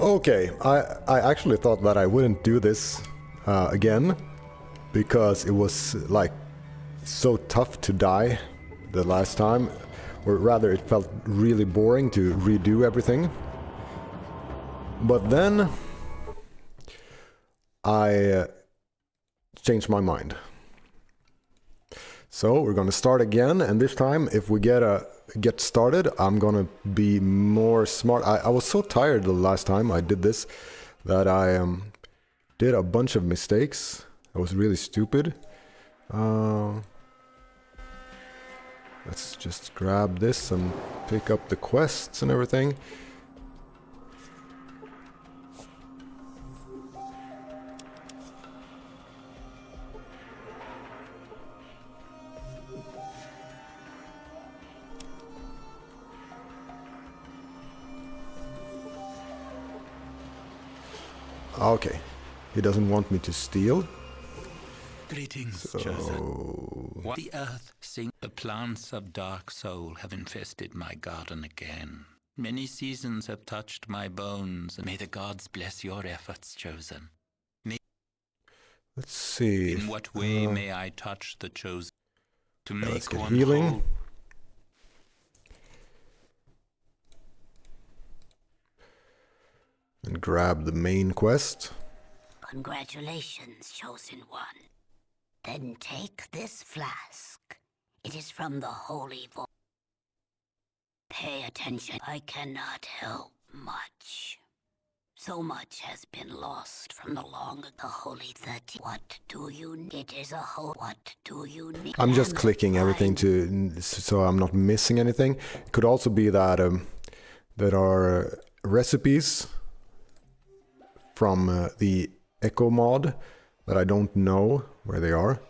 Okay, I actually thought that I wouldn't do this again, because it was like so tough to die the last time, or rather it felt really boring to redo everything. But then I changed my mind. So we're gonna start again, and this time if we get started, I'm gonna be more smart. I was so tired the last time I did this that I did a bunch of mistakes. I was really stupid. Let's just grab this and pick up the quests and everything. Okay, he doesn't want me to steal. Greetings, chosen. The earth sing. The plants of dark soul have infested my garden again. Many seasons have touched my bones, and may the gods bless your efforts, chosen. Let's see. In what way may I touch the chosen? To make let's get one healing. whole. And grab the main quest. Congratulations, chosen one. Then take this flask. It is from the Holy Voice. Pay attention. I cannot help much. So much has been lost from the Holy 30. What do you need? It is a whole. What do you need? I'm just clicking everything so I'm not missing anything. It could also be that there are recipes from the Ecco mod that I don't know where they are.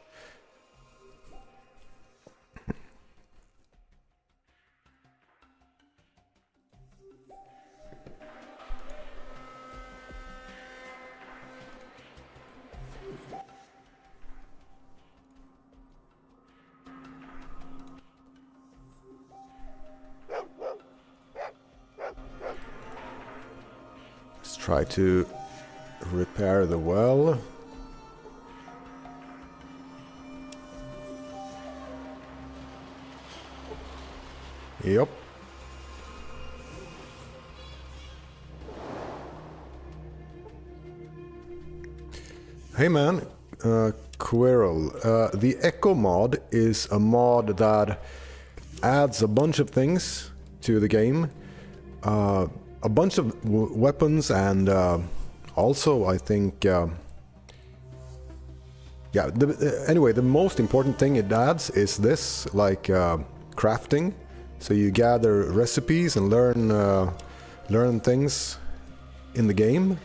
Let's try to repair the well. Yep. Hey man, Quirrell. The Ecco mod is a mod that adds a bunch of things to the game. A bunch of weapons and also I think anyway, the most important thing it adds is this, like crafting. So you gather recipes and learn things in the game,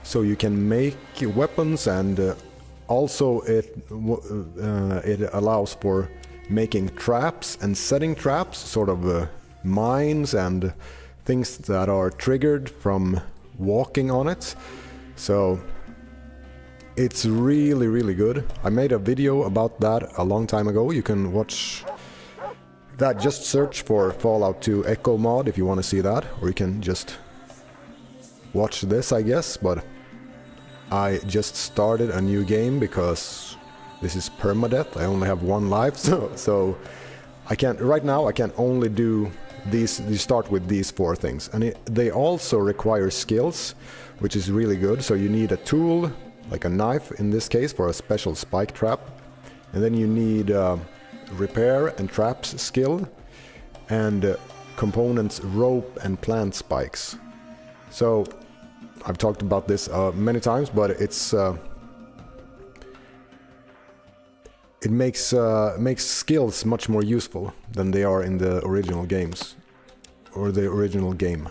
so you can make weapons, and also it allows for making traps and setting traps, sort of mines and things that are triggered from walking on it. So it's really, really good. I made a video about that a long time ago. You can watch that. Just search for Fallout 2 Ecco mod if you want to see that, or you can just watch this, I guess. But I just started a new game because this is permadeath. I only have one life, so I can't right now. I can only do these. You start with these 4 things, and they also require skills, which is really good. So you need a tool, like a knife in this case, for a special spike trap, and then you need repair and traps skill, and components, rope and plant spikes. So I've talked about this many times, but it makes skills much more useful than they are in the original games, or the original game.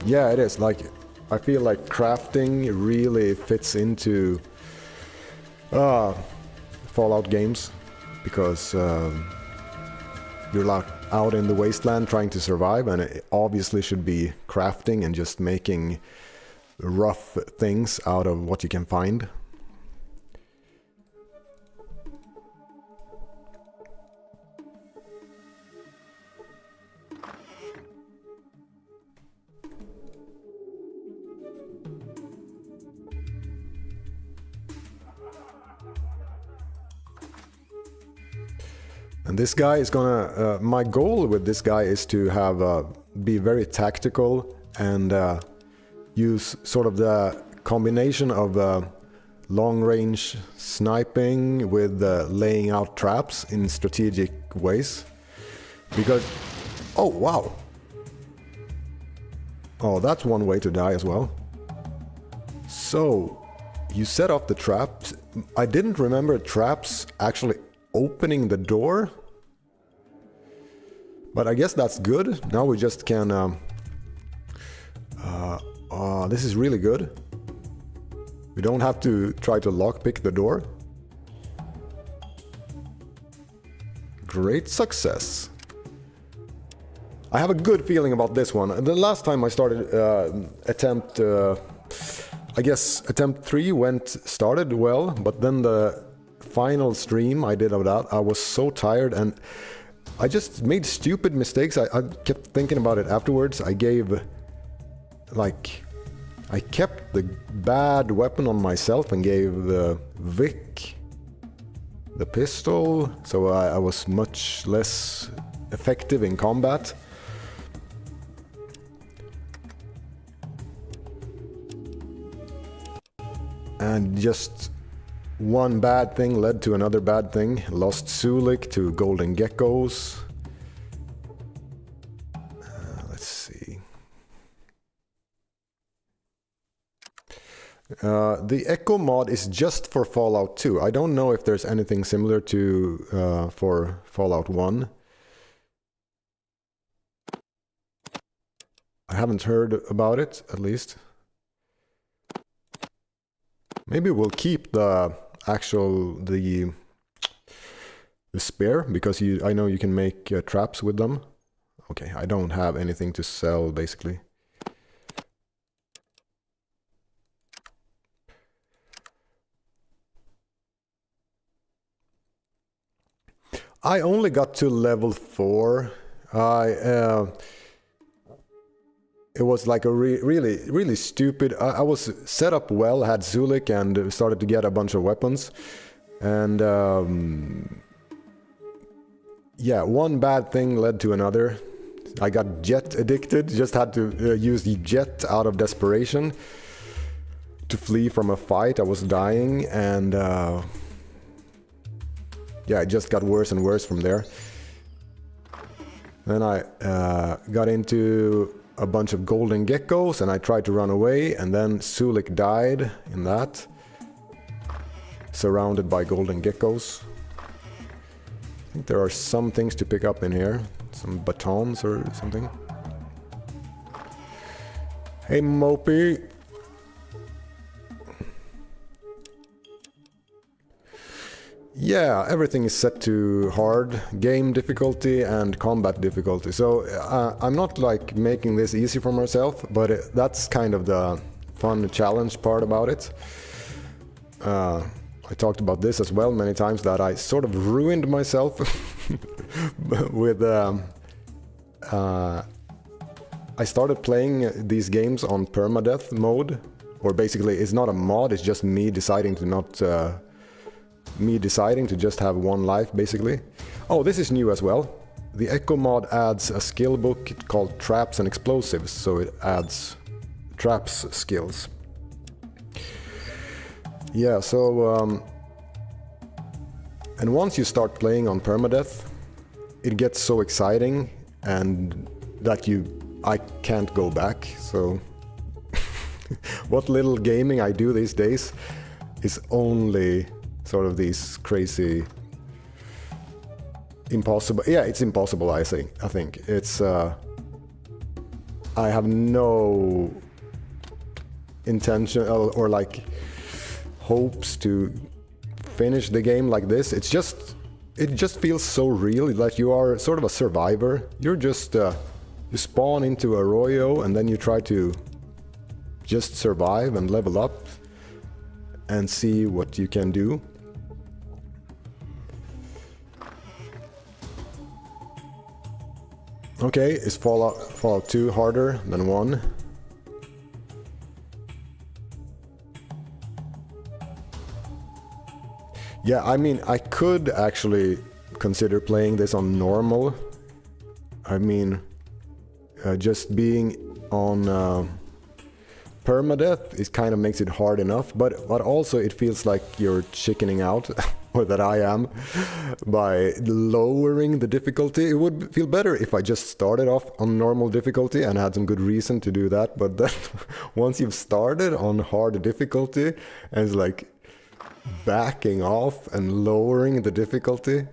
Yeah, it is. Like, I feel like crafting really fits into Fallout games, because you're locked out in the wasteland trying to survive, and it obviously should be crafting and just making rough things out of what you can find. And this guy is gonna, my goal with this guy is to have, be very tactical and use sort of the combination of long-range sniping with laying out traps in strategic ways. Because, oh wow! Oh, that's one way to die as well. So, you set off the traps. I didn't remember traps actually opening the door. But I guess that's good. Now we just can... this is really good. We don't have to try to lockpick the door. Great success. I have a good feeling about this one. The last time I started attempt 3 started well, but then the final stream I did of that, I was so tired and I just made stupid mistakes. I kept thinking about it afterwards. I kept the bad weapon on myself and gave the Vic the pistol, so I was much less effective in combat. And just one bad thing led to another bad thing. Lost Sulik to golden geckos. Let's see. The Ecco mod is just for Fallout 2. I don't know if there's anything similar to for Fallout 1. I haven't heard about it, at least. Maybe we'll keep the spare, because I know you can make traps with them. Okay, I don't have anything to sell, basically. I only got to level 4. It was like a really stupid... I was set up well, had Zulik, and started to get a bunch of weapons. And yeah, one bad thing led to another. I got jet addicted, just had to use the jet out of desperation to flee from a fight. I was dying, and yeah, it just got worse and worse from there. Then I got into a bunch of golden geckos, and I tried to run away, and then Sulik died in that. Surrounded by golden geckos. I think there are some things to pick up in here. Some batons or something. Hey, Mopey. Yeah, everything is set to hard, game difficulty and combat difficulty. So I'm not like making this easy for myself, but that's kind of the fun challenge part about it. I talked about this as well many times, that I sort of ruined myself with... I started playing these games on permadeath mode, or basically it's not a mod, it's just me deciding to not... me deciding to just have one life, basically. Oh, this is new as well. The Ecco mod adds a skill book called Traps and Explosives, so it adds traps skills. Yeah, so... and once you start playing on permadeath, it gets so exciting and that I can't go back, so... what little gaming I do these days is only sort of these crazy... impossible... Yeah, it's impossible, I think. It's... I have no intention or like hopes to finish the game like this. It just feels so real that you are sort of a survivor. You're just you spawn into Arroyo and then you try to just survive and level up and see what you can do. Okay, is Fallout 2 harder than 1? Yeah, I mean, I could actually consider playing this on normal. I mean, just being on permadeath, it kind of makes it hard enough, but also it feels like you're chickening out, or that I am, by lowering the difficulty. It would feel better if I just started off on normal difficulty and had some good reason to do that, but then once you've started on hard difficulty, and it's like backing off and lowering the difficulty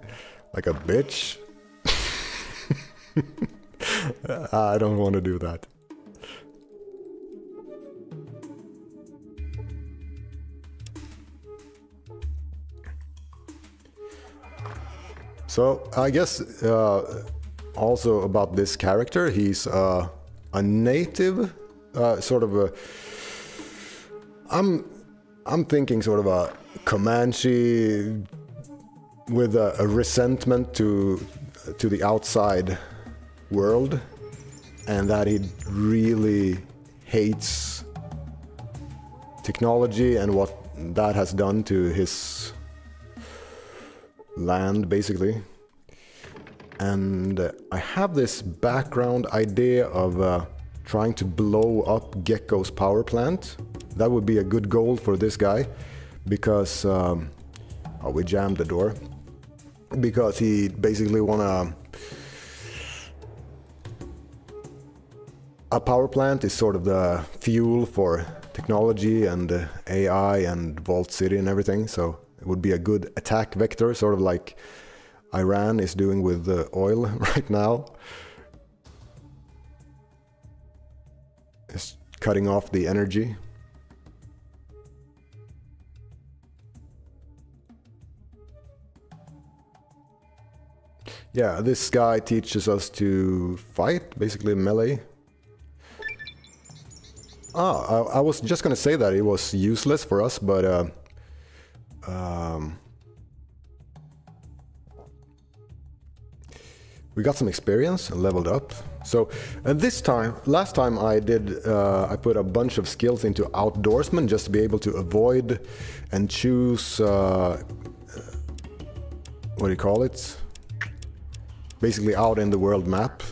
like a bitch. I don't want to do that. So I guess also about this character, he's a native, sort of a. I'm thinking sort of a Comanche with a resentment to the outside world, and that he really hates technology and what that has done to his land, basically. And I have this background idea of trying to blow up Gecko's power plant. That would be a good goal for this guy, because oh, we jammed the door, because he basically wanna. A power plant is sort of the fuel for technology and AI and Vault City and everything, so it would be a good attack vector, sort of like Iran is doing with oil right now. It's cutting off the energy. Yeah, this guy teaches us to fight, basically melee. I was just gonna say that it was useless for us, but we got some experience and leveled up. So, and this time, last time I did, I put a bunch of skills into outdoorsman just to be able to avoid and choose, what do you call it? Basically out in the world map.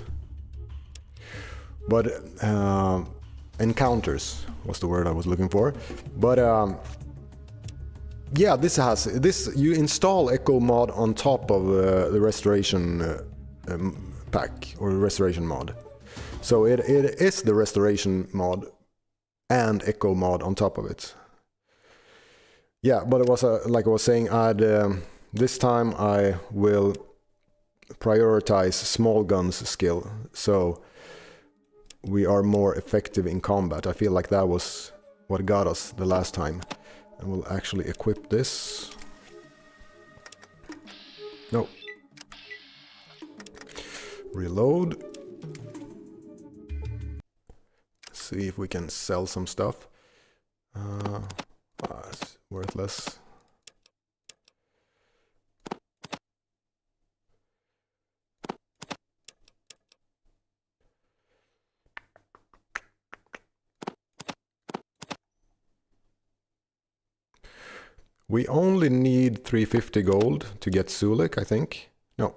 But, encounters was the word I was looking for. But yeah, this you install Ecco mod on top of the restoration pack, or restoration mod. So it is the restoration mod and Ecco mod on top of it. Yeah, but it was like I was saying, this time I will prioritize small guns skill, so we are more effective in combat. I feel like that was what got us the last time. And we'll actually equip this. No. Reload. See if we can sell some stuff. It's worthless. We only need 350 gold to get Sulik, I think. No.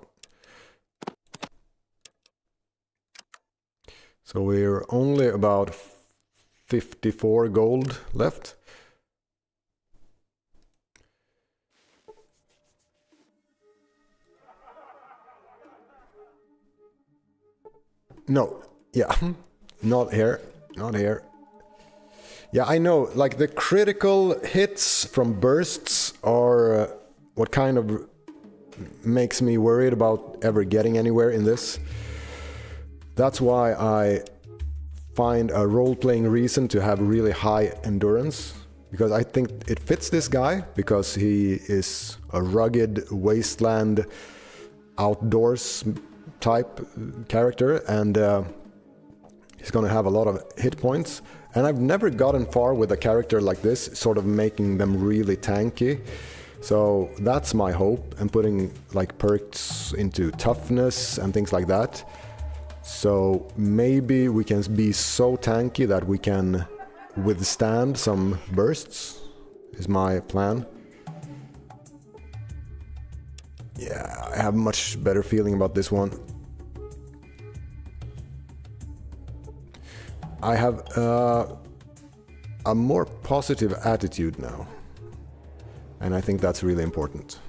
So we're only about 54 gold left. No, yeah, not here, not here. Yeah, I know, like the critical hits from bursts are what kind of makes me worried about ever getting anywhere in this. That's why I find a role-playing reason to have really high endurance, because I think it fits this guy, because he is a rugged wasteland outdoors type character, and he's gonna have a lot of hit points. And I've never gotten far with a character like this, sort of making them really tanky. So that's my hope, and putting like perks into toughness and things like that. So maybe we can be so tanky that we can withstand some bursts, is my plan. Yeah, I have much better feeling about this one. I have a more positive attitude now. And I think that's really important.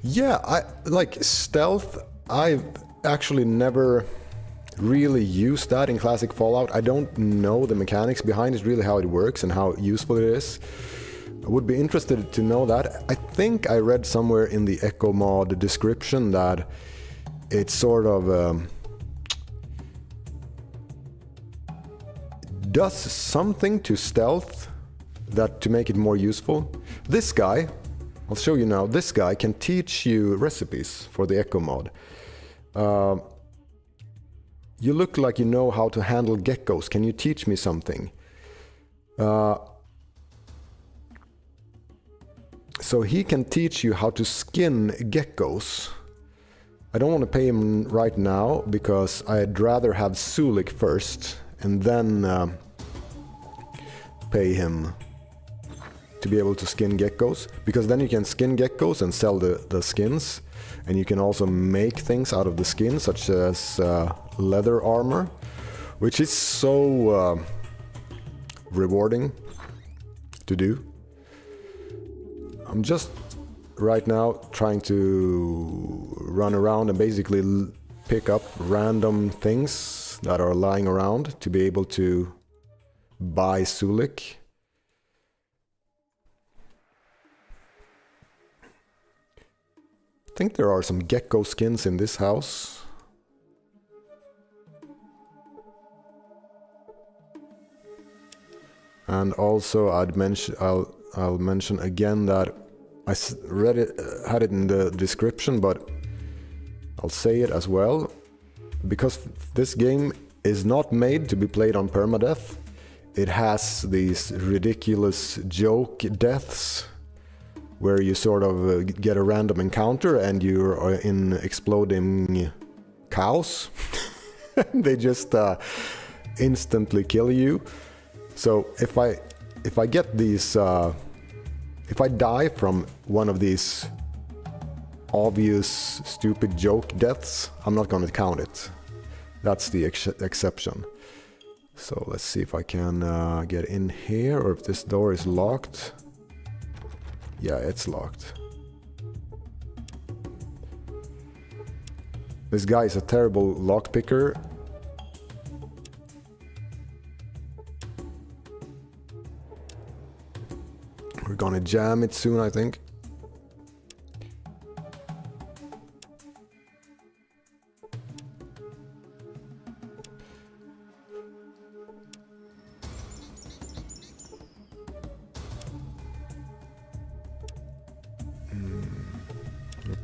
Yeah, I like stealth. I've actually never really used that in classic Fallout. I don't know the mechanics behind it, really how it works and how useful it is. I would be interested to know that. I think I read somewhere in the Ecco mod description that it sort of does something to stealth that to make it more useful. This guy, I'll show you now, this guy can teach you recipes for the Ecco mod. You look like you know how to handle geckos. Can you teach me something? So he can teach you how to skin geckos. I don't want to pay him right now because I'd rather have Sulik first and then pay him to be able to skin geckos, because then you can skin geckos and sell the skins, and you can also make things out of the skin, such as leather armor, which is so rewarding to do. I'm just right now trying to run around and basically pick up random things that are lying around to be able to buy Sulik. I think there are some gecko skins in this house. And also I'll mention again that I read it, had it in the description, but I'll say it as well. Because this game is not made to be played on permadeath. It has these ridiculous joke deaths where you sort of get a random encounter and you're in exploding cows. They just instantly kill you. So if I get these, if I die from one of these obvious stupid joke deaths, I'm not going to count it. That's the exception. So let's see if I can get in here, or if this door is locked. Yeah, it's locked. This guy is a terrible lockpicker. We're gonna jam it soon, I think.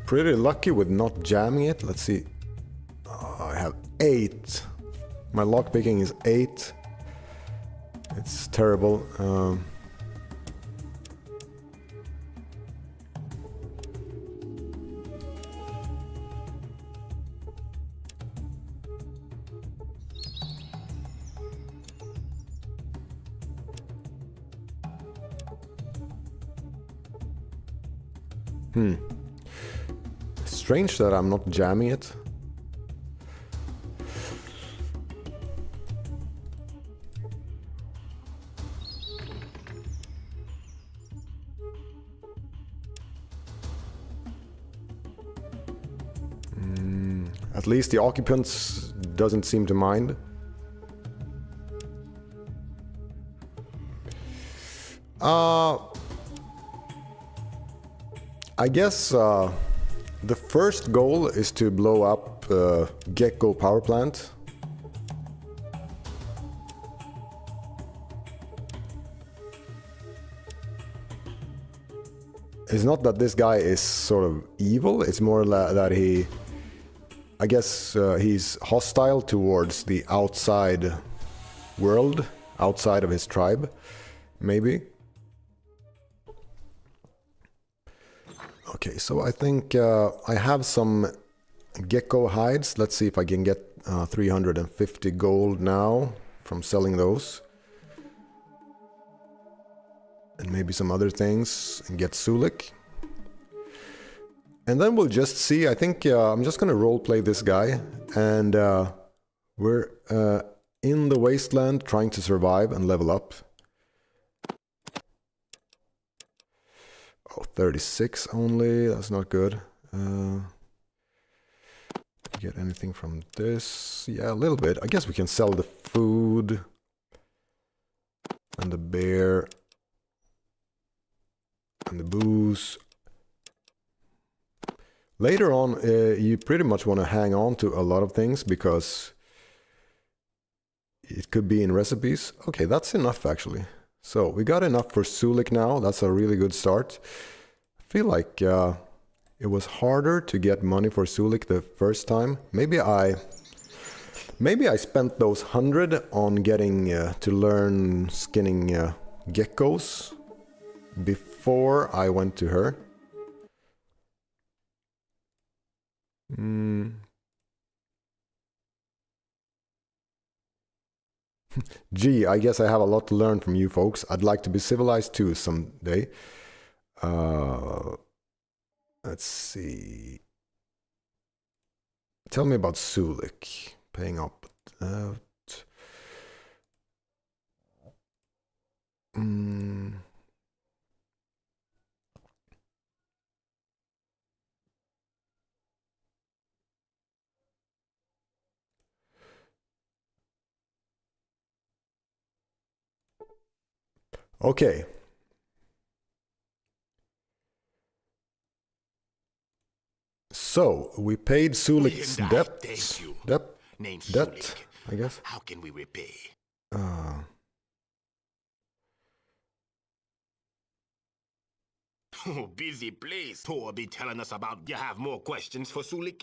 Pretty lucky with not jamming it. Let's see. Oh, I have 8. My lockpicking is 8. It's terrible. Strange that I'm not jamming it. At least the occupants doesn't seem to mind. I guess the first goal is to blow up Gecko power plant. It's not that this guy is sort of evil, it's more that he, I guess he's hostile towards the outside world, outside of his tribe. maybe. Okay, so I think I have some gecko hides. Let's see if I can get 350 gold now from selling those. And maybe some other things and get Sulik. And then we'll just see. I think I'm just gonna roleplay this guy, and we're in the wasteland trying to survive and level up. Oh, 36 only, that's not good. Get anything from this? Yeah, a little bit. I guess we can sell the food and the bear and the booze. Later on, you pretty much want to hang on to a lot of things because it could be in recipes. Okay, that's enough actually. So we got enough for Sulik now. That's a really good start. I feel like it was harder to get money for Sulik the first time. Maybe I spent those 100 on getting to learn skinning geckos before I went to her. Gee, I guess I have a lot to learn from you folks. I'd like to be civilized too someday. Let's see. Tell me about Sulik. Paying up. Okay. So, we paid Sulik's debt. Thank you. Name Debt, Sulik. I guess. How can we repay? Oh, busy place. Tor be telling us about you have more questions for Sulik?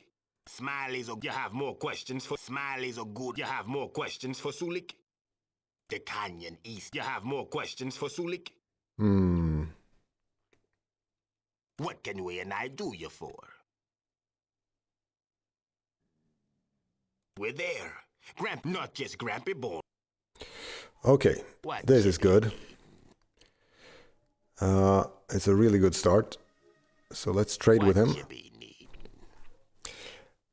Smileys or you have more questions for Smileys or good? You have more questions for Sulik? The Canyon East. You have more questions for Sulik? What can we and I do you for? We're there. Not just Grampy born. Okay, this is good. It's a really good start. So let's trade with him.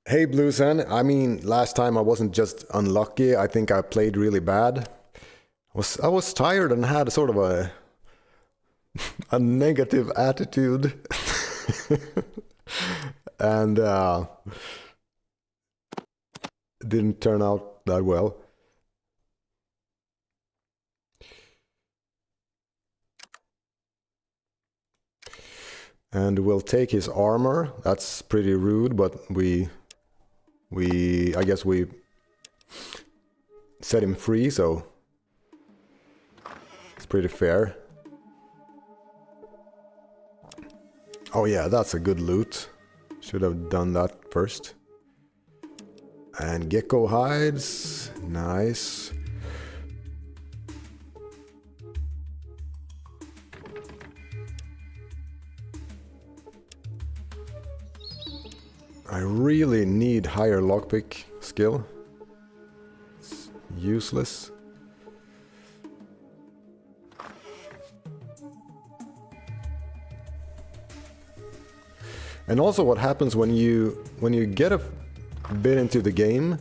Hey Bluesan, I mean, last time I wasn't just unlucky, I think I played really bad. I was tired and had sort of a negative attitude. And didn't turn out that well. And we'll take his armor. That's pretty rude, but I guess we set him free, so it's pretty fair. Oh yeah, that's a good loot. Should have done that first. And gecko hides, nice. I really need higher lockpick skill. It's useless. And also what happens when you get a bit into the game,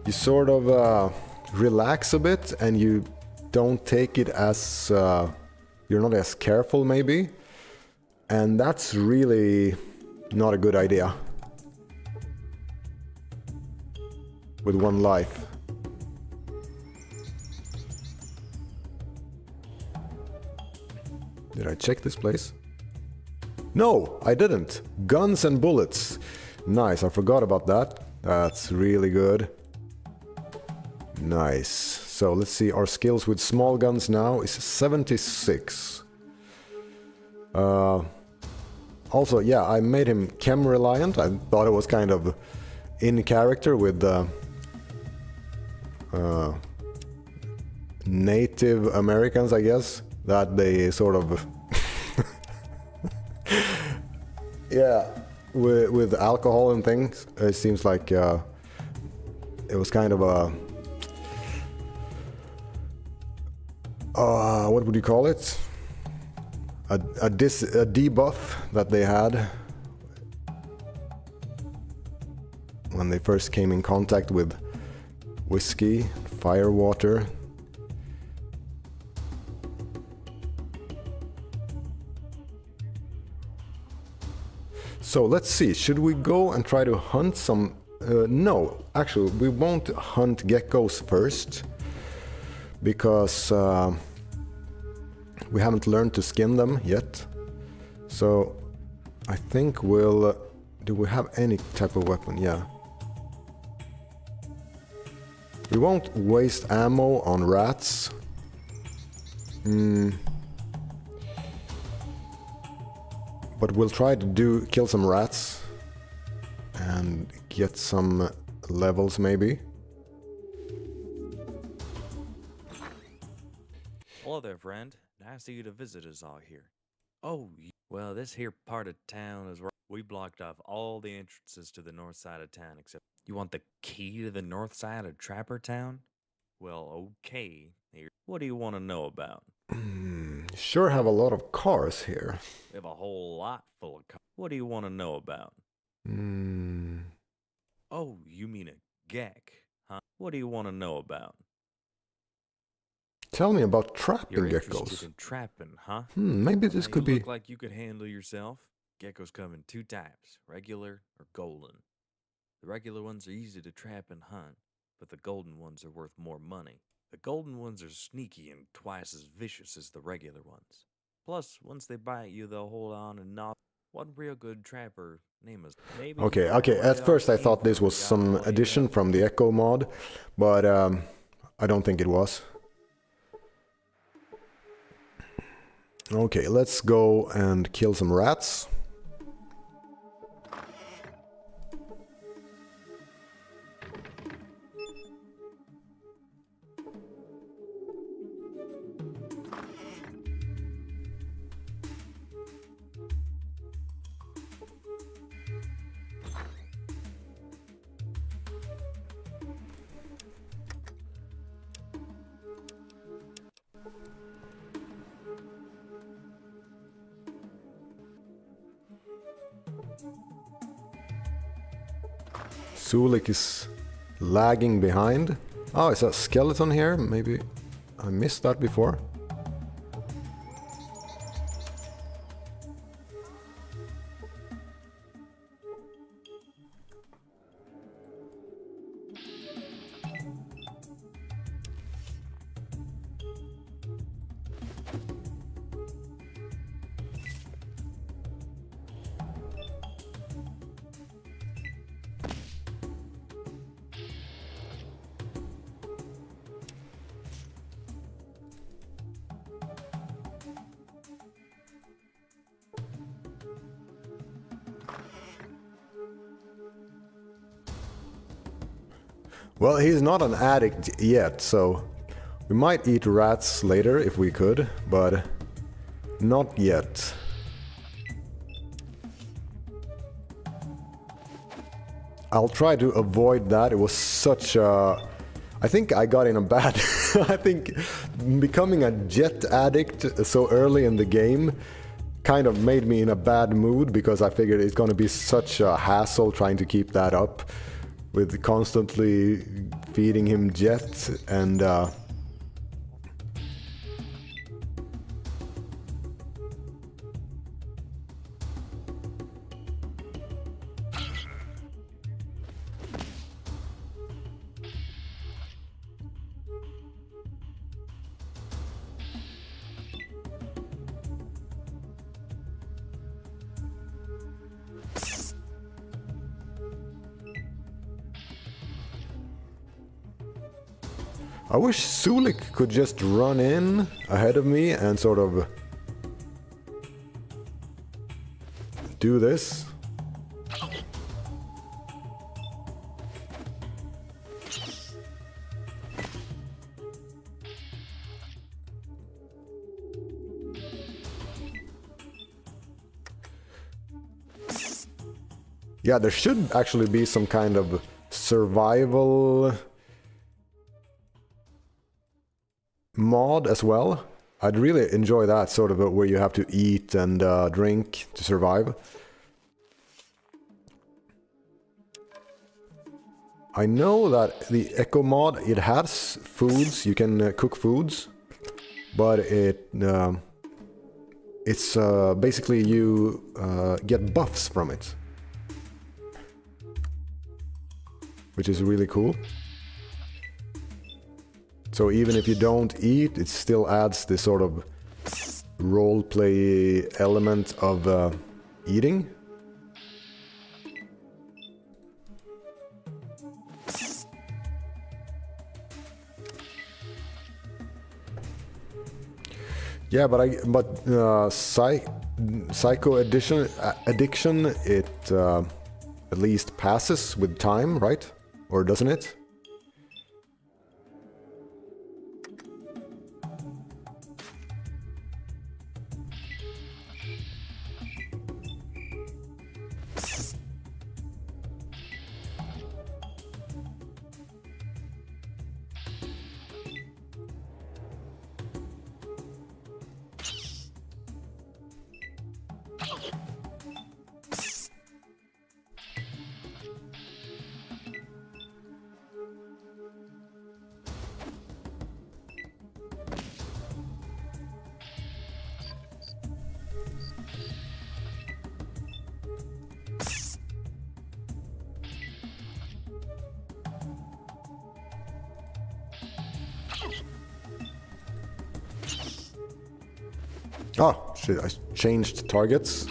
you sort of relax a bit and you don't take it as you're not as careful maybe, and that's really not a good idea with one life. Did I check this place? No, I didn't. Guns and bullets. Nice, I forgot about that. That's really good. Nice. So let's see, our skills with small guns now is 76. Also, yeah, I made him chem reliant. I thought it was kind of in character with Native Americans, I guess, that they sort of yeah, with alcohol and things, it seems like it was kind of a what would you call it? A debuff that they had when they first came in contact with whiskey, fire water. So let's see, should we go and try to hunt some... no, actually we won't hunt geckos first, because we haven't learned to skin them yet. So I think we'll... do we have any type of weapon? Yeah. We won't waste ammo on rats. But we'll try to kill some rats and get some levels maybe. Hello there, friend. Nice of you to visit us all here. Oh, well, this here part of town is where we blocked off all the entrances to the north side of town except... You want the key to the north side of Trapper Town? Well, okay. Here. What do you want to know about? Sure have a lot of cars here. We have a whole lot full of cars. What do you want to know about? Oh, you mean a geck, huh? What do you want to know about? Tell me about trapping You're geckos. interested in trapping, huh? Maybe this Now, could you be... look like you could handle yourself. Geckos come in two types, regular or golden. The regular ones are easy to trap and hunt, but the golden ones are worth more money. The golden ones are sneaky and twice as vicious as the regular ones. Plus, once they bite you, they'll hold on and gnaw. One real good trapper, name is... Maybe Okay, at first I thought this was some addition from the Ecco mod, but I don't think it was. Okay, let's go and kill some rats. Sulik is lagging behind. Oh, is that a skeleton here? Maybe I missed that before. Well, he's not an addict yet, so we might eat rats later if we could, but not yet. I'll try to avoid that. It was such a... I think I got in a bad... I think becoming a jet addict so early in the game kind of made me in a bad mood, because I figured it's going to be such a hassle trying to keep that up with constantly feeding him jet and I wish Sulik could just run in ahead of me and sort of do this. Yeah, there should actually be some kind of survival mod as well. I'd really enjoy that, sort of where you have to eat and drink to survive. I know that the Ecco mod, it has foods, you can cook foods, but it's basically you get buffs from it, which is really cool. So even if you don't eat, it still adds this sort of roleplay element of eating. Yeah, but psycho addiction, it at least passes with time, right? Or doesn't it? Oh, shit, I changed targets.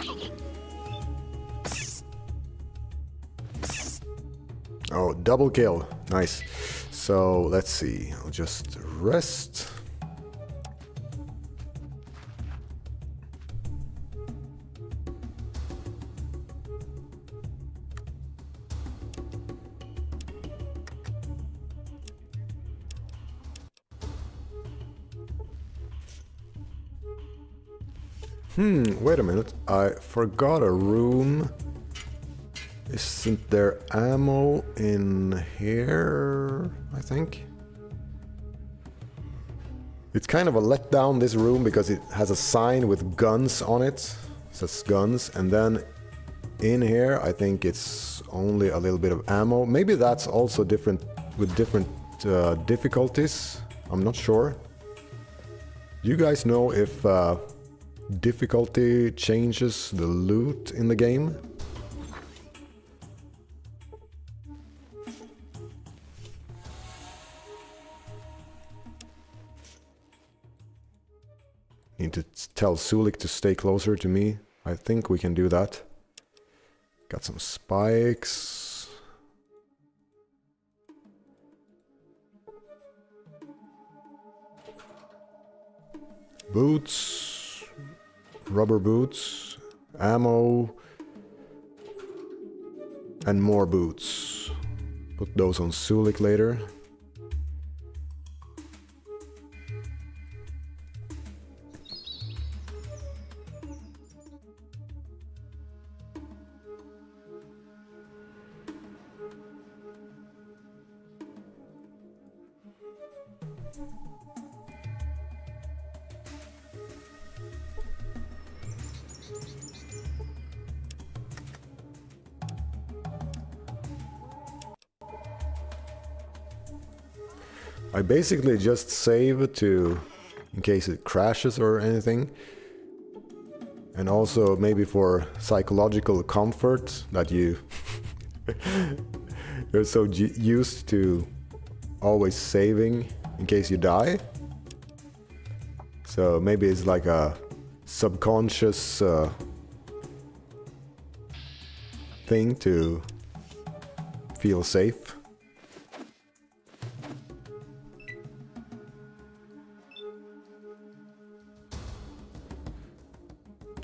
Oh, double kill. Nice. So, let's see. I'll just rest. Wait a minute. I forgot a room. Isn't there ammo in here, I think? It's kind of a letdown, this room, because it has a sign with guns on it. It says guns, and then in here, I think it's only a little bit of ammo. Maybe that's also different with different difficulties. I'm not sure. Do you guys know if difficulty changes the loot in the game? Need to tell Sulik to stay closer to me. I think we can do that. Got some spikes. Boots. Rubber boots. Ammo. And more boots. Put those on Sulik later. I basically just save in case it crashes or anything. And also maybe for psychological comfort that you're so used to always saving in case you die. So maybe it's like a subconscious thing to feel safe.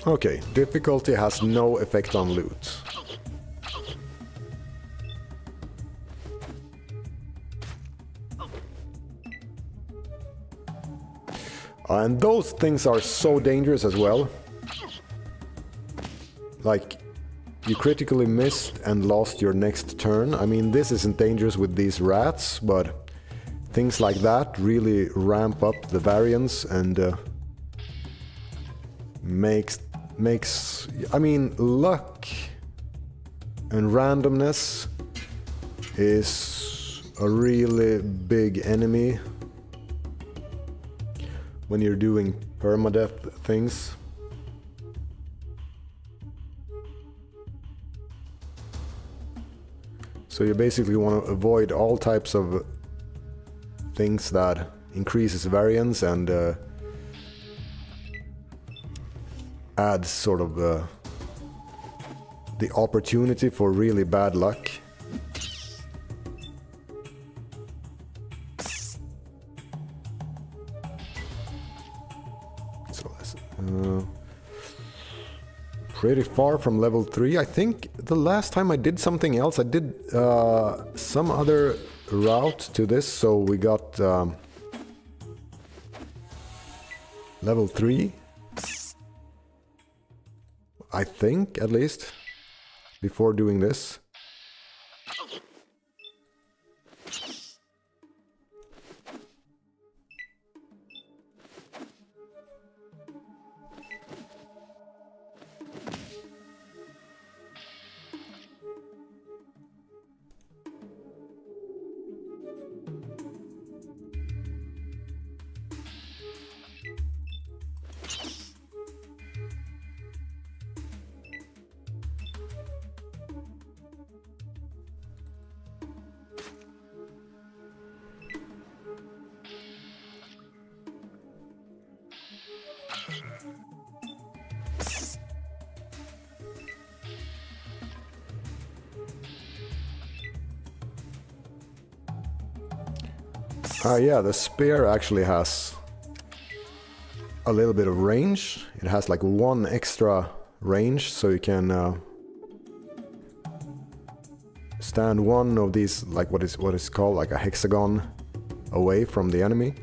Okay, difficulty has no effect on loot. And those things are so dangerous as well. Like, you critically missed and lost your next turn. I mean, this isn't dangerous with these rats, but things like that really ramp up the variance and makes I mean, luck and randomness is a really big enemy when you're doing permadeath things. So you basically want to avoid all types of things that increases variance and adds sort of the opportunity for really bad luck. So that's pretty far from level 3. I think the last time I did something else, I did some other route to this, so we got level 3. I think, at least, before doing this. Yeah, the spear actually has a little bit of range. It has like 1 extra range, so you can stand one of these, like what is called like a hexagon away from the enemy.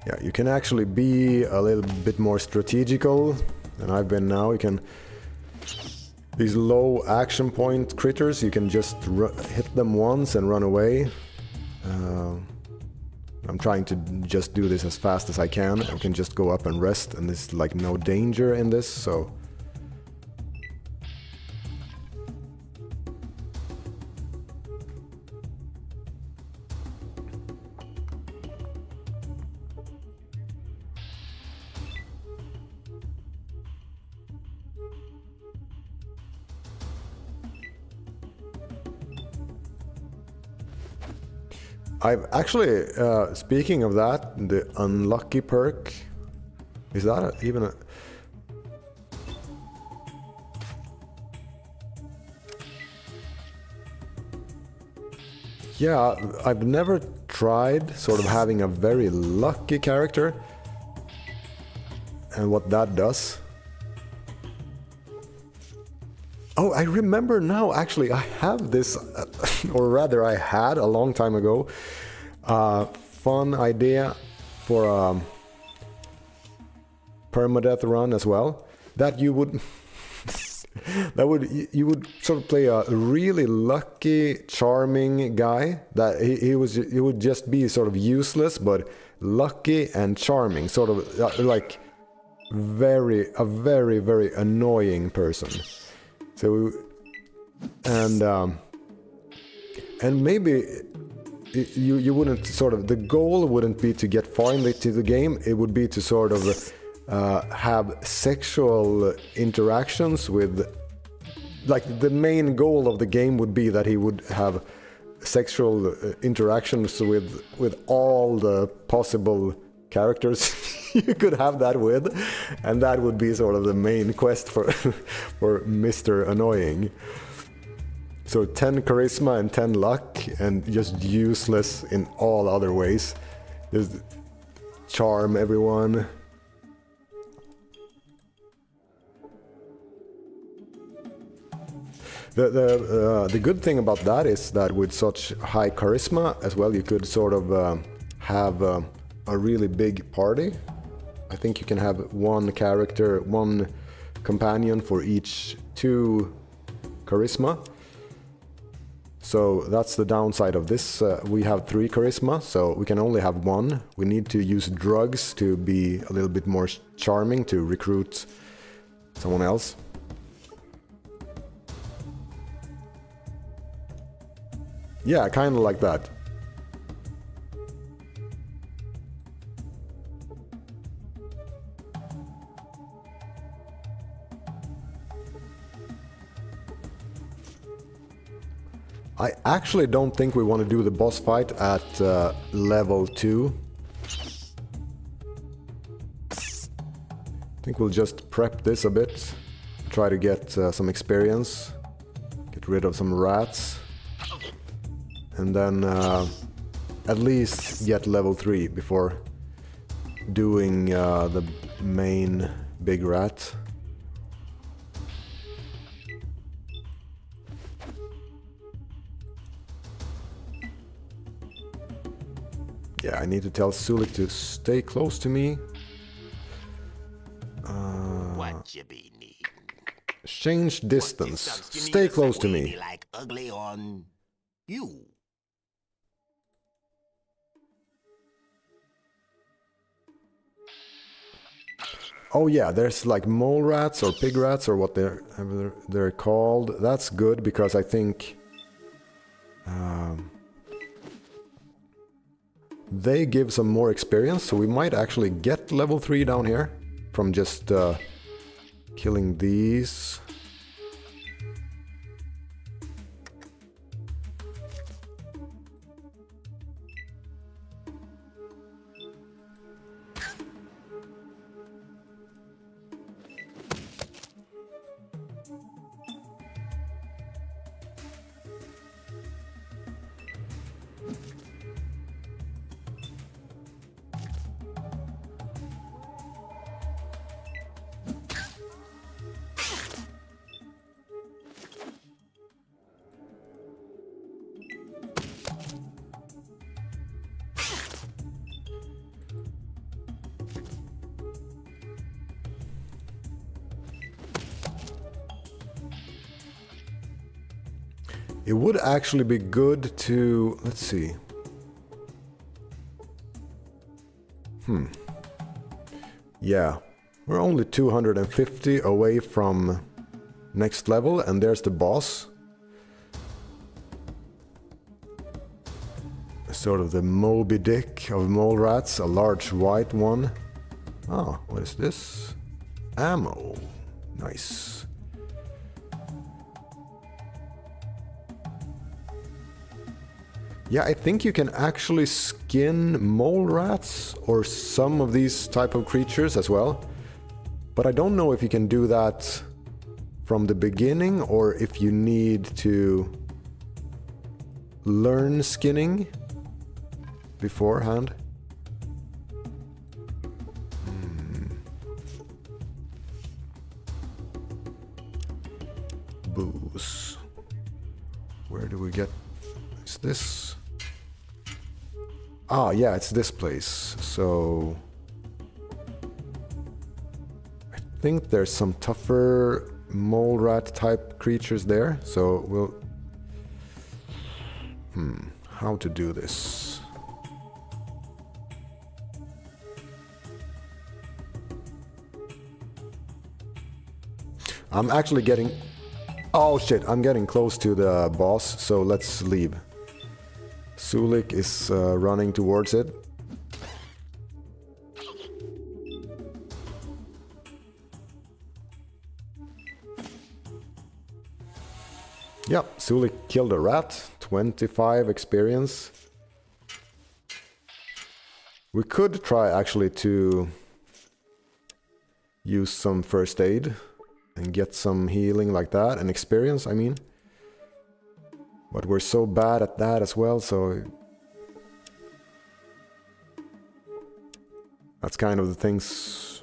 Yeah, you can actually be a little bit more strategical than I've been now. You can... These low action point critters, you can just hit them once and run away. I'm trying to just do this as fast as I can. I can just go up and rest, and there's like no danger in this, so... I've actually, speaking of that, the unlucky perk, is that even a... Yeah, I've never tried sort of having a very lucky character and what that does. Oh, I remember now, actually, I have this, or rather I had a long time ago, fun idea for a permadeath run as well, that you would, you would sort of play a really lucky, charming guy, that he would just be sort of useless, but lucky and charming, sort of like a very, very annoying person. So, and maybe you wouldn't sort of, the goal wouldn't be to get far into the game, it would be to sort of have sexual interactions with, like the main goal of the game would be that he would have sexual interactions with all the possible characters you could have that with, and that would be sort of the main quest for for Mr. Annoying. So 10 charisma and 10 luck, and just useless in all other ways. Just charm everyone. The good thing about that is that with such high charisma as well, you could sort of have a really big party. I think you can have one character, one companion for each 2 charisma. So that's the downside of this. We have 3 charisma, so we can only have 1. We need to use drugs to be a little bit more charming to recruit someone else. Yeah, kind of like that. I actually don't think we want to do the boss fight at level 2. I think we'll just prep this a bit, try to get some experience, get rid of some rats. And then at least get level 3 before doing the main big rat. Yeah, I need to tell Sulik to stay close to me. What you be need? Change distance. Stay close to me. Like ugly on you. Oh yeah, there's like mole rats or pig rats or what they're called. That's good because I think they give some more experience, so we might actually get level 3 down here from just killing these. It would actually be good to... let's see. Yeah, we're only 250 away from next level, and there's the boss. Sort of the Moby Dick of mole rats, a large white one. Oh, what is this? Ammo. Nice. Yeah, I think you can actually skin mole rats or some of these type of creatures as well. But I don't know if you can do that from the beginning or if you need to learn skinning beforehand. Booze. Where do we get... is this? Ah, yeah, it's this place. So I think there's some tougher mole rat type creatures there. So we'll... how to do this? I'm actually getting... oh shit, I'm getting close to the boss, so let's leave. Sulik is running towards it. Yep, Sulik killed a rat, 25 experience. We could try actually to use some first aid and get some healing like that, and experience, I mean. But we're so bad at that as well, so that's kind of the things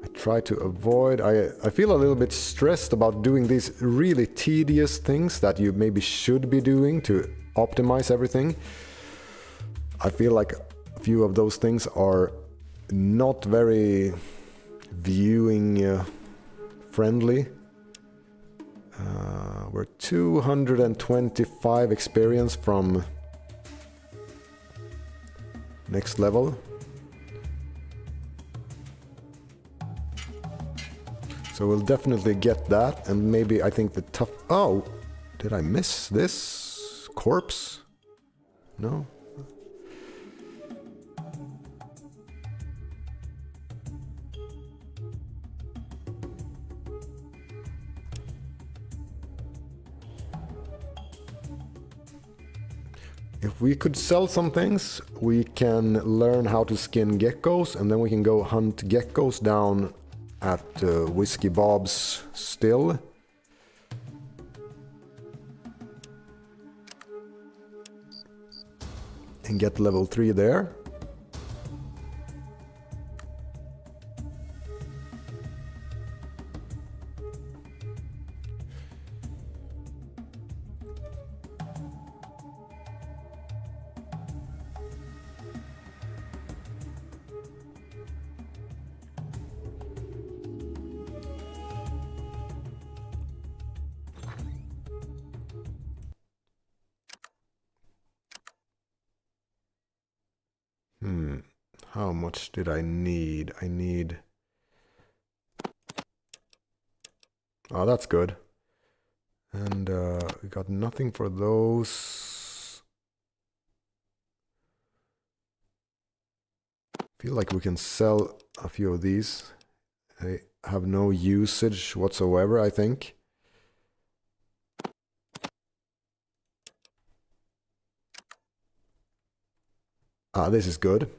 I try to avoid. I feel a little bit stressed about doing these really tedious things that you maybe should be doing to optimize everything. I feel like a few of those things are not very viewing friendly. We're 225 experience from next level. So we'll definitely get that, and maybe I think the tough... Oh! Did I miss this? Corpse? No? If we could sell some things, we can learn how to skin geckos, and then we can go hunt geckos down at Whiskey Bob's still. And get level 3 there. How much did I need? I need... Oh, that's good. And we got nothing for those. Feel like we can sell a few of these. They have no usage whatsoever, I think. Ah, this is good.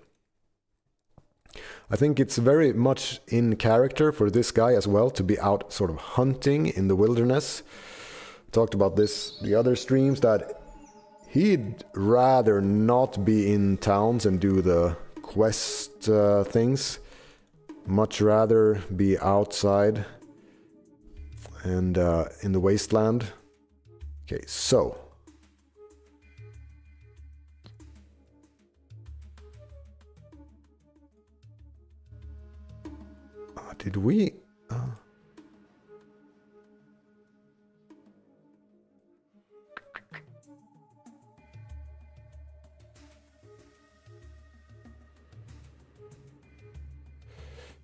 I think it's very much in character for this guy as well to be out sort of hunting in the wilderness. Talked about this the other streams, that he'd rather not be in towns and do the quest things. Much rather be outside and in the wasteland. Okay, so... Did we...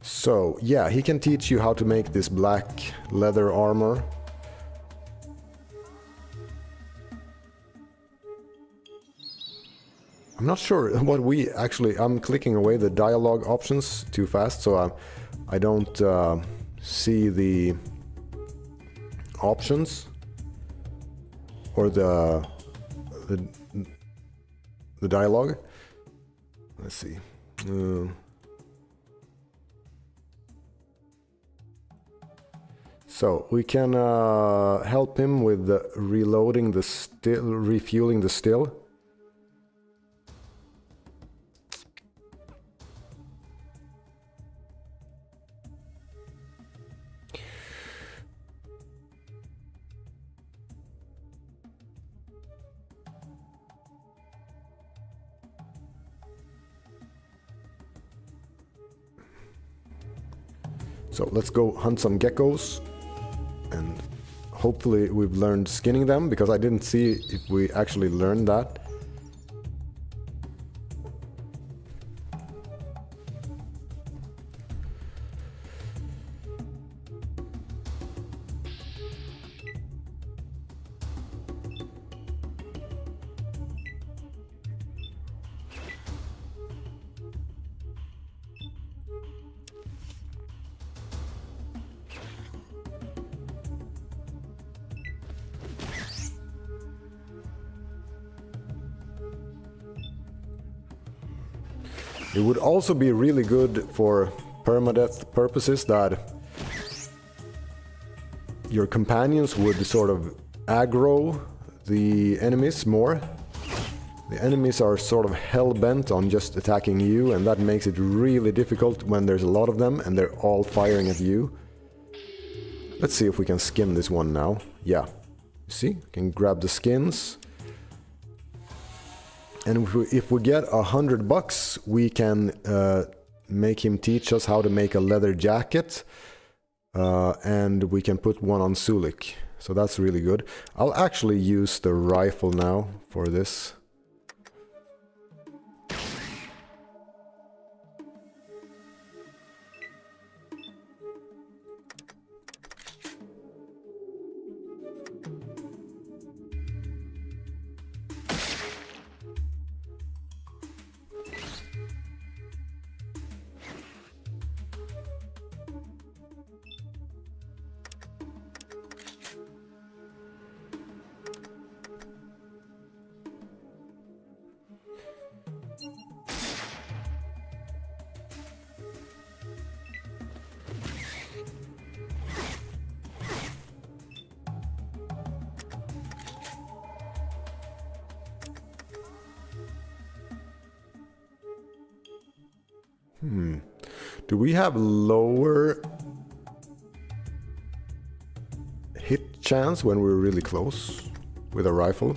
So, yeah, he can teach you how to make this black leather armor. I'm not sure what we actually... I'm clicking away the dialogue options too fast, so I don't see the options or the dialogue. Let's see. So we can help him with the reloading the still, refueling the still. So let's go hunt some geckos, and hopefully we've learned skinning them, because I didn't see if we actually learned that. It would also be really good for permadeath purposes that your companions would sort of aggro the enemies more. The enemies are sort of hell-bent on just attacking you, and that makes it really difficult when there's a lot of them and they're all firing at you. Let's see if we can skin this one now. Yeah. You see? We can grab the skins. And if we get $100, we can make him teach us how to make a leather jacket. And we can put one on Sulik. So that's really good. I'll actually use the rifle now for this. Do we have lower hit chance when we're really close with a rifle?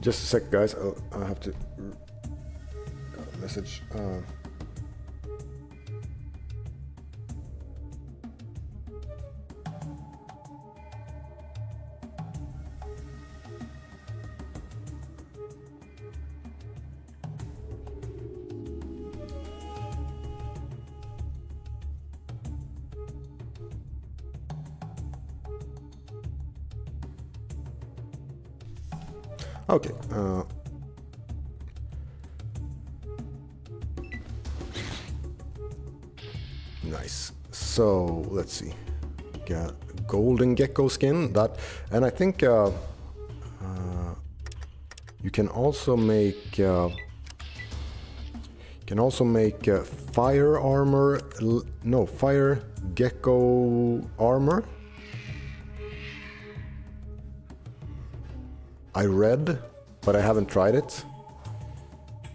Just a sec, guys. I have to got a message. Okay. Nice. So let's see. Got golden gecko skin. That, and I think you can also make fire armor. No, fire gecko armor. I read, but I haven't tried it.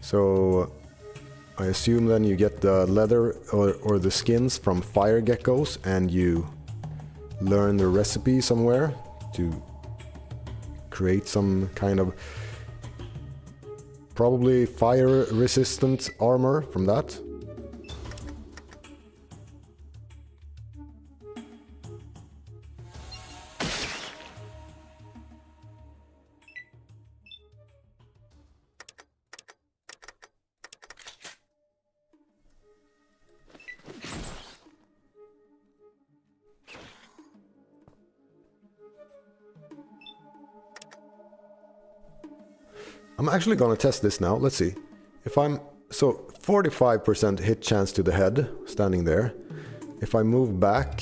So I assume then you get the leather or the skins from fire geckos and you learn the recipe somewhere to create some kind of probably fire resistant armor from that. I'm actually gonna test this now. Let's see. If I'm... So, 45% hit chance to the head, standing there. If I move back...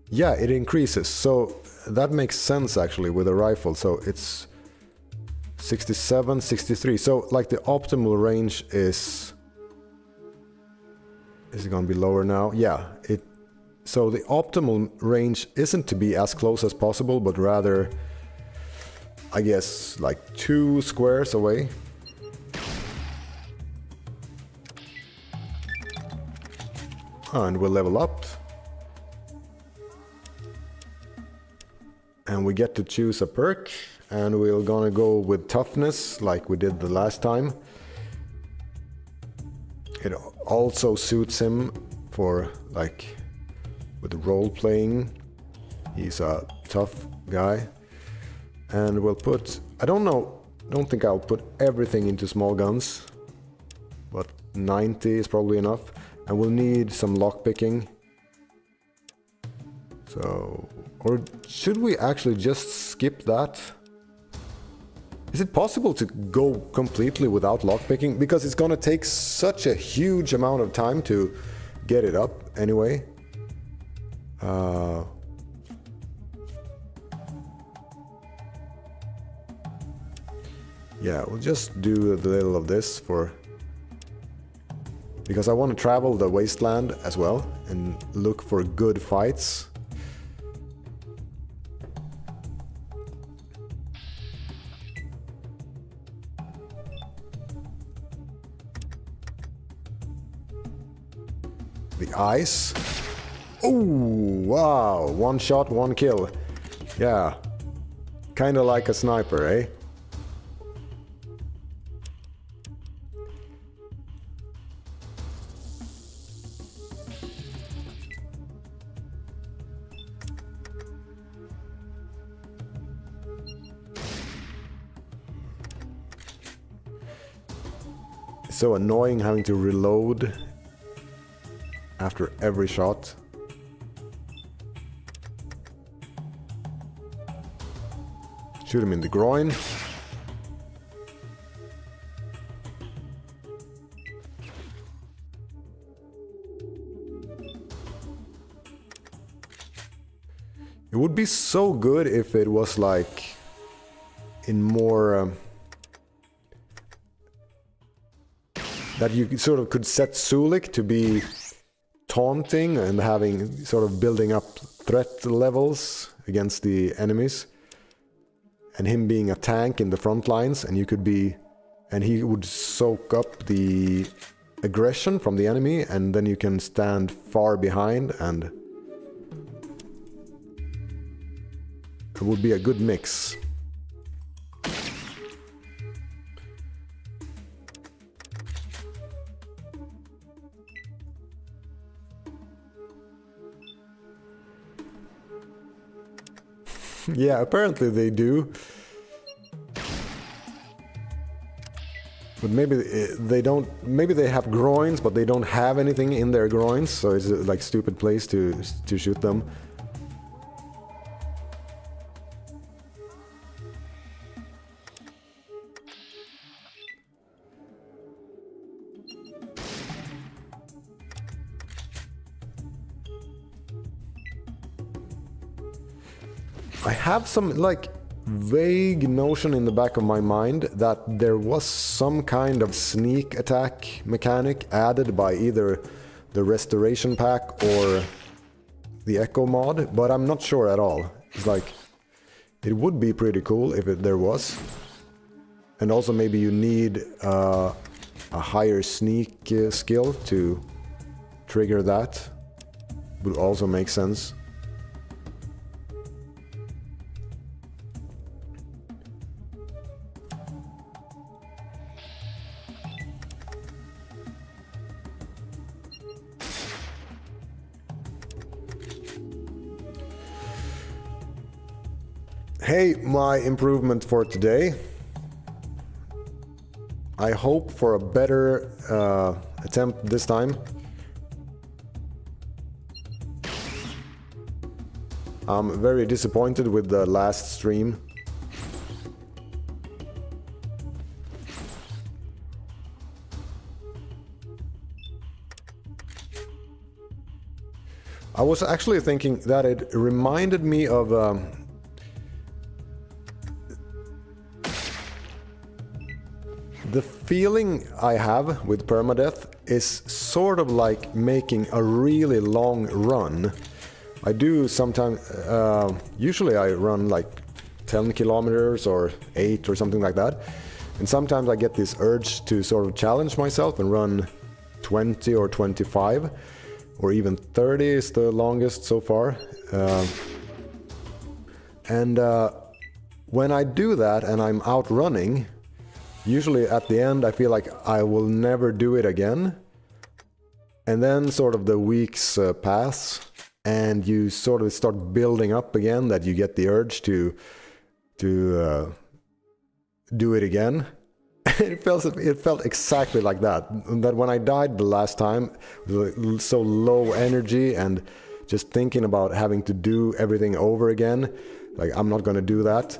Yeah, it increases. So, that makes sense actually with a rifle. So, it's 67, 63. So, like the optimal range is... Is it gonna be lower now? Yeah. So, the optimal range isn't to be as close as possible, but rather... I guess like 2 squares away. And we'll level up. And we get to choose a perk. And we're gonna go with toughness like we did the last time. It also suits him for like with role playing. He's a tough guy. And we'll put, I don't think I'll put everything into small guns, but 90 is probably enough. And we'll need some lockpicking. So, Or should we actually just skip that? Is it possible to go completely without lockpicking? Because it's gonna take such a huge amount of time to get it up anyway. Yeah, we'll just do a little of this for... Because I want to travel the wasteland as well and look for good fights. The ice. Oh, wow. One shot, one kill. Yeah. Kinda like a sniper, eh? It's so annoying having to reload after every shot. Shoot him in the groin. It would be so good if it was like in more that you sort of could set Sulik to be taunting and having sort of building up threat levels against the enemies, and him being a tank in the front lines, and you could be, and he would soak up the aggression from the enemy, and then you can stand far behind, and it would be a good mix. Yeah, apparently they do. But maybe they don't. Maybe they have groins, but they don't have anything in their groins, so it's like stupid place to shoot them. I have some like vague notion in the back of my mind that there was some kind of sneak attack mechanic added by either the restoration pack or the Ecco mod, but I'm not sure at all. It's like, it would be pretty cool if there was. And also maybe you need a higher sneak skill to trigger that. Would also make sense. Hey, my improvement for today. I hope for a better attempt this time. I'm very disappointed with the last stream. I was actually thinking that it reminded me of the feeling I have with permadeath is sort of like making a really long run. I do sometimes, usually I run like 10 kilometers or 8 or something like that. And sometimes I get this urge to sort of challenge myself and run 20 or 25 or even 30 is the longest so far. When I do that and I'm out running, usually at the end I feel like I will never do it again. And then sort of the weeks pass and you sort of start building up again that you get the urge to do it again. It felt exactly like that. That when I died the last time, it was so low energy and just thinking about having to do everything over again. Like, I'm not gonna do that.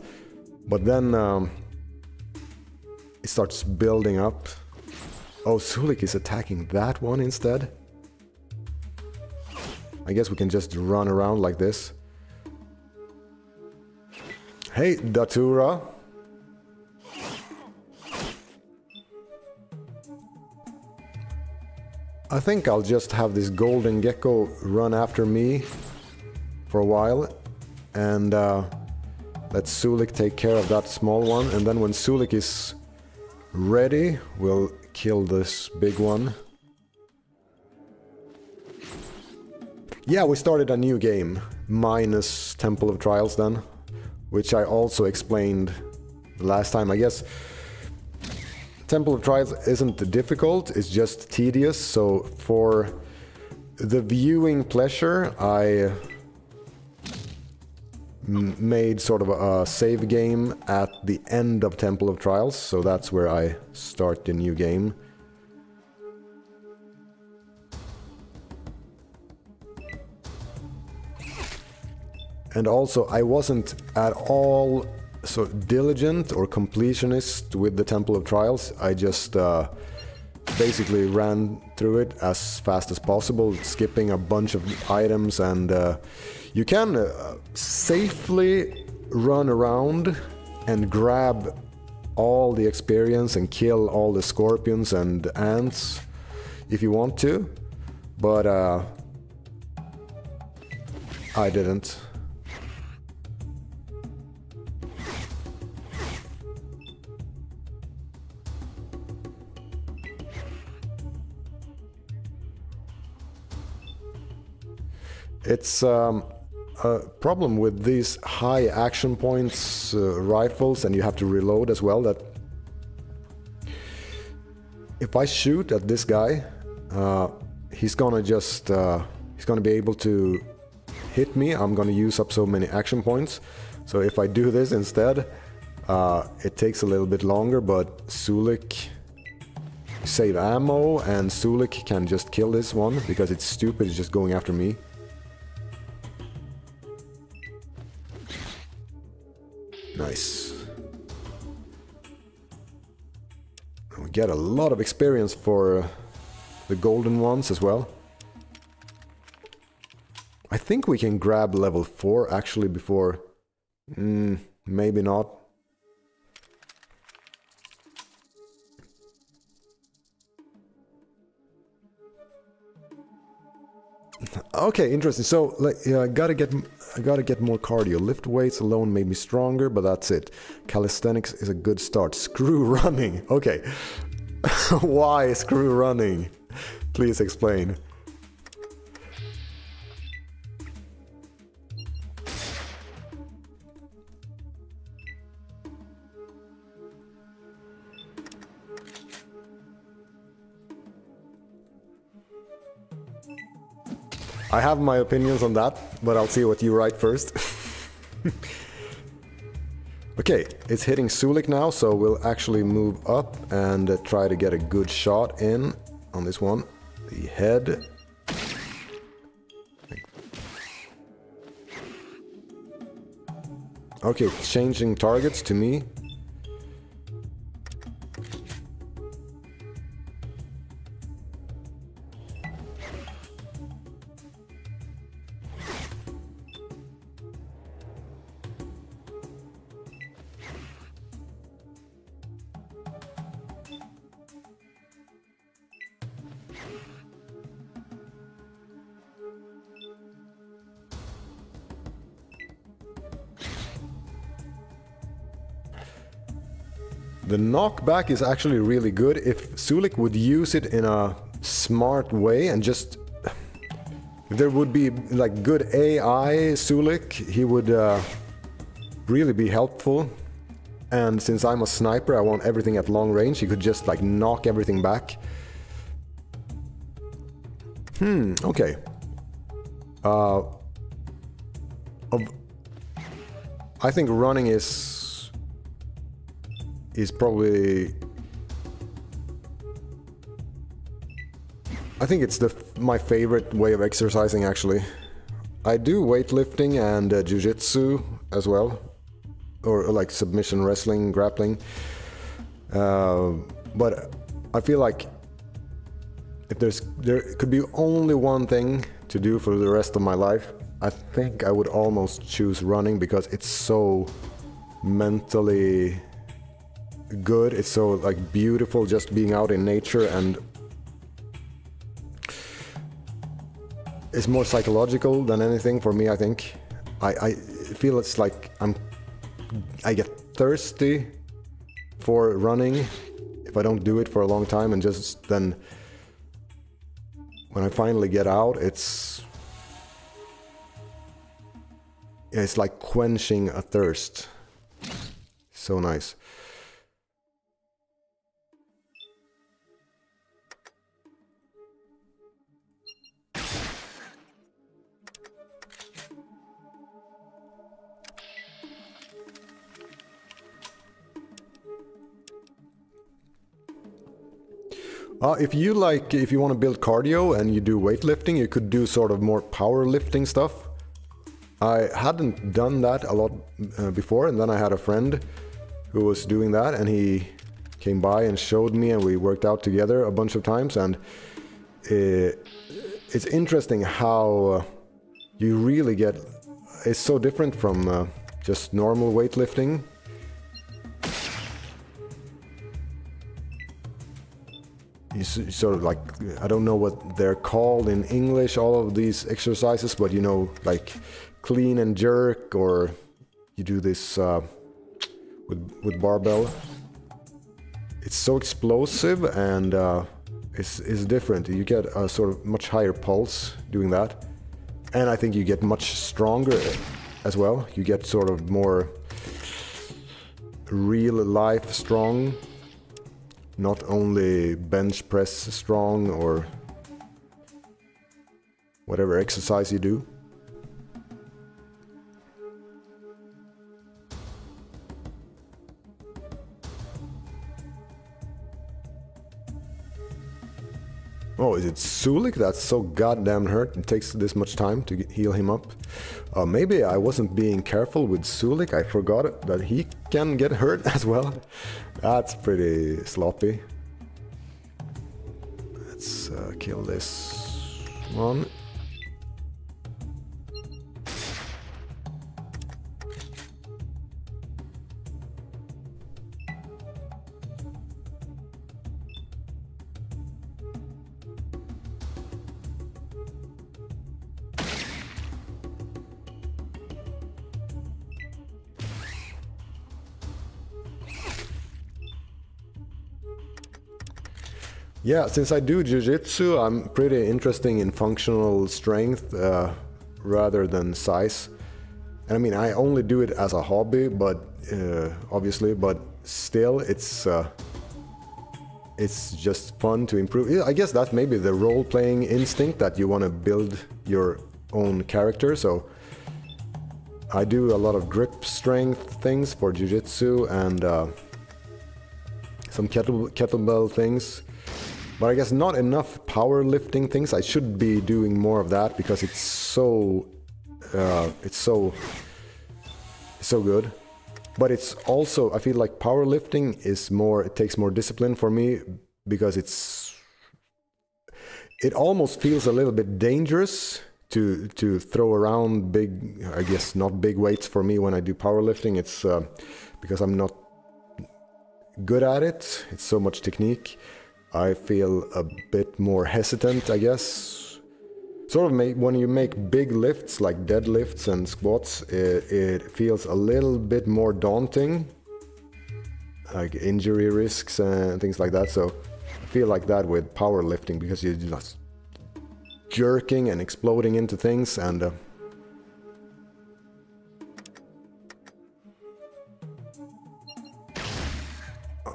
But then it starts building up. Oh, Sulik is attacking that one instead. I guess we can just run around like this. Hey, Datura. I think I'll just have this golden gecko run after me for a while, and let Sulik take care of that small one, and then when Sulik is ready, we'll kill this big one. Yeah, we started a new game, minus Temple of Trials then, which I also explained the last time. I guess Temple of Trials isn't difficult, it's just tedious, so for the viewing pleasure, I made sort of a save game at the end of Temple of Trials, so that's where I start the new game. And also, I wasn't at all so diligent or completionist with the Temple of Trials. I just basically ran through it as fast as possible, skipping a bunch of items, and you can safely run around and grab all the experience and kill all the scorpions and ants if you want to, but I didn't. It's a problem with these high action points rifles, and you have to reload as well, that if I shoot at this guy, he's gonna be able to hit me. I'm gonna use up so many action points. So if I do this instead, it takes a little bit longer, but Sulik save ammo, and Sulik can just kill this one because it's stupid, it's just going after me. Nice. We get a lot of experience for the golden ones as well. I think we can grab level 4 actually before... maybe not. Okay, interesting. So, like, yeah, I gotta get more cardio. Lift weights alone made me stronger, but that's it. Calisthenics is a good start. Screw running. Okay. Why screw running? Please explain. I have my opinions on that, but I'll see what you write first. Okay, it's hitting Sulik now, so we'll actually move up and try to get a good shot in on this one. The head. Okay, changing targets to me. The knockback is actually really good. If Sulik would use it in a smart way and just... If there would be like good AI Sulik, he would really be helpful. And since I'm a sniper, I want everything at long range. He could just like knock everything back. Okay. I think running is probably... I think it's my favorite way of exercising, actually. I do weightlifting and jiu-jitsu as well, or like submission wrestling, grappling. But I feel like if there could be only one thing to do for the rest of my life, I think I would almost choose running, because it's so mentally good. It's so like beautiful just being out in nature, and it's more psychological than anything for me, I think. I feel it's like I get thirsty for running if I don't do it for a long time, and just then when I finally get out, it's like quenching a thirst. So nice. If you want to build cardio and you do weightlifting, you could do sort of more powerlifting stuff. I hadn't done that a lot before, and then I had a friend who was doing that, and he came by and showed me, and we worked out together a bunch of times. And it's interesting how you really get. It's so different from just normal weightlifting. You sort of like, I don't know what they're called in English, all of these exercises, but you know, like clean and jerk, or you do this with barbell. It's so explosive, and it's different. You get a sort of much higher pulse doing that, and I think you get much stronger as well. You get sort of more real life strong. Not only bench press strong or whatever exercise you do. Oh, is it Sulik that's so goddamn hurt? It takes this much time to heal him up. Maybe I wasn't being careful with Sulik. I forgot that he can get hurt as well. That's pretty sloppy. Let's kill this one. Yeah, since I do jiu-jitsu, I'm pretty interested in functional strength rather than size. And I mean, I only do it as a hobby, but obviously, but still, it's just fun to improve. I guess that's maybe the role-playing instinct that you want to build your own character. So I do a lot of grip strength things for jiu-jitsu and some kettlebell things. But I guess not enough powerlifting things. I should be doing more of that because it's so good. But it's also, I feel like powerlifting is more, it takes more discipline for me because it almost feels a little bit dangerous to throw around big, I guess not big weights for me when I do powerlifting. It's because I'm not good at it. It's so much technique. I feel a bit more hesitant, I guess. Sort of when you make big lifts like deadlifts and squats, it feels a little bit more daunting, like injury risks and things like that. So I feel like that with powerlifting because you're just jerking and exploding into things and oh,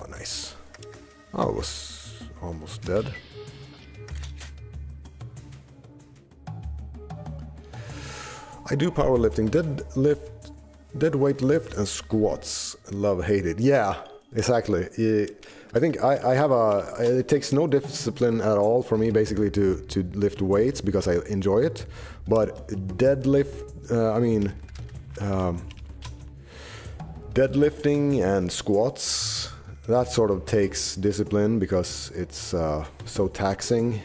nice. Oh, I was almost dead. I do powerlifting, dead weight lift and squats. Love, hate it. Yeah, exactly. I think I have it takes no discipline at all for me basically to lift weights because I enjoy it. But deadlifting and squats, that sort of takes discipline because it's so taxing.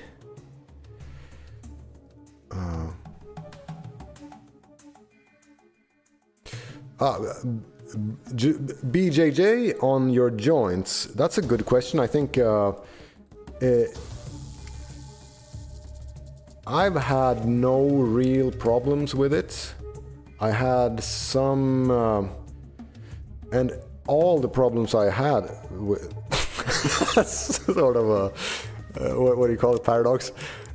BJJ on your joints. That's a good question. I think I've had no real problems with it. I had some, and all the problems I had with that's sort of a what do you call it, paradox.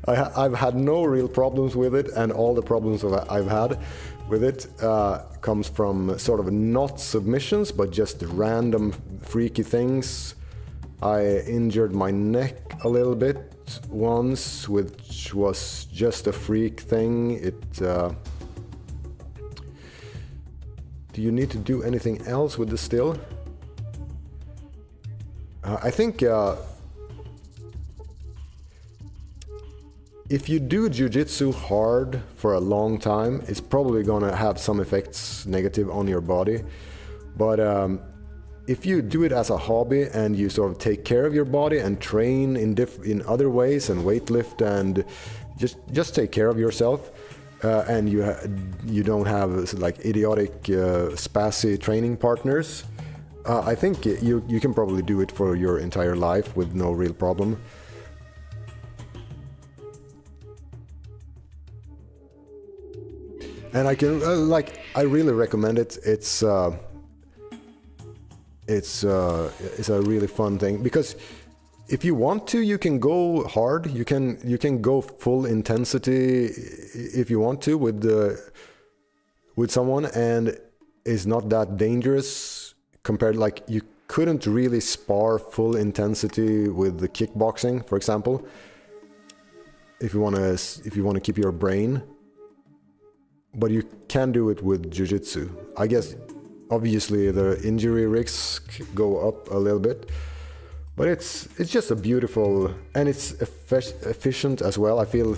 I've had no real problems with it, and all the problems I've had with it comes from sort of not submissions, but just random freaky things. I injured my neck a little bit once, which was just a freak thing. Do you need to do anything else with this still? I think if you do jiu-jitsu hard for a long time, it's probably gonna have some effects negative on your body. But if you do it as a hobby and you sort of take care of your body and train in other ways and weightlift and just take care of yourself, and you don't have like idiotic spazzy training partners, I think you can probably do it for your entire life with no real problem. And I can I really recommend it. It's a really fun thing because if you want to, you can go hard. You can go full intensity if you want to with someone, and it's not that dangerous compared. Like you couldn't really spar full intensity with the kickboxing, for example. If you want to keep your brain. But you can do it with jiu-jitsu. I guess, obviously, the injury risks go up a little bit. But it's just a beautiful... And it's efficient as well. I feel...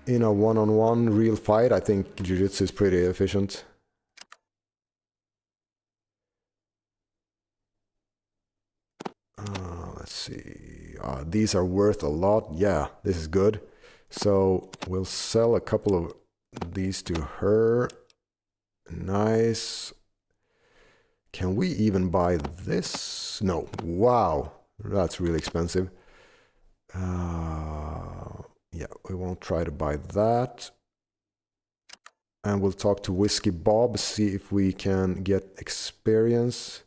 in a one-on-one real fight, I think jiu-jitsu is pretty efficient. Let's see... these are worth a lot. Yeah, this is good. So we'll sell a couple of these to her. Nice. Can we even buy this? No. Wow. That's really expensive. Yeah, we won't try to buy that. And we'll talk to Whiskey Bob, see if we can get experience.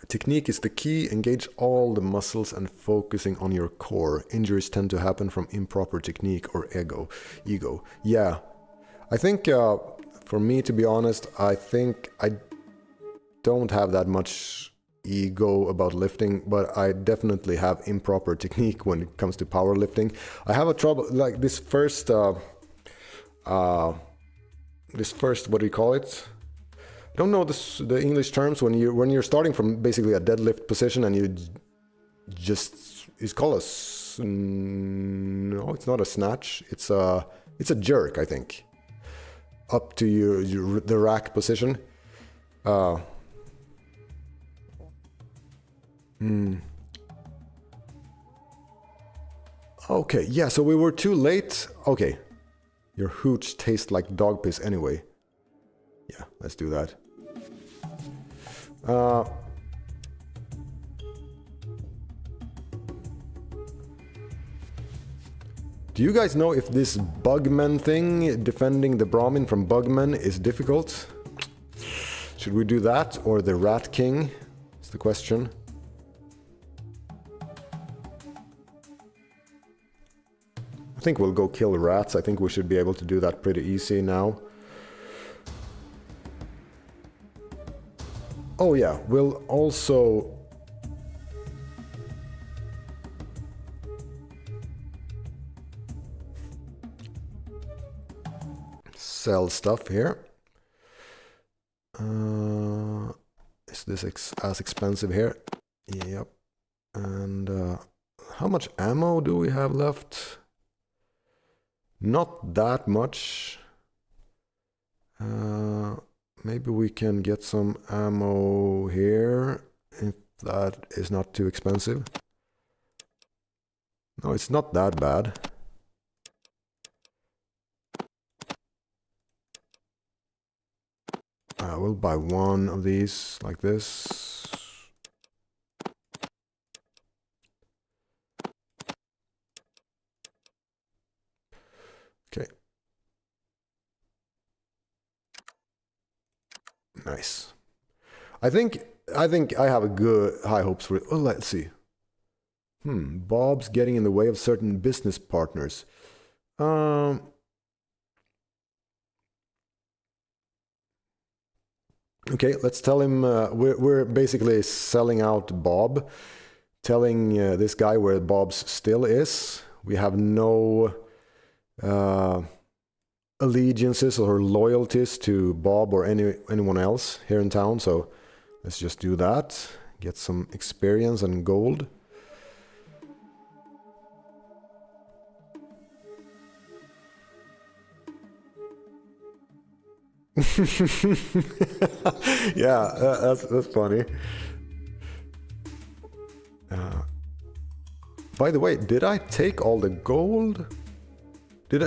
Technique is the key. Engage all the muscles and focusing on your core. Injuries tend to happen from improper technique or ego. Yeah. I think, for me, to be honest, I think I don't have that much ego about lifting, but I definitely have improper technique when it comes to powerlifting. I have a trouble, like this first, what do you call it? I don't know the English terms when you're starting from basically a deadlift position and you just, it's called no, it's not a snatch, it's a jerk, I think, up to the rack position. Okay, yeah, so we were too late. Okay, your hooch tastes like dog piss anyway. Yeah, let's do that. Do you guys know if this Bugman thing, defending the Brahmin from Bugman, is difficult? Should we do that or the Rat King? Is the question. I think we'll go kill rats. I think we should be able to do that pretty easy now. Oh yeah, we'll also... sell stuff here. Is this as expensive here? Yep. And how much ammo do we have left? Not that much. Maybe we can get some ammo here if that is not too expensive. No, it's not that bad. We'll buy one of these like this. Okay. Nice. I think I have a good high hopes for it. Oh, let's see. Bob's getting in the way of certain business partners. Okay, let's tell him we're basically selling out Bob, telling this guy where Bob's still is. We have no allegiances or loyalties to Bob or anyone else here in town, so let's just do that. Get some experience and gold. Yeah, that's funny. By the way, did I take all the gold? Did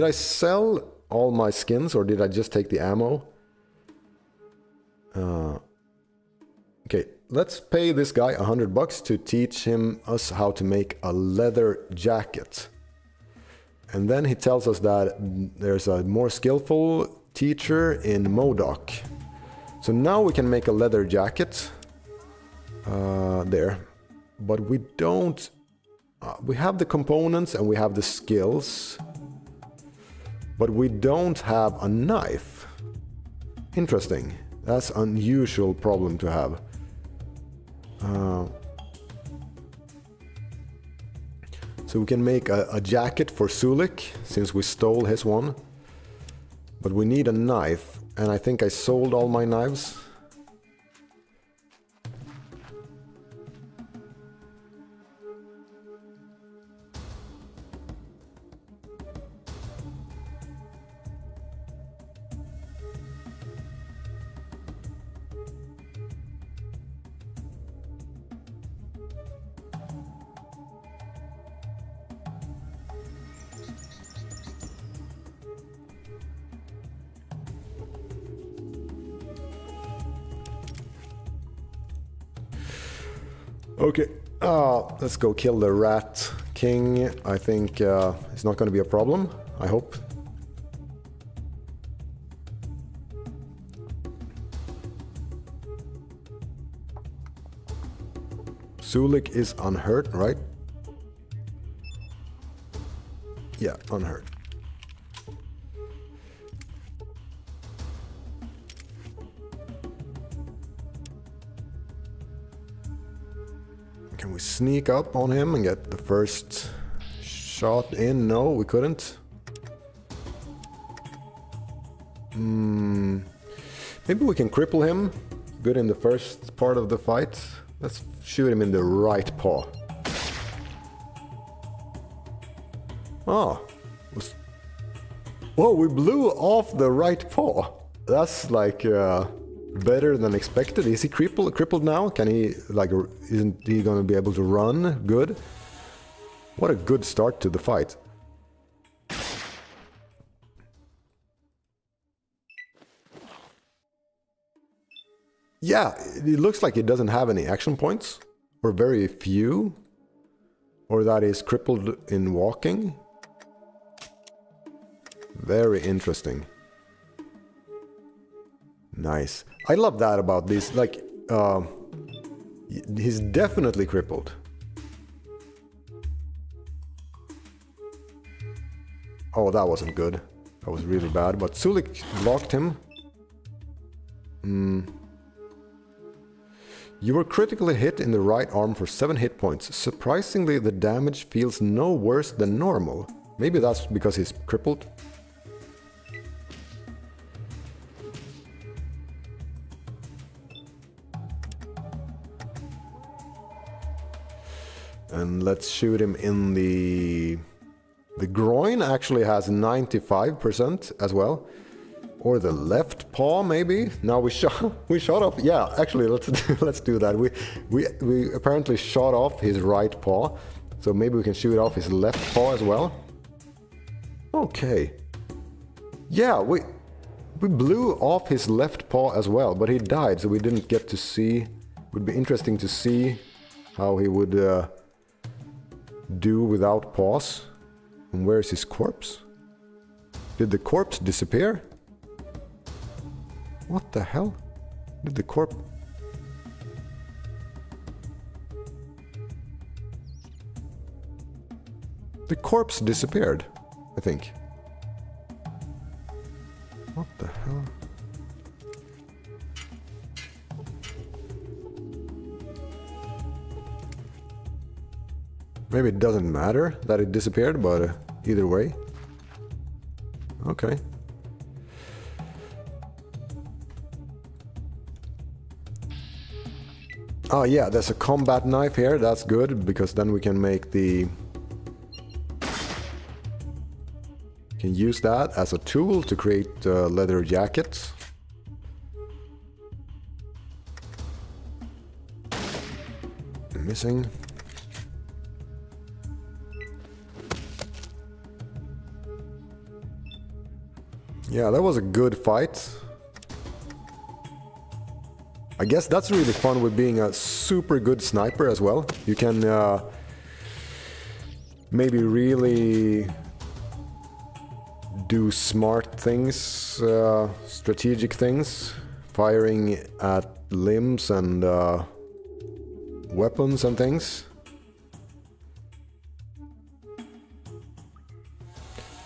I sell all my skins, or did I just take the ammo? Okay, let's pay this guy $100 to teach us how to make a leather jacket. And then he tells us that there's a more skillful teacher in Modoc. So now we can make a leather jacket there. But we don't... we have the components and we have the skills. But we don't have a knife. Interesting. That's an unusual problem to have. So we can make a jacket for Sulik, since we stole his one. But we need a knife, and I think I sold all my knives. Okay, let's go kill the Rat King. I think it's not going to be a problem, I hope. Sulik is unhurt, right? Yeah, unhurt. Can we sneak up on him and get the first shot in? No, we couldn't. Maybe we can cripple him. Good in the first part of the fight. Let's shoot him in the right paw. Oh. Whoa, we blew off the right paw. That's like... better than expected. Is he crippled now? Can he, like, isn't he going to be able to run good? What a good start to the fight. Yeah, it looks like he doesn't have any action points, or very few, or that he's crippled in walking. Very interesting. Nice. I love that about these, like, he's definitely crippled. Oh, that wasn't good. That was really bad, but Sulik blocked him. You were critically hit in the right arm for 7 hit points. Surprisingly, the damage feels no worse than normal. Maybe that's because he's crippled. And let's shoot him in the groin. Actually has 95% as well. Or the left paw, maybe. Now we shot off. Yeah, actually, let's do that. We apparently shot off his right paw, so maybe we can shoot off his left paw as well. Okay. Yeah, we blew off his left paw as well, but he died, so we didn't get to see. Would be interesting to see how he would do without paws. And where's his corpse? Did the corpse disappear? What the hell? Did the corpse... The corpse disappeared, I think. What the hell? Maybe it doesn't matter that it disappeared, but either way. Okay. Oh yeah, there's a combat knife here. That's good, because then we can make the... Can use that as a tool to create leather jackets. Missing. Yeah, that was a good fight. I guess that's really fun with being a super good sniper as well. You can maybe really do smart things, strategic things, firing at limbs and weapons and things.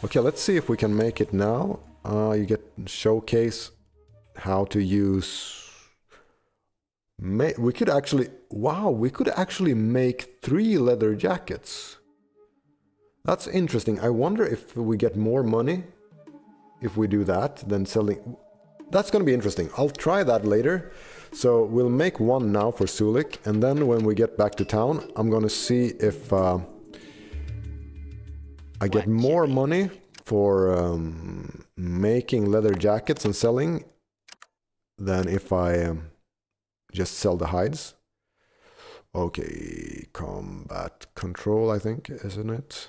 Okay, let's see if we can make it now. You get showcase how to use... We could actually... Wow, we could actually make 3 leather jackets. That's interesting. I wonder if we get more money if we do that than selling... That's gonna be interesting. I'll try that later. So we'll make 1 now for Sulik, and then when we get back to town, I'm gonna see if I get more money for making leather jackets and selling than if I just sell the hides. Okay, combat control, I think, isn't it?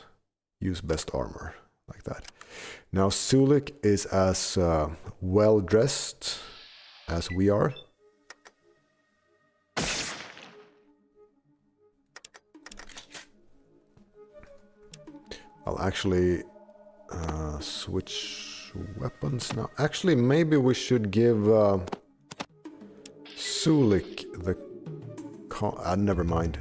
Use best armor, like that. Now Sulik is as well dressed as we are. I'll actually switch weapons now. Actually, maybe we should give Sulik the... never mind.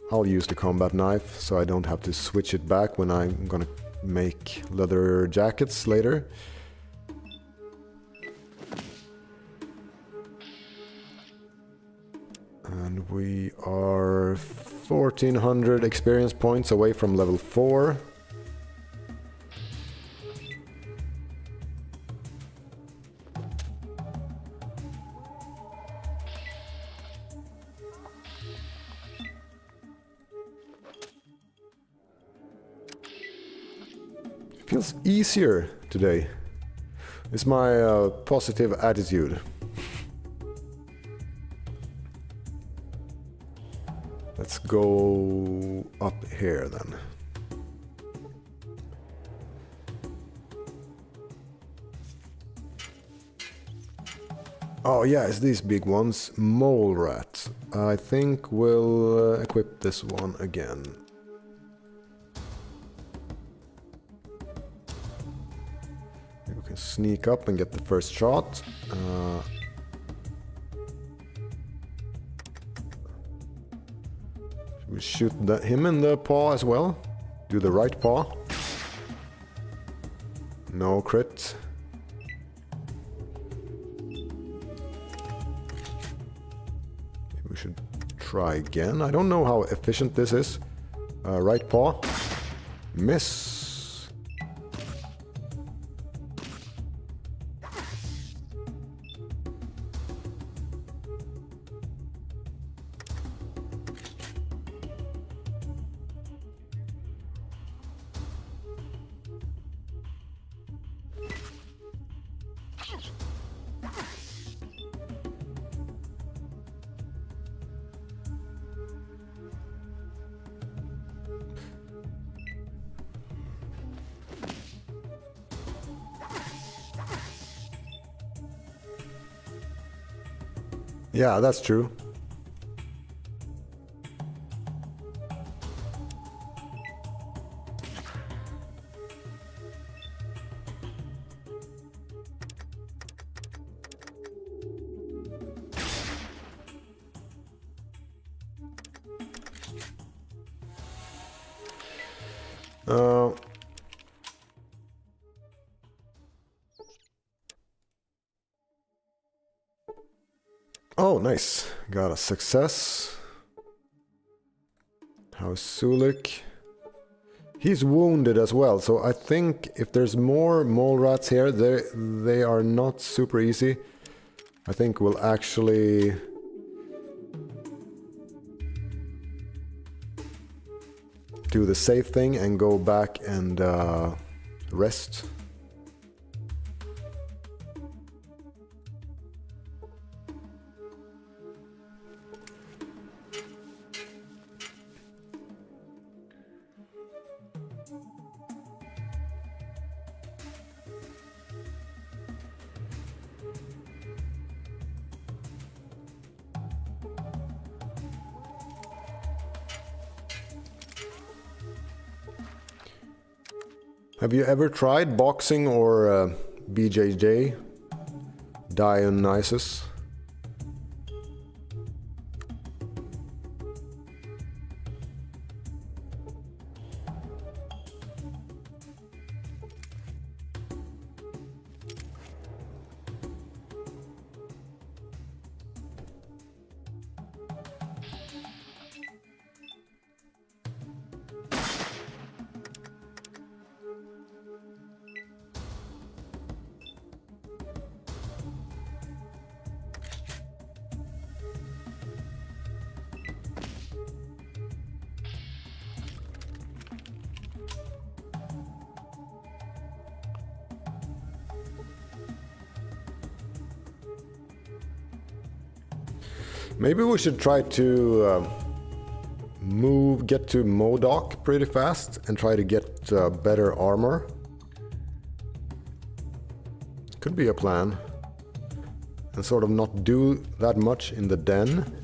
I'll use the combat knife, so I don't have to switch it back when I'm gonna make leather jackets later. And we are 1400 experience points away from level 4. Feels easier today. It's my positive attitude. Let's go up here then. Oh yeah, it's these big ones. Mole rat. I think we'll equip this one again. We can sneak up and get the first shot. We shoot him in the paw as well. Do the right paw. No crit. Maybe we should try again. I don't know how efficient this is. Right paw. Miss. Yeah, that's true. Oh, nice. Got a success. How's Sulik? He's wounded as well, so I think if there's more mole rats here, they are not super easy. I think we'll actually do the safe thing and go back and rest. Have you ever tried boxing or BJJ? Dionysus? Maybe we should try to get to Modok pretty fast and try to get better armor. Could be a plan. And sort of not do that much in the den.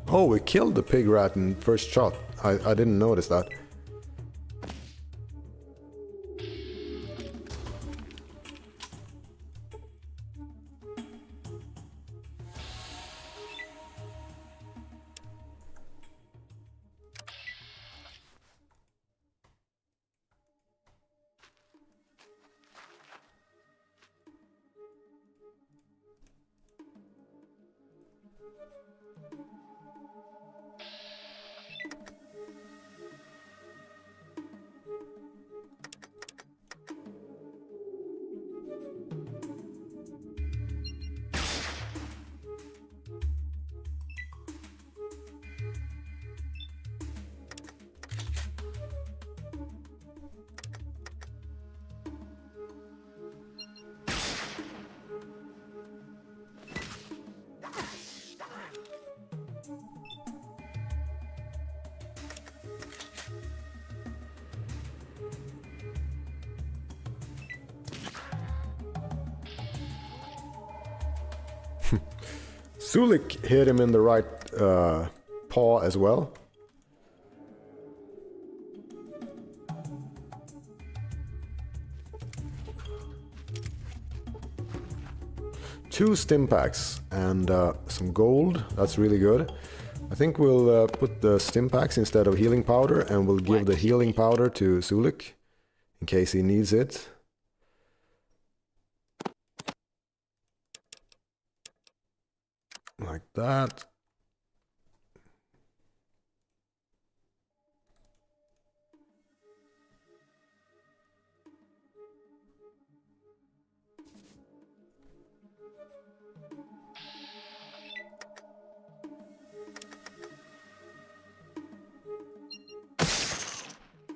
Oh, we killed the pig rat in first shot. I didn't notice that. Sulik hit him in the right paw as well. Two stim packs and some gold. That's really good. I think we'll put the stim packs instead of healing powder, and we'll give the healing powder to Sulik in case he needs it. Like that.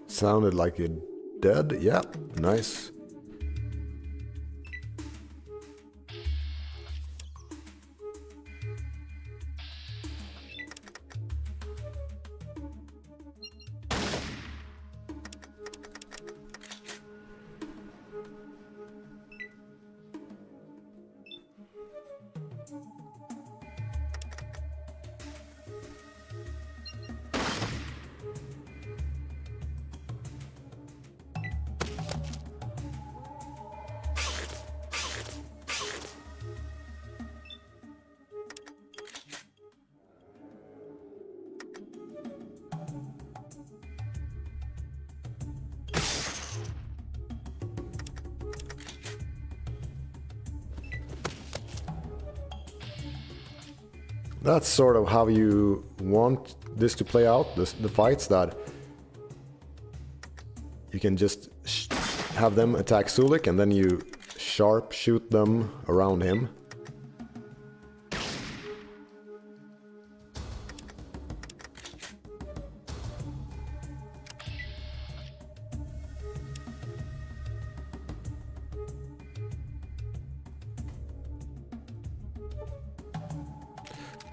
Sounded like it dead. Yeah, nice. That's sort of how you want this to play out, the fights, that you can just have them attack Sulik and then you sharp shoot them around him.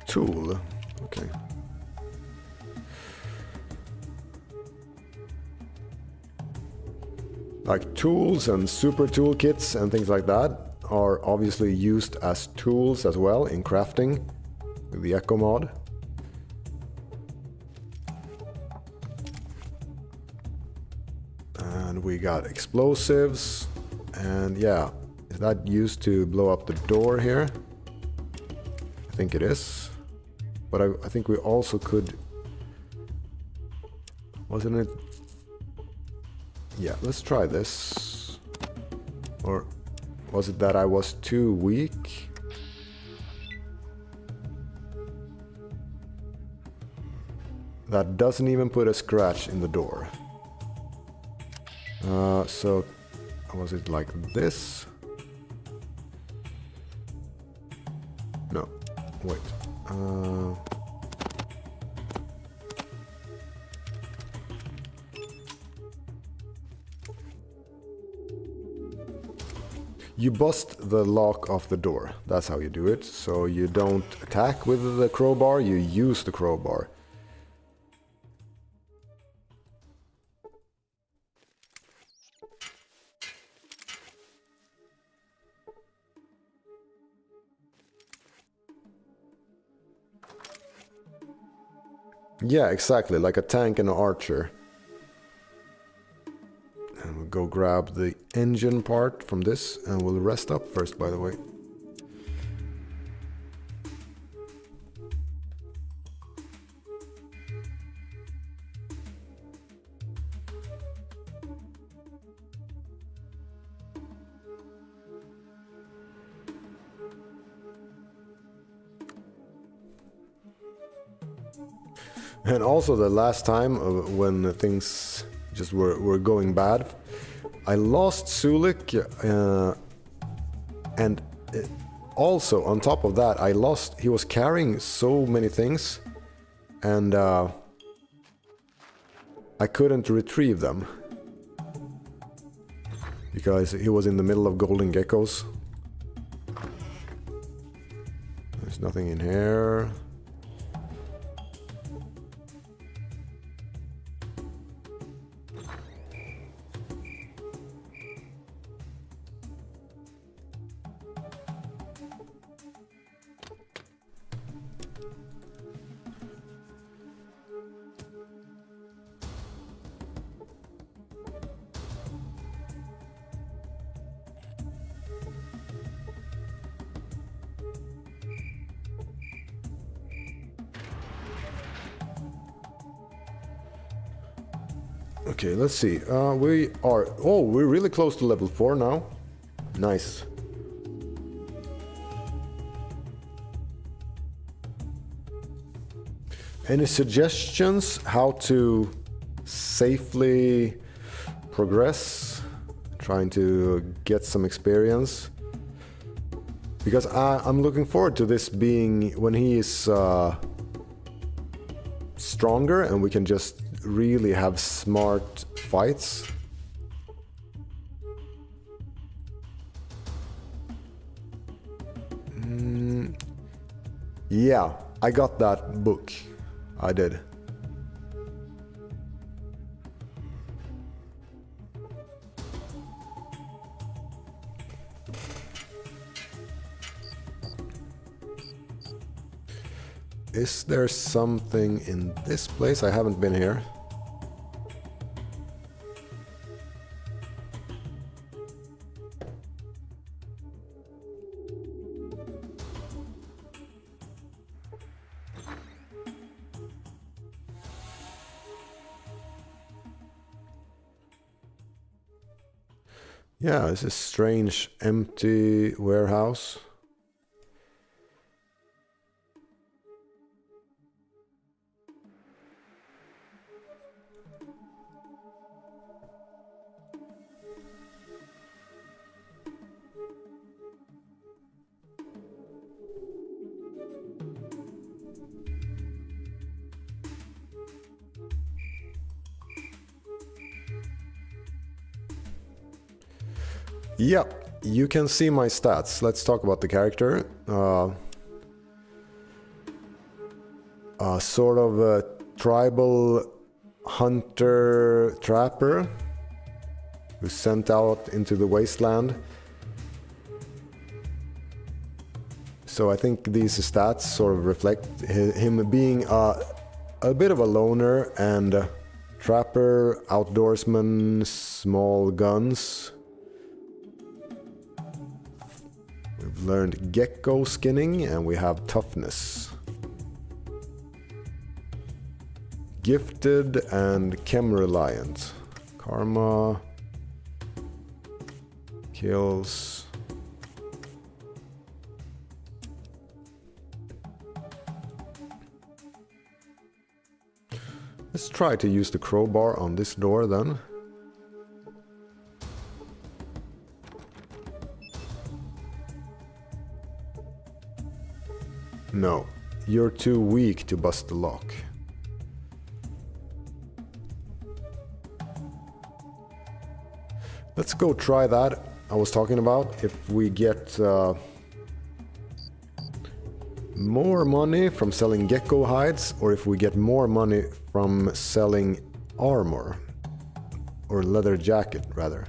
Tool, okay. Like tools and super toolkits and things like that are obviously used as tools as well in crafting with the Ecco mod. And we got explosives, and yeah, is that used to blow up the door here? I think it is. But I think we also could... Wasn't it? Yeah, let's try this. Or was it that I was too weak? That doesn't even put a scratch in the door. So was it like this? No, wait. You bust the lock off the door. That's how you do it. So you don't attack with the crowbar, you use the crowbar. Yeah, exactly, like a tank and an archer. And we'll go grab the engine part from this, and we'll rest up first, by the way. And also the last time when things just were going bad, I lost Sulik, and also on top of that he was carrying so many things, and I couldn't retrieve them because he was in the middle of golden geckos. There's nothing in here. Okay, let's see. We're really close to level 4 now. Nice. Any suggestions how to safely progress, trying to get some experience? Because I'm looking forward to this being when he is stronger and we can just really have smart fights. Yeah, I got that book. I did. Is there something in this place? I haven't been here. Yeah, this is strange, empty warehouse. Yeah, you can see my stats. Let's talk about the character. Sort of a tribal hunter trapper who's sent out into the wasteland. So I think these stats sort of reflect him being a bit of a loner and trapper, outdoorsman, small guns. We've learned gecko skinning and we have toughness. Gifted and chem reliant. Karma. Kills. Let's try to use the crowbar on this door then. No, you're too weak to bust the lock. Let's go try that I was talking about. If we get more money from selling gecko hides, or if we get more money from selling armor, or leather jacket rather.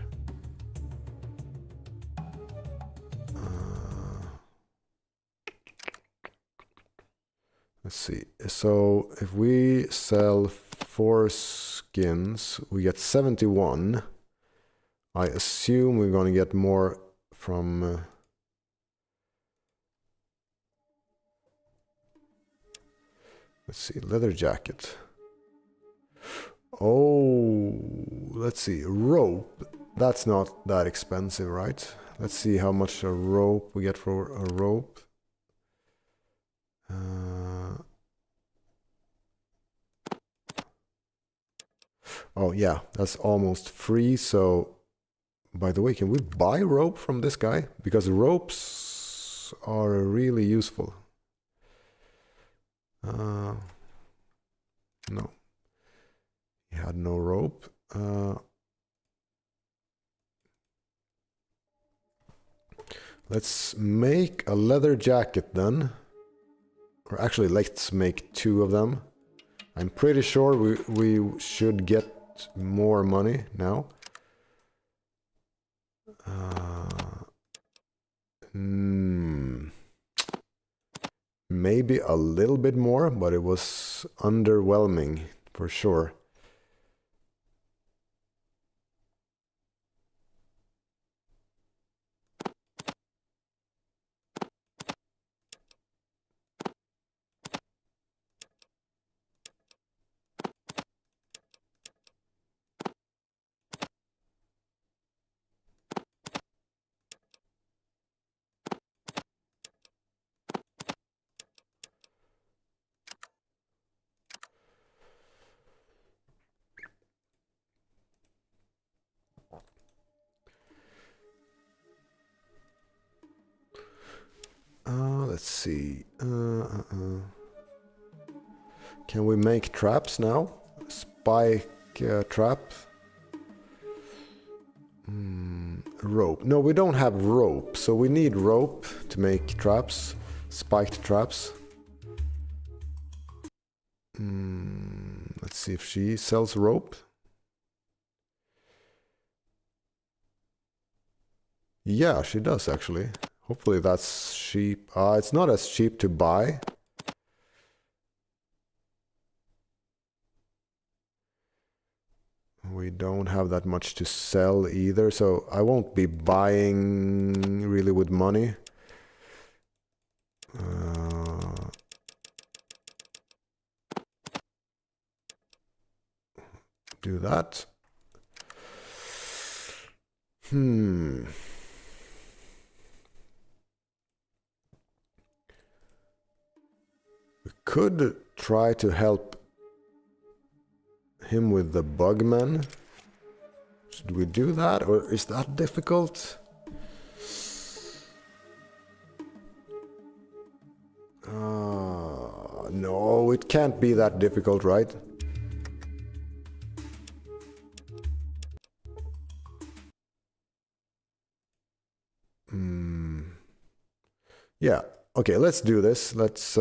Let's see. So if we sell 4 skins, we get 71. I assume we're going to get more from... let's see, leather jacket. Oh, let's see, rope. That's not that expensive, right? Let's see how much a rope we get for a rope. Oh yeah, that's almost free. So, by the way, can we buy rope from this guy? Because ropes are really useful. No, he had no rope. Let's make a leather jacket then. Or actually, let's make 2 of them. I'm pretty sure we should get more money now. Maybe a little bit more, but it was underwhelming for sure. let's see. Can we make traps now? Spike trap. Rope. No, we don't have rope, so we need rope to make traps. Spiked traps. Let's see if she sells rope. Yeah, she does actually. Hopefully that's cheap. It's not as cheap to buy. We don't have that much to sell either, so I won't be buying really with money. Do that. We could try to help him with the bugman. Should we do that, or is that difficult? No, it can't be that difficult, right? Yeah, okay, let's do this. Let's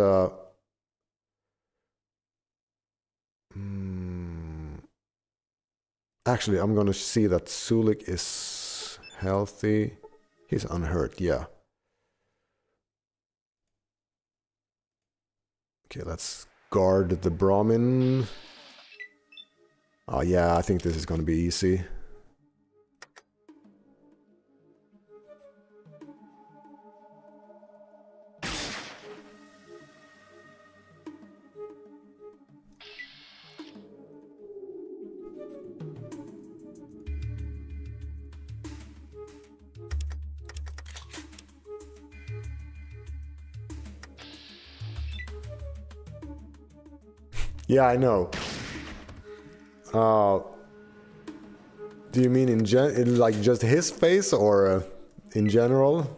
actually, I'm gonna see that Sulik is healthy. He's unhurt, yeah. Okay, let's guard the brahmin. Oh yeah, I think this is gonna be easy. Yeah, I know. Do you mean in like just his face, or in general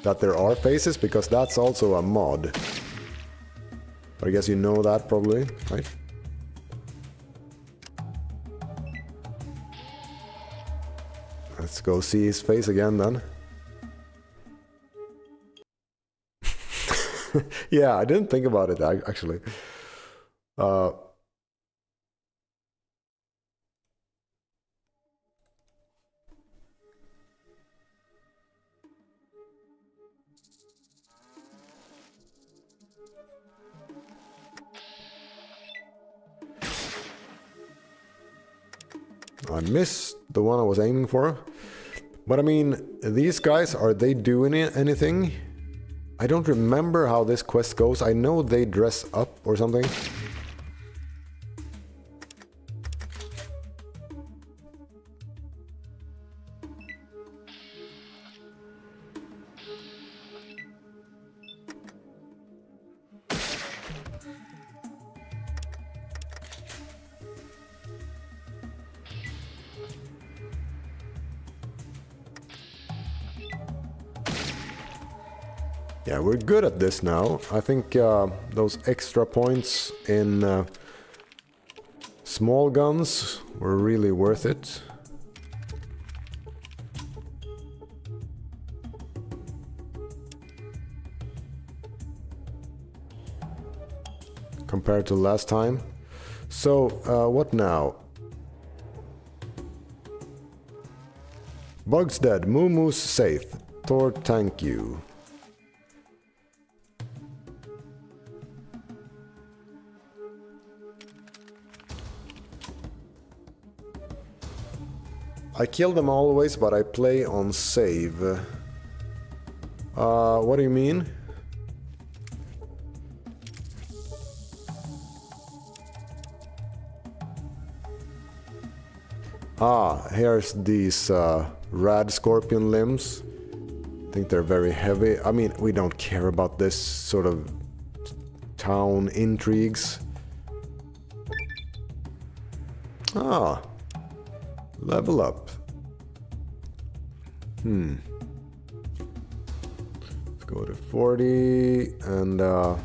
that there are faces? Because that's also a mod. But I guess you know that probably, right? Let's go see his face again then. Yeah, I didn't think about it actually. I missed the one I was aiming for. But I mean, these guys, are they doing anything? I don't remember how this quest goes. I know they dress up or something. Yeah, we're good at this now. I think those extra points in small guns were really worth it. Compared to last time. So, what now? Bug's dead. Moo Moo's safe. Thor, thank you. I kill them always, but I play on save. What do you mean? Here's these rad scorpion limbs. I think they're very heavy. I mean, we don't care about this sort of town intrigues. Level up. Let's go to 40 and I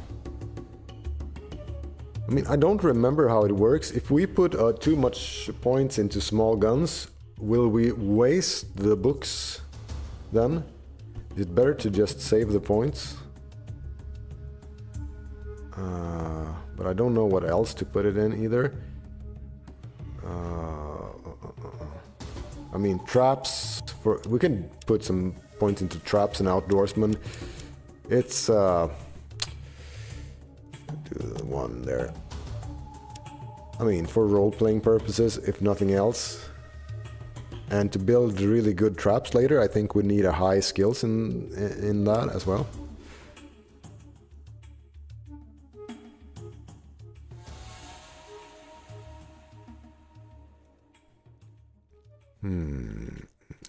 mean, I don't remember how it works. If we put too much points into small guns, will we waste the books then? Is it better to just save the points? But I don't know what else to put it in either. I mean, traps, we can put some points into traps and outdoorsmen. It's do the one there. I mean, for role-playing purposes, if nothing else. And to build really good traps later, I think we need a high skills in that as well.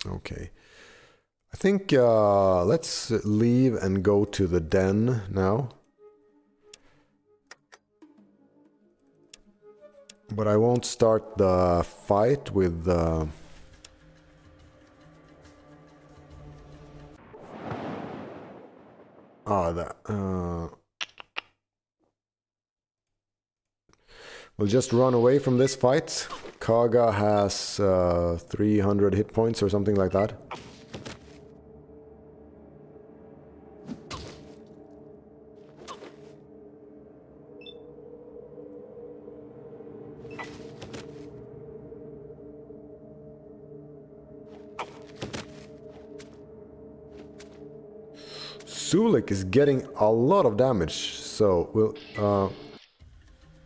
Okay. I think let's leave and go to the den now. But I won't start the fight with we'll just run away from this fight. Kaga has 300 hit points or something like that. Sulik is getting a lot of damage, so we'll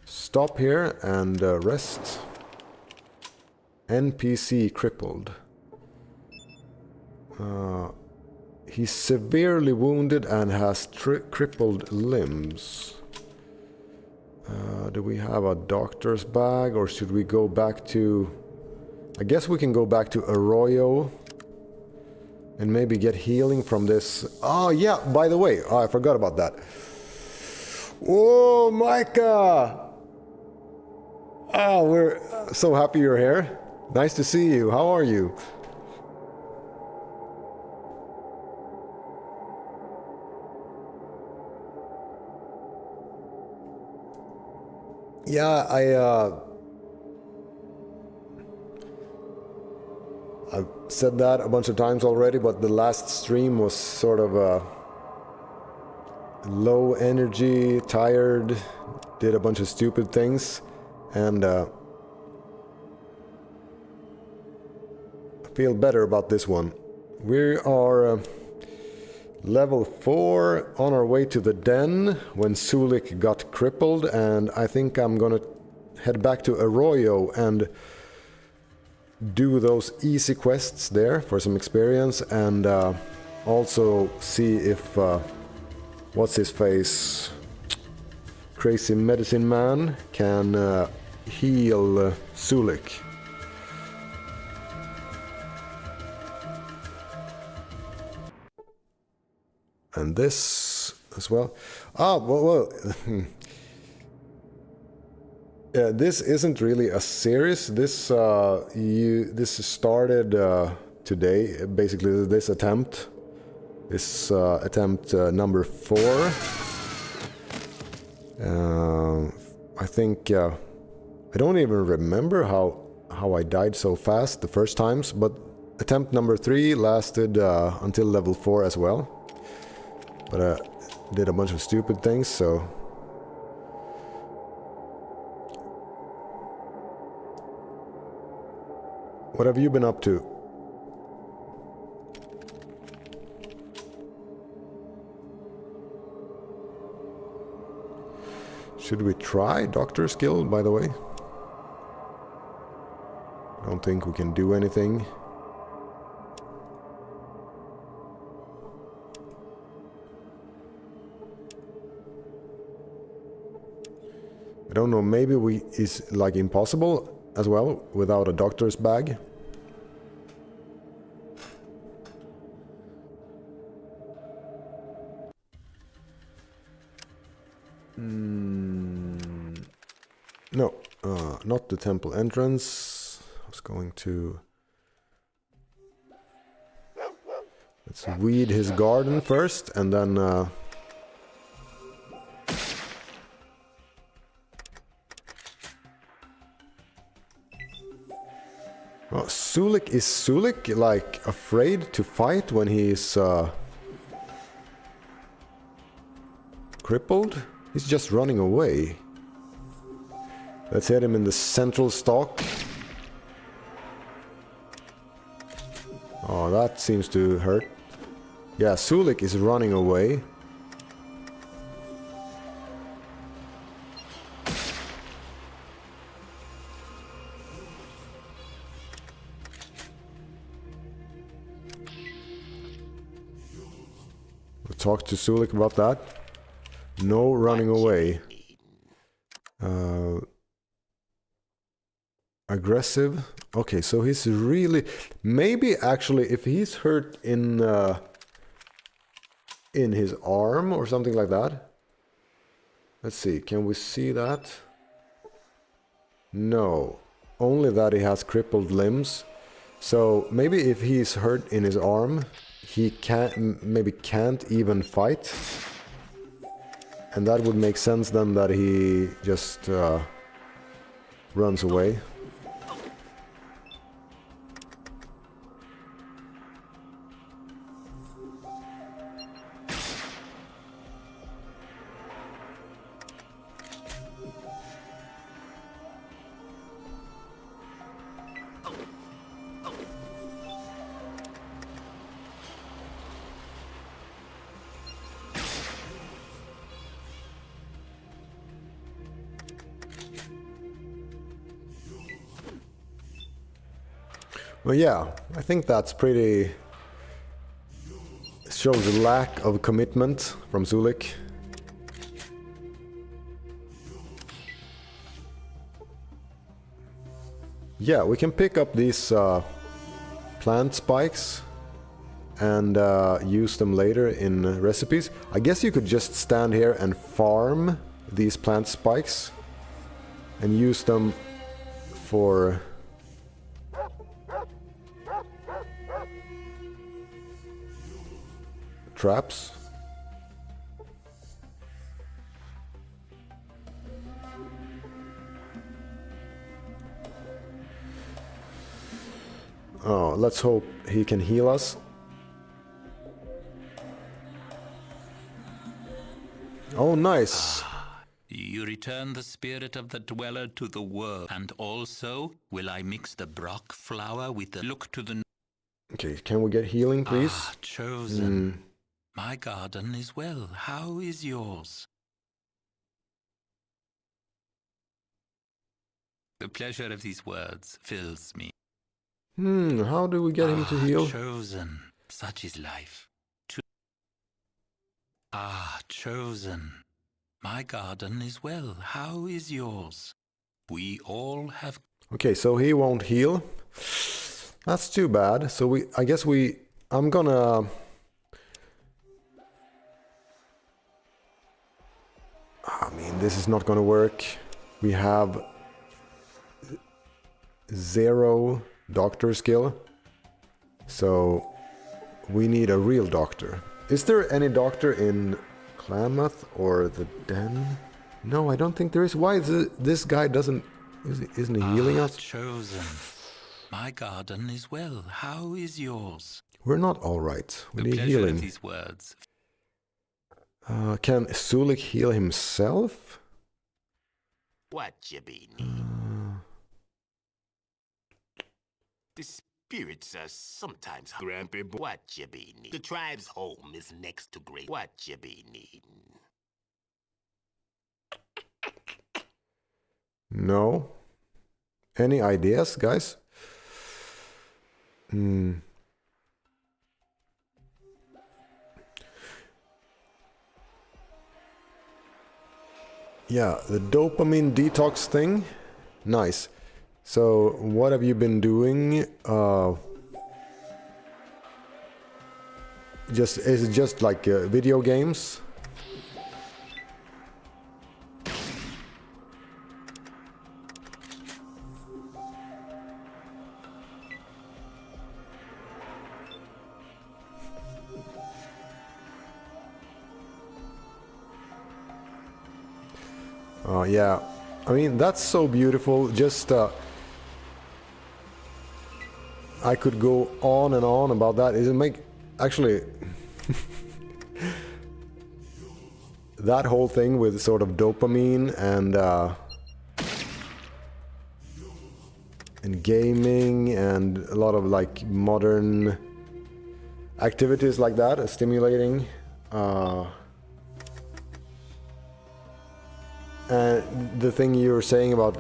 stop here and rest. NPC crippled. He's severely wounded and has crippled limbs. Do we have a doctor's bag, or should we go back to... I guess we can go back to Arroyo and maybe get healing from this. Oh yeah, by the way, I forgot about that. Whoa, Micah! Oh, we're so happy you're here. Nice to see you. How are you? Yeah, I've said that a bunch of times already, but the last stream was sort of low energy, tired, did a bunch of stupid things, and I feel better about this one. We are level 4 on our way to the den when Sulik got crippled, and I think I'm gonna head back to Arroyo and do those easy quests there for some experience, and also see if what's his face, Crazy Medicine Man, can heal Sulik. And this as well. This isn't really a series. This started today. Basically, this attempt. This attempt number 4. I think I don't even remember how I died so fast the first times, but attempt number 3 lasted until level 4 as well. But I did a bunch of stupid things, so... What have you been up to? Should we try Doctor's Guild, by the way? I don't think we can do anything. I don't know, maybe it's like impossible as well without a doctor's bag. No, not the temple entrance. I was going to... Let's Let's weed his garden first, and then... Well, Sulik, is Sulik, like, afraid to fight when he's crippled? He's just running away. Let's hit him in the central stalk. Oh, that seems to hurt. Yeah, Sulik is running away. We'll talk to Sulik about that. No running away. Aggressive. Okay, so he's really... Maybe actually if he's hurt in his arm or something like that. Let's see, can we see that? No. Only that he has crippled limbs. So maybe if he's hurt in his arm, he can't even fight. And that would make sense then that he just runs away. Well, yeah, I think that's pretty... shows a lack of commitment from Sulik. Yeah, we can pick up these plant spikes and use them later in recipes. I guess you could just stand here and farm these plant spikes and use them for... traps. Oh, let's hope he can heal us. Oh, nice. You return the spirit of the dweller to the world, and also will I mix the brock flour with the look to the... Okay, can we get healing, please? Ah, chosen. My garden is well. How is yours? The pleasure of these words fills me. How do we get him to heal? Chosen. Such is life. Chosen. My garden is well. How is yours? We all have... Okay, so he won't heal. That's too bad. So I'm gonna... I mean, this is not gonna work. We have 0 doctor skill. So we need a real doctor. Is there any doctor in Klamath or the Den? No, I don't think there is. Why is this guy isn't he healing us? Chosen. My garden is well. How is yours? We're not all right. We need pleasure healing. Of these words. Can Sulik heal himself? What you be need? The spirits are sometimes grumpy, but what you be need? The tribe's home is next to great. What you be needing? No. Any ideas, guys? Yeah, the dopamine detox thing. Nice. So, what have you been doing? Is it just like video games? Yeah, I mean, that's so beautiful. Just I could go on and on about that. It make actually that whole thing with sort of dopamine and gaming and a lot of like modern activities like that are stimulating. And the thing you were saying about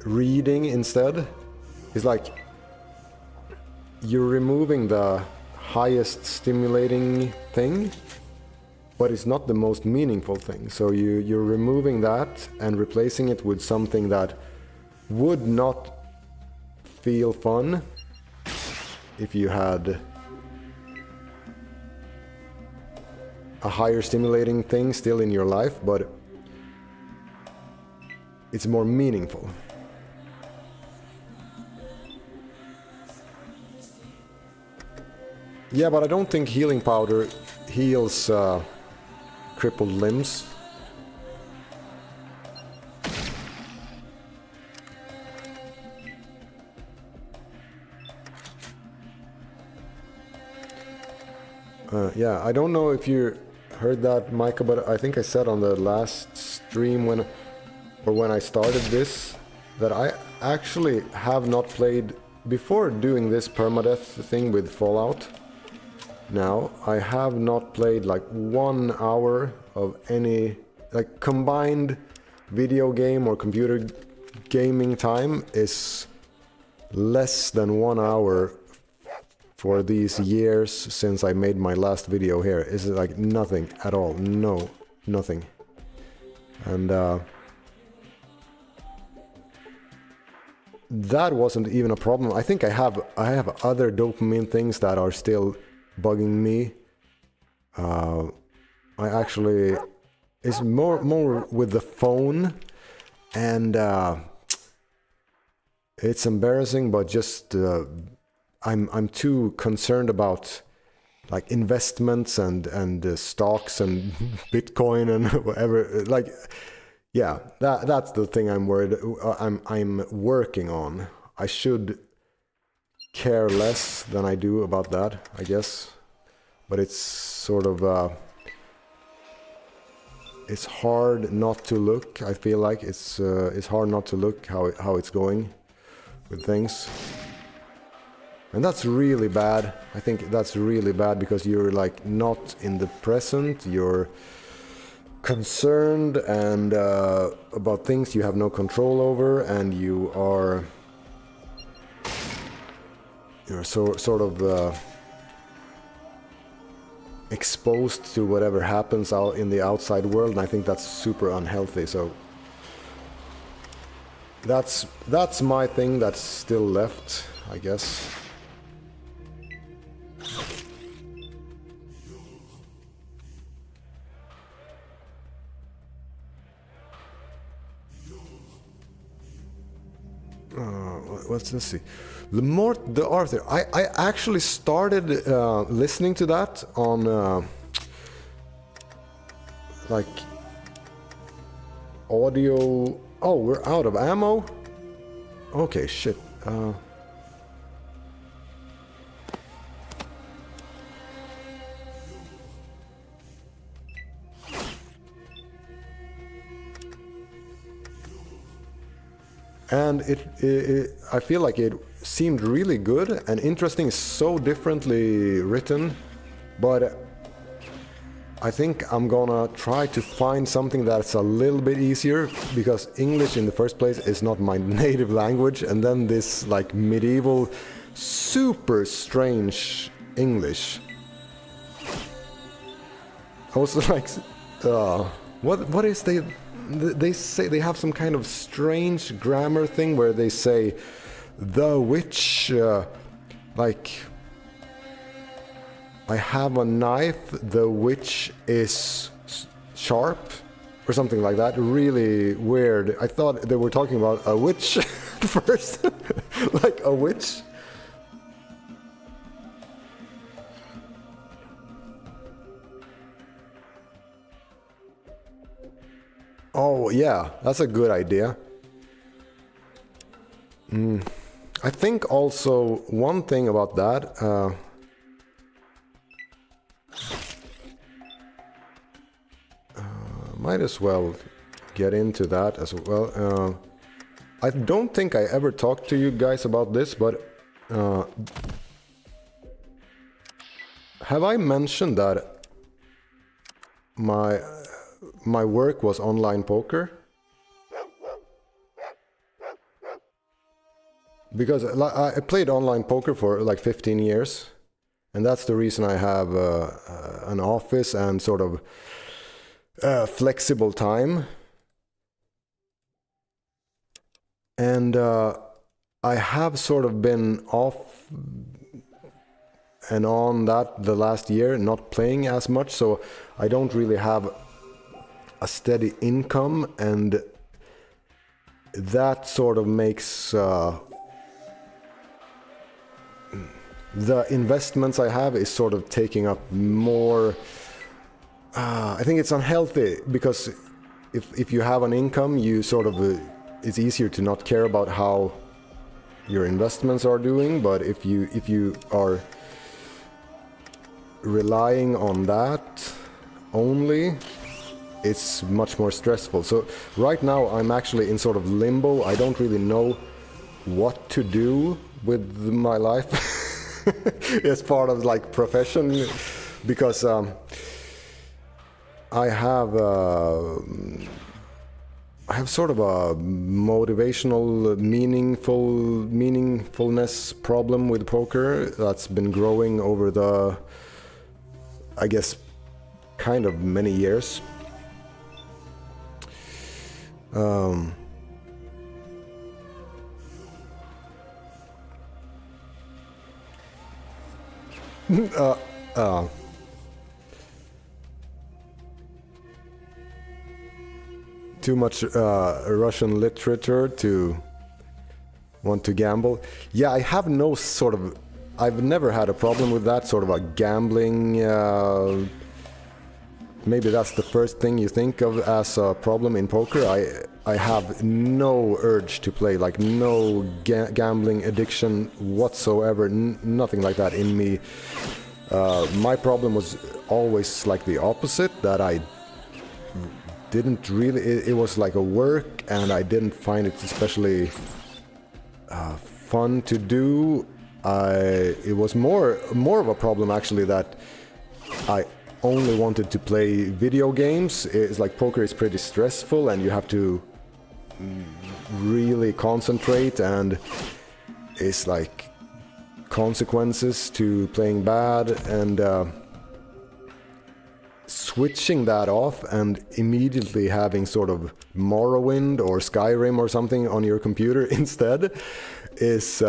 reading instead is like you're removing the highest stimulating thing, but it's not the most meaningful thing. So you're removing that and replacing it with something that would not feel fun if you had a higher stimulating thing still in your life, but it's more meaningful. Yeah, but I don't think healing powder heals crippled limbs. Yeah, I don't know if you heard that, Micah, but I think I said on the last stream when I started this that I actually have not played before doing this permadeath thing with Fallout. Now, I have not played like 1 hour of any like combined video game or computer gaming time is less than 1 hour for these years since I made my last video here. Is like nothing at all. No, nothing. And that wasn't even a problem. I think I have other dopamine things that are still bugging me. I actually it's more with the phone, and it's embarrassing, but just I'm too concerned about like investments and stocks and Bitcoin and whatever. Like, yeah, that's the thing I'm worried. I'm working on. I should care less than I do about that, I guess. But it's sort of it's hard not to look. I feel like it's hard not to look how it's going with things. And that's really bad. I think that's really bad because you're like not in the present. You're concerned and about things you have no control over, and you're sort of exposed to whatever happens out in the outside world, and I think that's super unhealthy. So that's my thing that's still left, I guess. Let's see. Lemort the Arthur. I actually started listening to that on like audio. Oh, we're out of ammo? Okay, shit. And I feel like it seemed really good and interesting, so differently written, but I think I'm gonna try to find something that's a little bit easier, because English in the first place is not my native language, and then this like medieval, super strange English. I was like, what is they say they have some kind of strange grammar thing where they say the witch, like I have a knife, the witch is sharp, or something like that. Really weird. I thought they were talking about a witch first, like a witch. Oh yeah, that's a good idea. I think also one thing about that, might as well get into that as well. I don't think I ever talked to you guys about this, but have I mentioned that my work was online poker? Because I played online poker for like 15 years, and that's the reason I have an office and sort of flexible time. And I have sort of been off and on that the last year, not playing as much, so I don't really have a steady income, and that sort of makes the investments I have is sort of taking up more. I think it's unhealthy, because if you have an income, you sort of it's easier to not care about how your investments are doing. But if you are relying on that only, it's much more stressful. So right now I'm actually in sort of limbo. I don't really know what to do with my life as part of like profession, because I have sort of a motivational, meaningfulness problem with poker that's been growing over the, I guess, kind of many years. Too much Russian literature to want to gamble. Yeah, I have no sort of... I've never had a problem with that, sort of a gambling... maybe that's the first thing you think of as a problem in poker. I have no urge to play, like no gambling addiction whatsoever, nothing like that in me. My problem was always like the opposite, that I didn't really, it was like a work, and I didn't find it especially fun to do. It was more of a problem actually, that I only wanted to play video games. It's like poker is pretty stressful, and you have to really concentrate, and it's like consequences to playing bad, and switching that off and immediately having sort of Morrowind or Skyrim or something on your computer instead is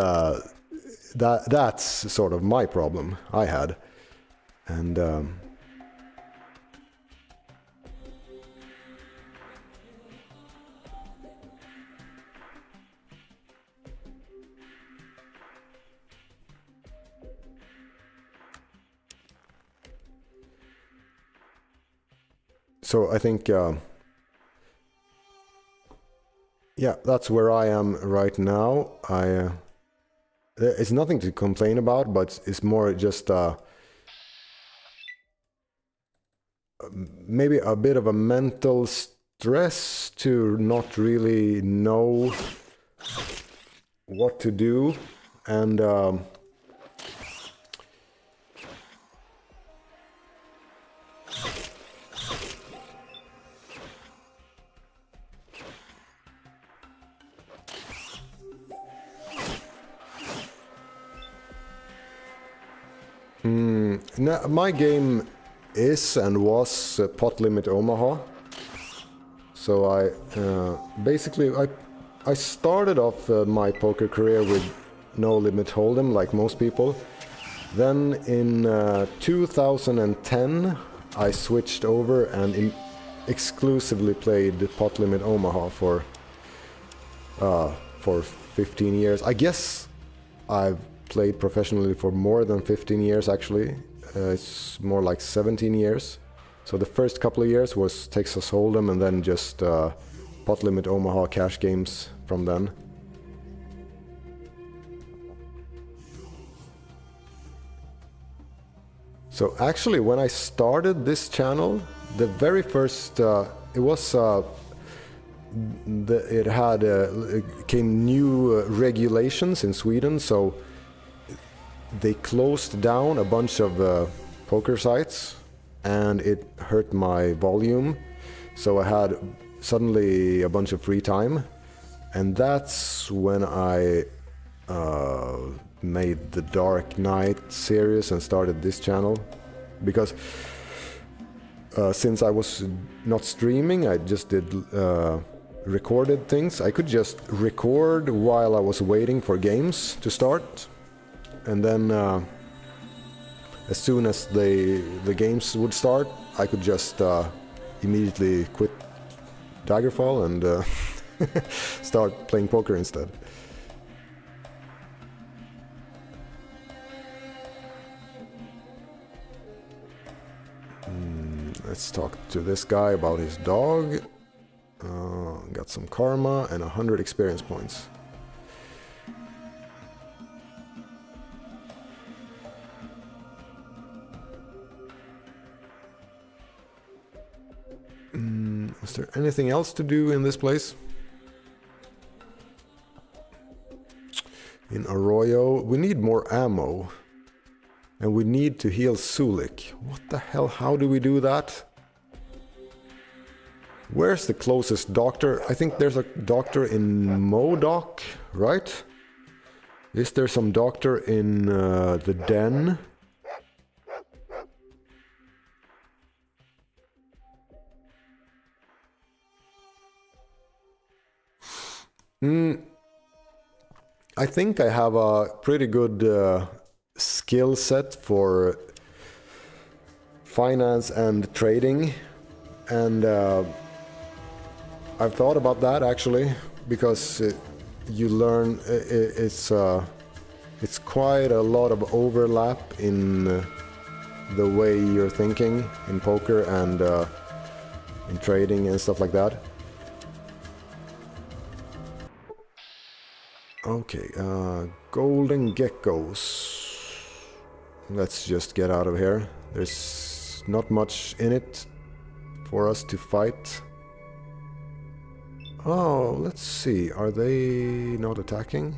that's sort of my problem I had. And so I think, yeah, that's where I am right now. It's nothing to complain about, but it's more just maybe a bit of a mental stress to not really know what to do, and my game is and was Pot Limit Omaha. So I basically I started off my poker career with No Limit Hold'em, like most people. Then in 2010 I switched over and exclusively played Pot Limit Omaha for 15 years. I guess I've played professionally for more than 15 years actually. It's more like 17 years. So the first couple of years was Texas Hold'em, and then just pot limit Omaha cash games from then. So actually, when I started this channel, the very first, it came new regulations in Sweden, so they closed down a bunch of poker sites, and it hurt my volume. So I had suddenly a bunch of free time, and that's when I made the Dark Knight series and started this channel, because since I was not streaming, I just did recorded things. I could just record while I was waiting for games to start, and then as soon as the games would start, I could just immediately quit Daggerfall and start playing poker instead. Let's talk to this guy about his dog. Got some karma and 100 experience points. Is there anything else to do in this place? In Arroyo, we need more ammo. And we need to heal Sulik. What the hell, how do we do that? Where's the closest doctor? I think there's a doctor in Modoc, right? Is there some doctor in the Den? I think I have a pretty good skill set for finance and trading, and I've thought about that actually, because you learn it's quite a lot of overlap in the way you're thinking in poker and in trading and stuff like that. Okay, golden geckos. Let's just get out of here. There's not much in it for us to fight. Oh, let's see. Are they not attacking?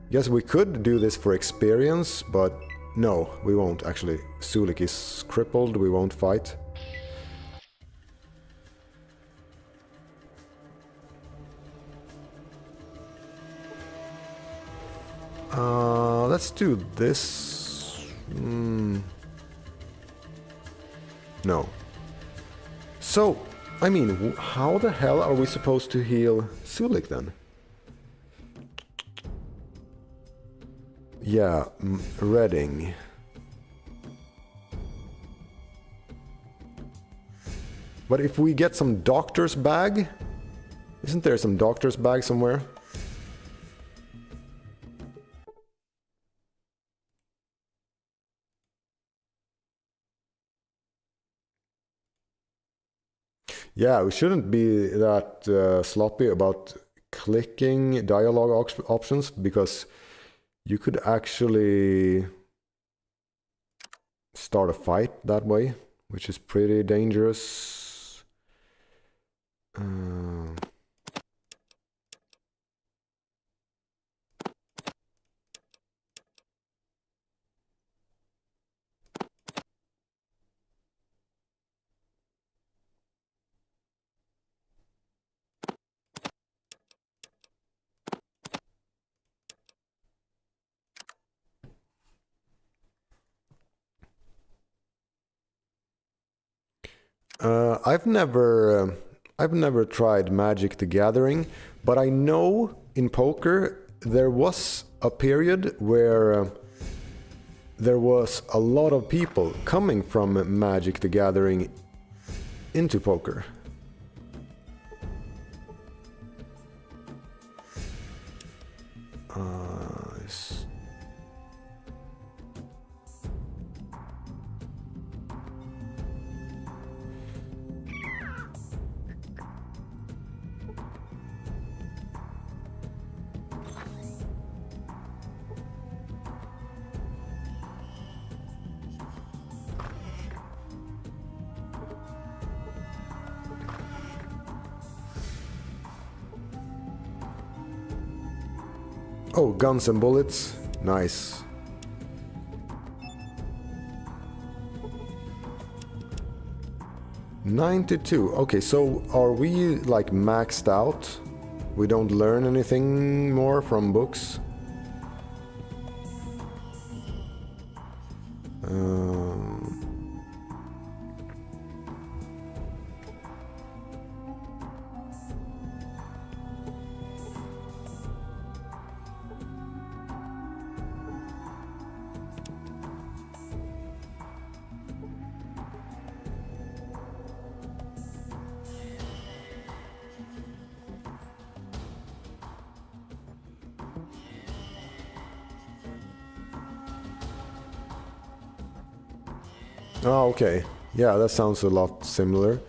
Yes, we could do this for experience, but no, we won't actually. Sulik is crippled, we won't fight. Let's do this. No. So, I mean, how the hell are we supposed to heal Sulik then? Yeah, Redding. But if we get some doctor's bag, isn't there some doctor's bag somewhere? Yeah, we shouldn't be that sloppy about clicking dialogue options, because you could actually start a fight that way, which is pretty dangerous. I've never tried Magic the Gathering, but I know in poker there was a period where there was a lot of people coming from Magic the Gathering into poker. Oh, guns and bullets. Nice. $92. Okay, so are we like maxed out? We don't learn anything more from books? Oh, okay. Yeah, that sounds a lot similar.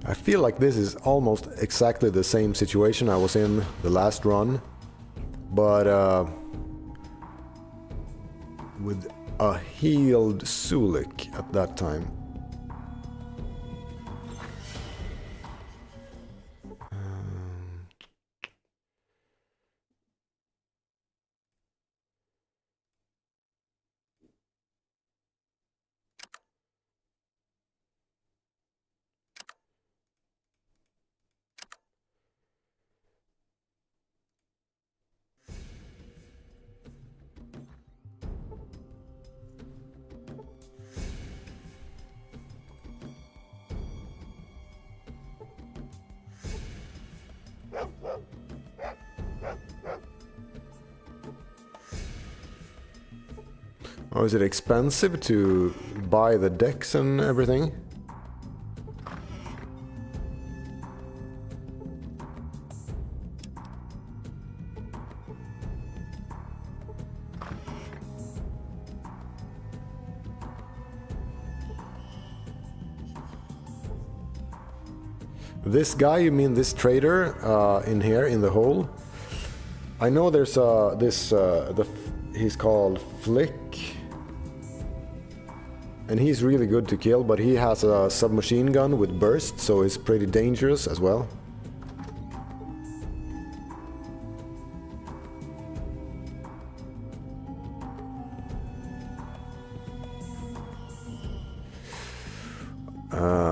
I feel like this is almost exactly the same situation I was in the last run, but with a healed Sulik at that time. Oh, is it expensive to buy the decks and everything? This guy, you mean this trader in here in the hole? I know there's he's called Flick. And he's really good to kill, but he has a submachine gun with burst, so it's pretty dangerous as well.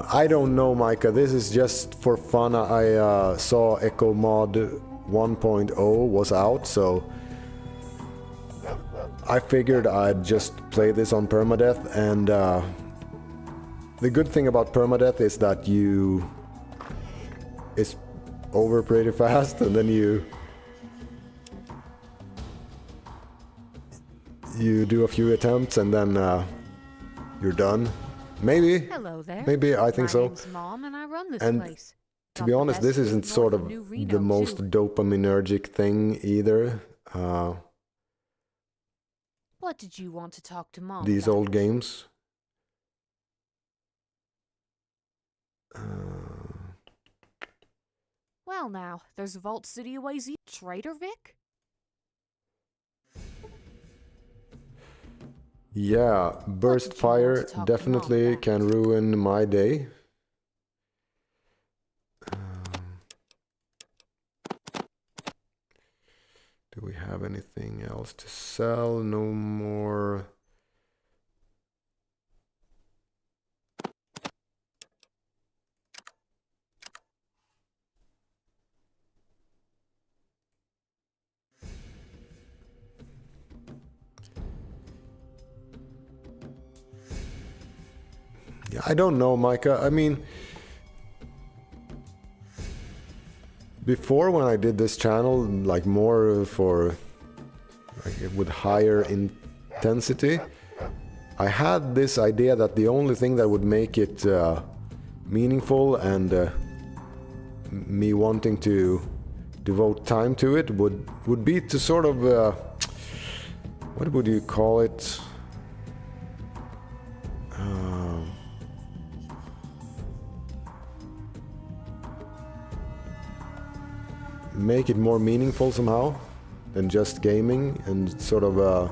I don't know, Micah. This is just for fun. I saw Ecco mod 1.0 was out, so I figured I'd just play this on permadeath, and the good thing about permadeath is that it's over pretty fast, and then you do a few attempts, and then you're done. Maybe. Hello there. Maybe, I think so. My name's Mom, and I run this And place. to be honest, this isn't sort of the most dopaminergic thing either. What did you want to talk to Mom These about? old games. Well now, there's Vault City a ways east. Trader Vic? Yeah, burst did you want fire to talk to Mom definitely about? can ruin my day. Do we have anything else to sell? No more. Yeah, I don't know, Micah. I mean, before when I did this channel, like more for like with higher intensity, I had this idea that the only thing that would make it meaningful and me wanting to devote time to it would be to sort of what would you call it? Make it more meaningful somehow. than just gaming, and sort of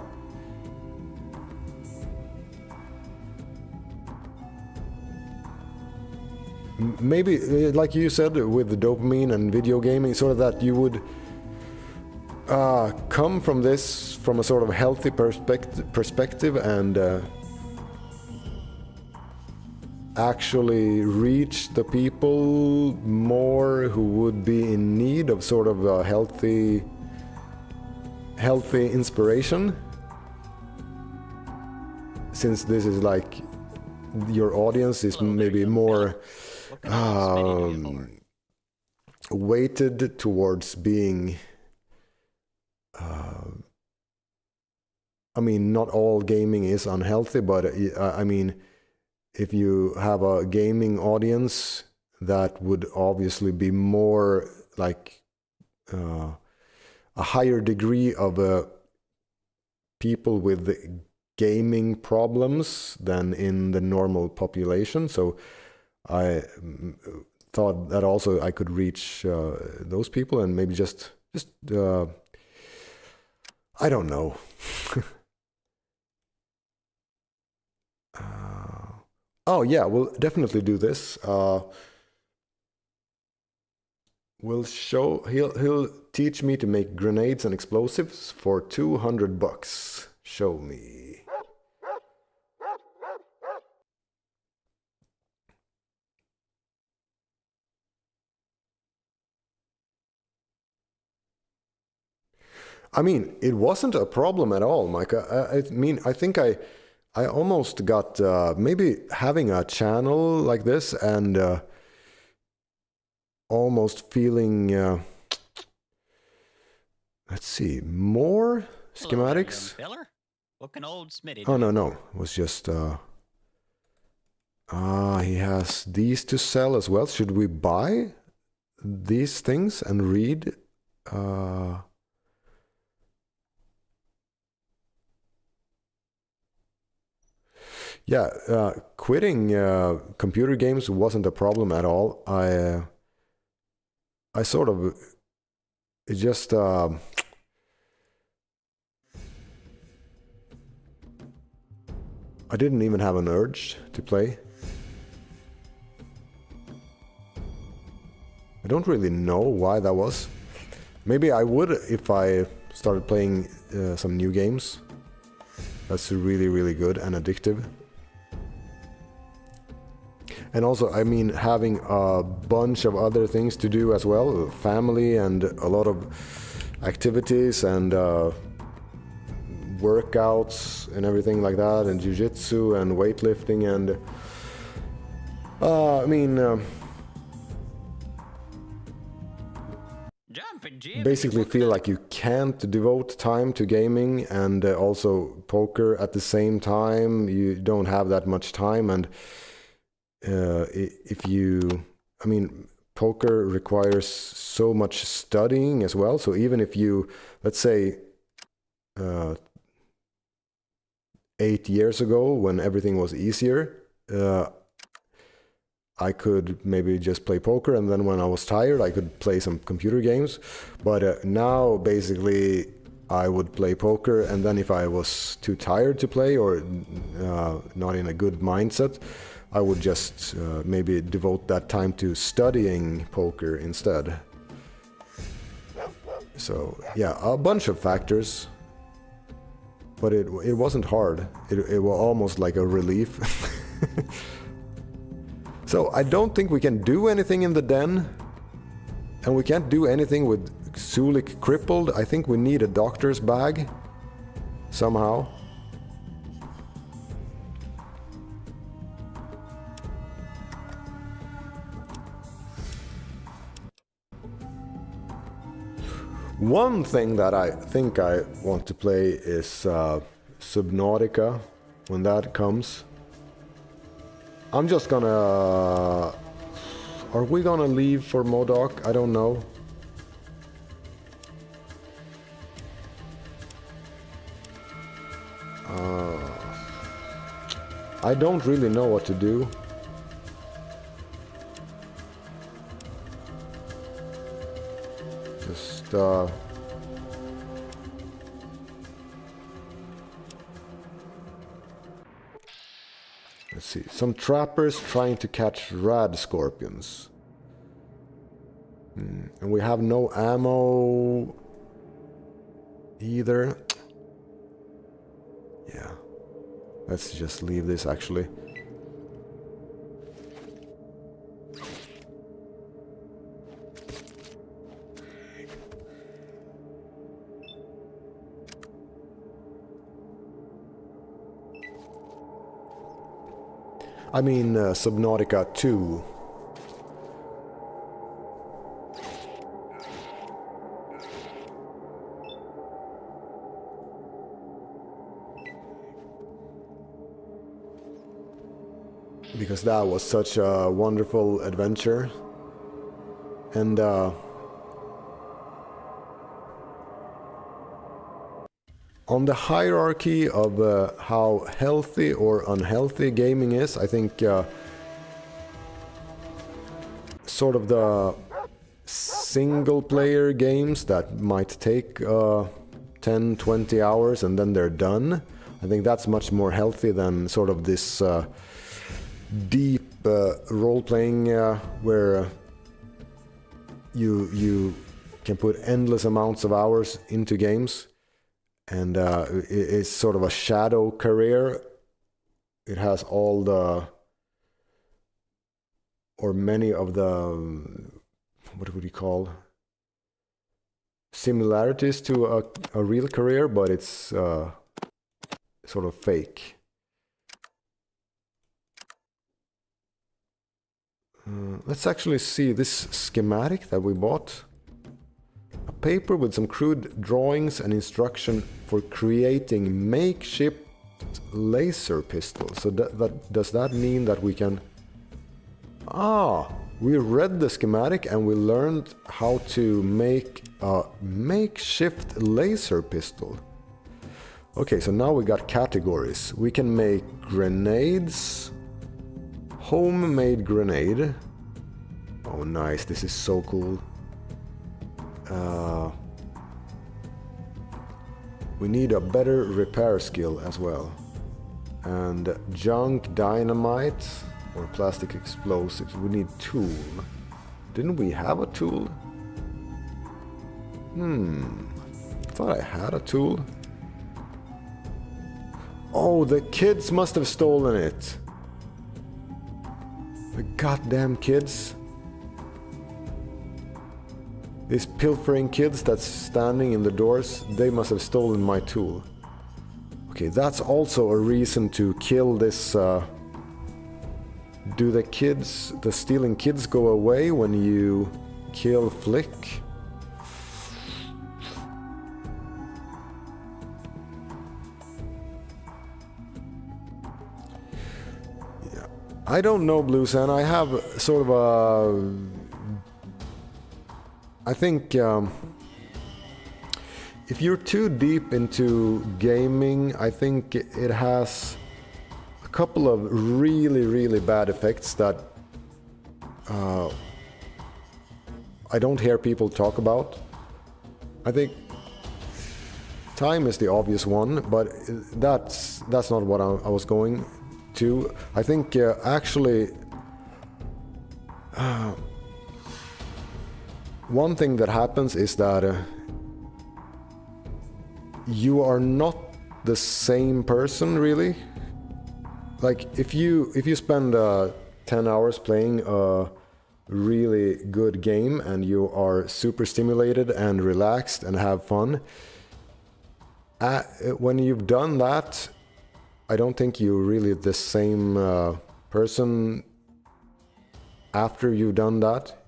maybe, like you said, with the dopamine and video gaming, sort of that you would come from this from a sort of healthy perspective and actually reach the people more who would be in need of sort of a healthy inspiration, since this is like your audience is maybe more weighted towards being I mean, not all gaming is unhealthy, but I mean, if you have a gaming audience, that would obviously be more like a higher degree of people with gaming problems than in the normal population. So I thought that also I could reach those people, and maybe just I don't know. Oh yeah, we'll definitely do this. He'll teach me to make grenades and explosives for $200. Show me. I mean, it wasn't a problem at all, Mike. I mean, I think I almost got maybe having a channel like this and almost feeling, let's see, more schematics. Hello there, young feller. What can old Smitty Oh, do? no. It was just, he has these to sell as well. Should we buy these things and read? Yeah, quitting computer games wasn't a problem at all. I sort of, it just, I didn't even have an urge to play. I don't really know why that was. Maybe I would if I started playing some new games. That's really, really good and addictive. And also, I mean, having a bunch of other things to do as well, family and a lot of activities and workouts and everything like that, and jiu-jitsu and weightlifting and I mean, basically feel like you can't devote time to gaming and also poker at the same time. You don't have that much time, and if you, I mean, poker requires so much studying as well. So even if you, let's say, 8 years ago when everything was easier, I could maybe just play poker, and then when I was tired, I could play some computer games. But now, basically, I would play poker, and then if I was too tired to play or not in a good mindset, I would just maybe devote that time to studying poker instead. So yeah, a bunch of factors, but it wasn't hard. It was almost like a relief. So I don't think we can do anything in the den, and we can't do anything with Sulik crippled. I think we need a doctor's bag somehow. One thing that I think I want to play is Subnautica when that comes. I'm just gonna... Are we gonna leave for Modoc? I don't know. I don't really know what to do. Just see. Some trappers trying to catch rad scorpions. And we have no ammo either. Yeah. Let's just leave this actually. I mean, Subnautica 2. Because that was such a wonderful adventure. And on the hierarchy of how healthy or unhealthy gaming is, I think sort of the single-player games that might take 10-20 hours and then they're done, I think that's much more healthy than sort of this deep role-playing where you can put endless amounts of hours into games. And it's sort of a shadow career. It has all the, or many of the, what would you call, similarities to a real career, but it's sort of fake. Let's actually see this schematic that we bought. A paper with some crude drawings and instruction for creating makeshift laser pistols. So does that mean that we can... Ah, we read the schematic and we learned how to make a makeshift laser pistol. Okay, so now we got categories. We can make grenades. Homemade grenade. Oh nice, this is so cool. We need a better repair skill as well. And junk dynamite or plastic explosives. We need tool. Didn't we have a tool? I thought I had a tool. Oh, the kids must have stolen it. The goddamn kids. These pilfering kids that's standing in the doors, they must have stolen my tool. Okay, that's also a reason to kill this... Do the stealing kids go away when you kill Flick? Yeah. I don't know, Blue Sand. I have sort of a... I think if you're too deep into gaming, I think it has a couple of really, really bad effects that I don't hear people talk about. I think time is the obvious one, but that's not what I was going to. I think actually... one thing that happens is that you are not the same person, really. Like if you spend 10 hours playing a really good game and you are super stimulated and relaxed and have fun, when you've done that, I don't think you're really the same person after you've done that.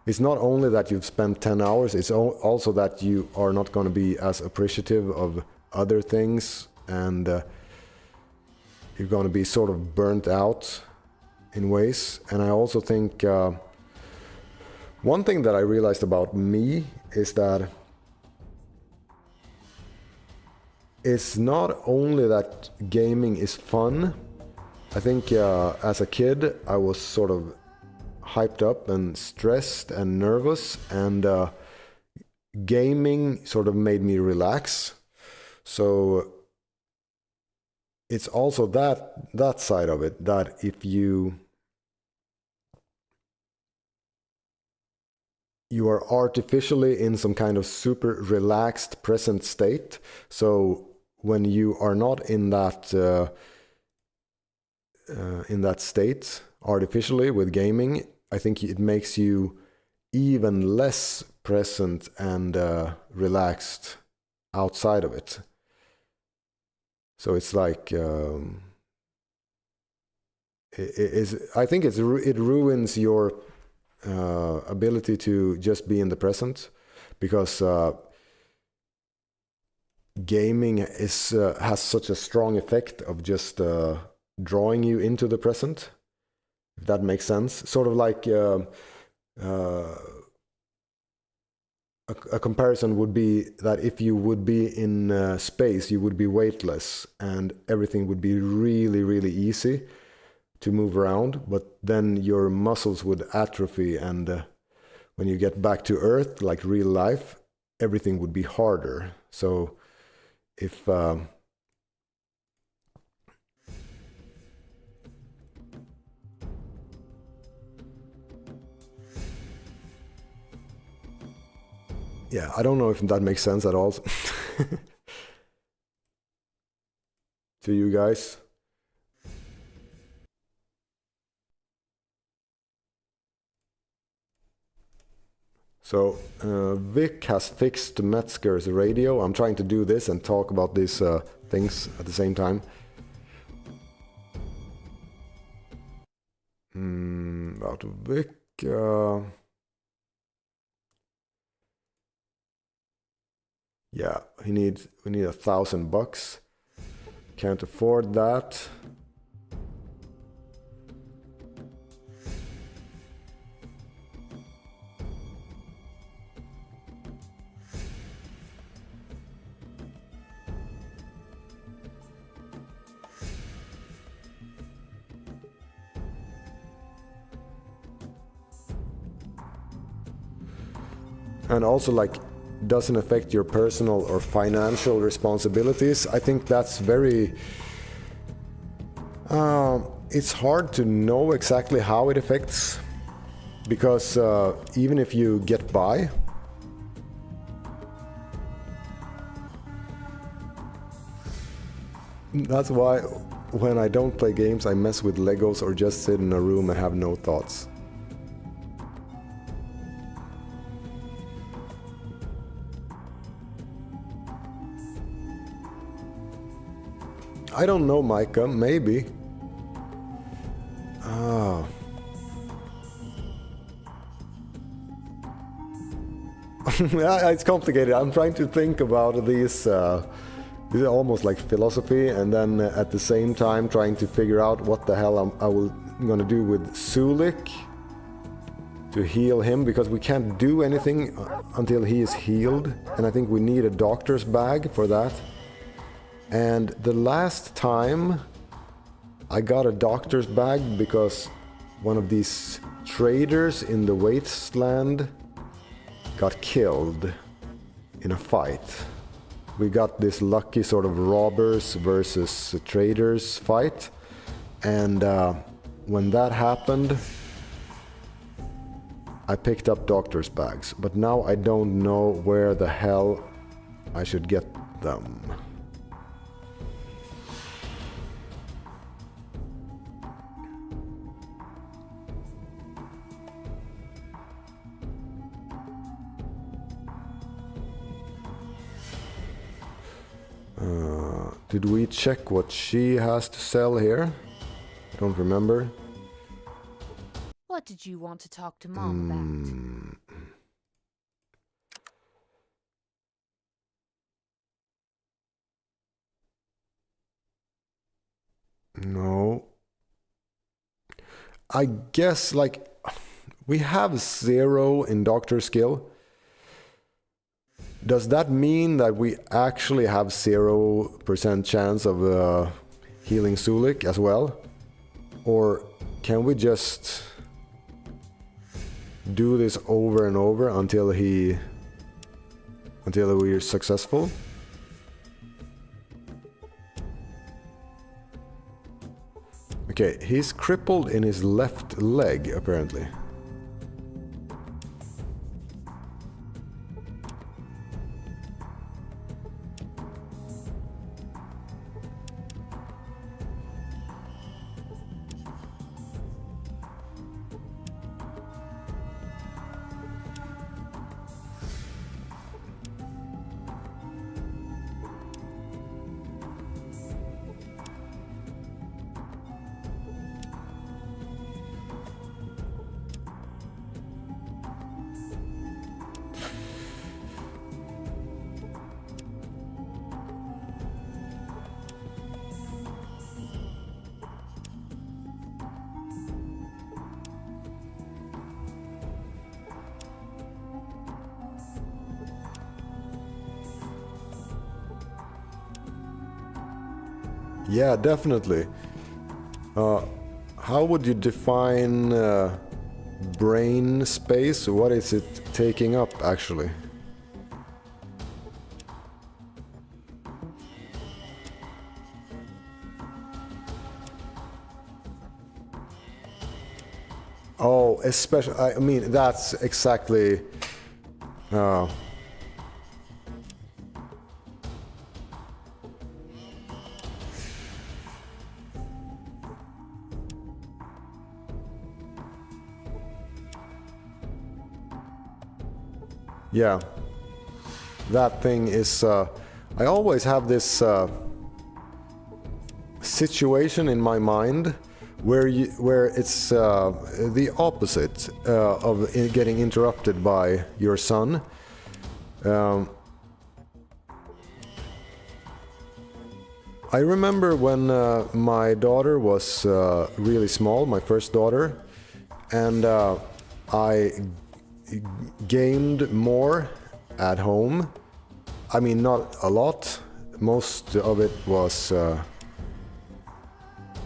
It's not only that you've spent 10 hours, it's also that you are not going to be as appreciative of other things, and you're going to be sort of burnt out in ways. And I also think one thing that I realized about me is that it's not only that gaming is fun. I think as a kid I was sort of hyped up and stressed and nervous, and gaming sort of made me relax. So it's also that side of it, that if you are artificially in some kind of super relaxed present state, so when you are not in that state artificially with gaming, I think it makes you even less present and relaxed outside of it. So it's like I think it ruins your ability to just be in the present, because gaming has such a strong effect of just drawing you into the present, if that makes sense. Sort of like a comparison would be that if you would be in space, you would be weightless and everything would be really, really easy to move around, but then your muscles would atrophy, and when you get back to Earth, like real life, everything would be harder. So if yeah, I don't know if that makes sense at all to you guys. So Vic has fixed Metzger's radio. I'm trying to do this and talk about these things at the same time. About Vic. Yeah, we need $1,000. Can't afford that. And also, like, doesn't affect your personal or financial responsibilities. I think that's very it's hard to know exactly how it affects, because even if you get by, that's why when I don't play games, I mess with Legos or just sit in a room and have no thoughts. I don't know, Micah, maybe. Yeah, it's complicated. I'm trying to think about these. This is almost like philosophy, and then at the same time trying to figure out what the hell I'm gonna do with Sulik to heal him, because we can't do anything until he is healed, and I think we need a doctor's bag for that. And the last time I got a doctor's bag because one of these traders in the wasteland got killed in a fight. We got this lucky sort of robbers versus traders fight, and when that happened, I picked up doctor's bags, but now I don't know where the hell I should get them. Did we check what she has to sell here? I don't remember. What did you want to talk to Mom about? No. I guess, like, we have 0 in doctor skill. Does that mean that we actually have 0% chance of healing Sulik as well? Or can we just do this over and over until we're successful? Okay, he's crippled in his left leg, apparently. Yeah, definitely. How would you define brain space? What is it taking up, actually? Oh, especially, I mean, that's exactly... Yeah, that thing is... I always have this situation in my mind where it's the opposite of getting interrupted by your son. I remember when my daughter was really small, my first daughter, and I gamed more at home. I mean, not a lot. Most of it was...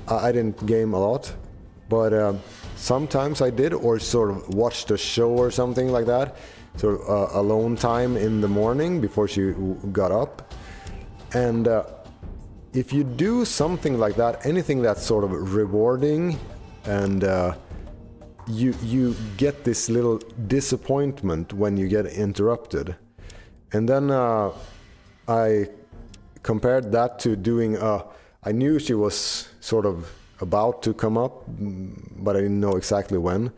I didn't game a lot, but sometimes I did, or sort of watched a show or something like that. Sort of alone time in the morning before she got up. And if you do something like that, anything that's sort of rewarding, and you get this little disappointment when you get interrupted. And then I compared that to doing I knew she was sort of about to come up, but I didn't know exactly when.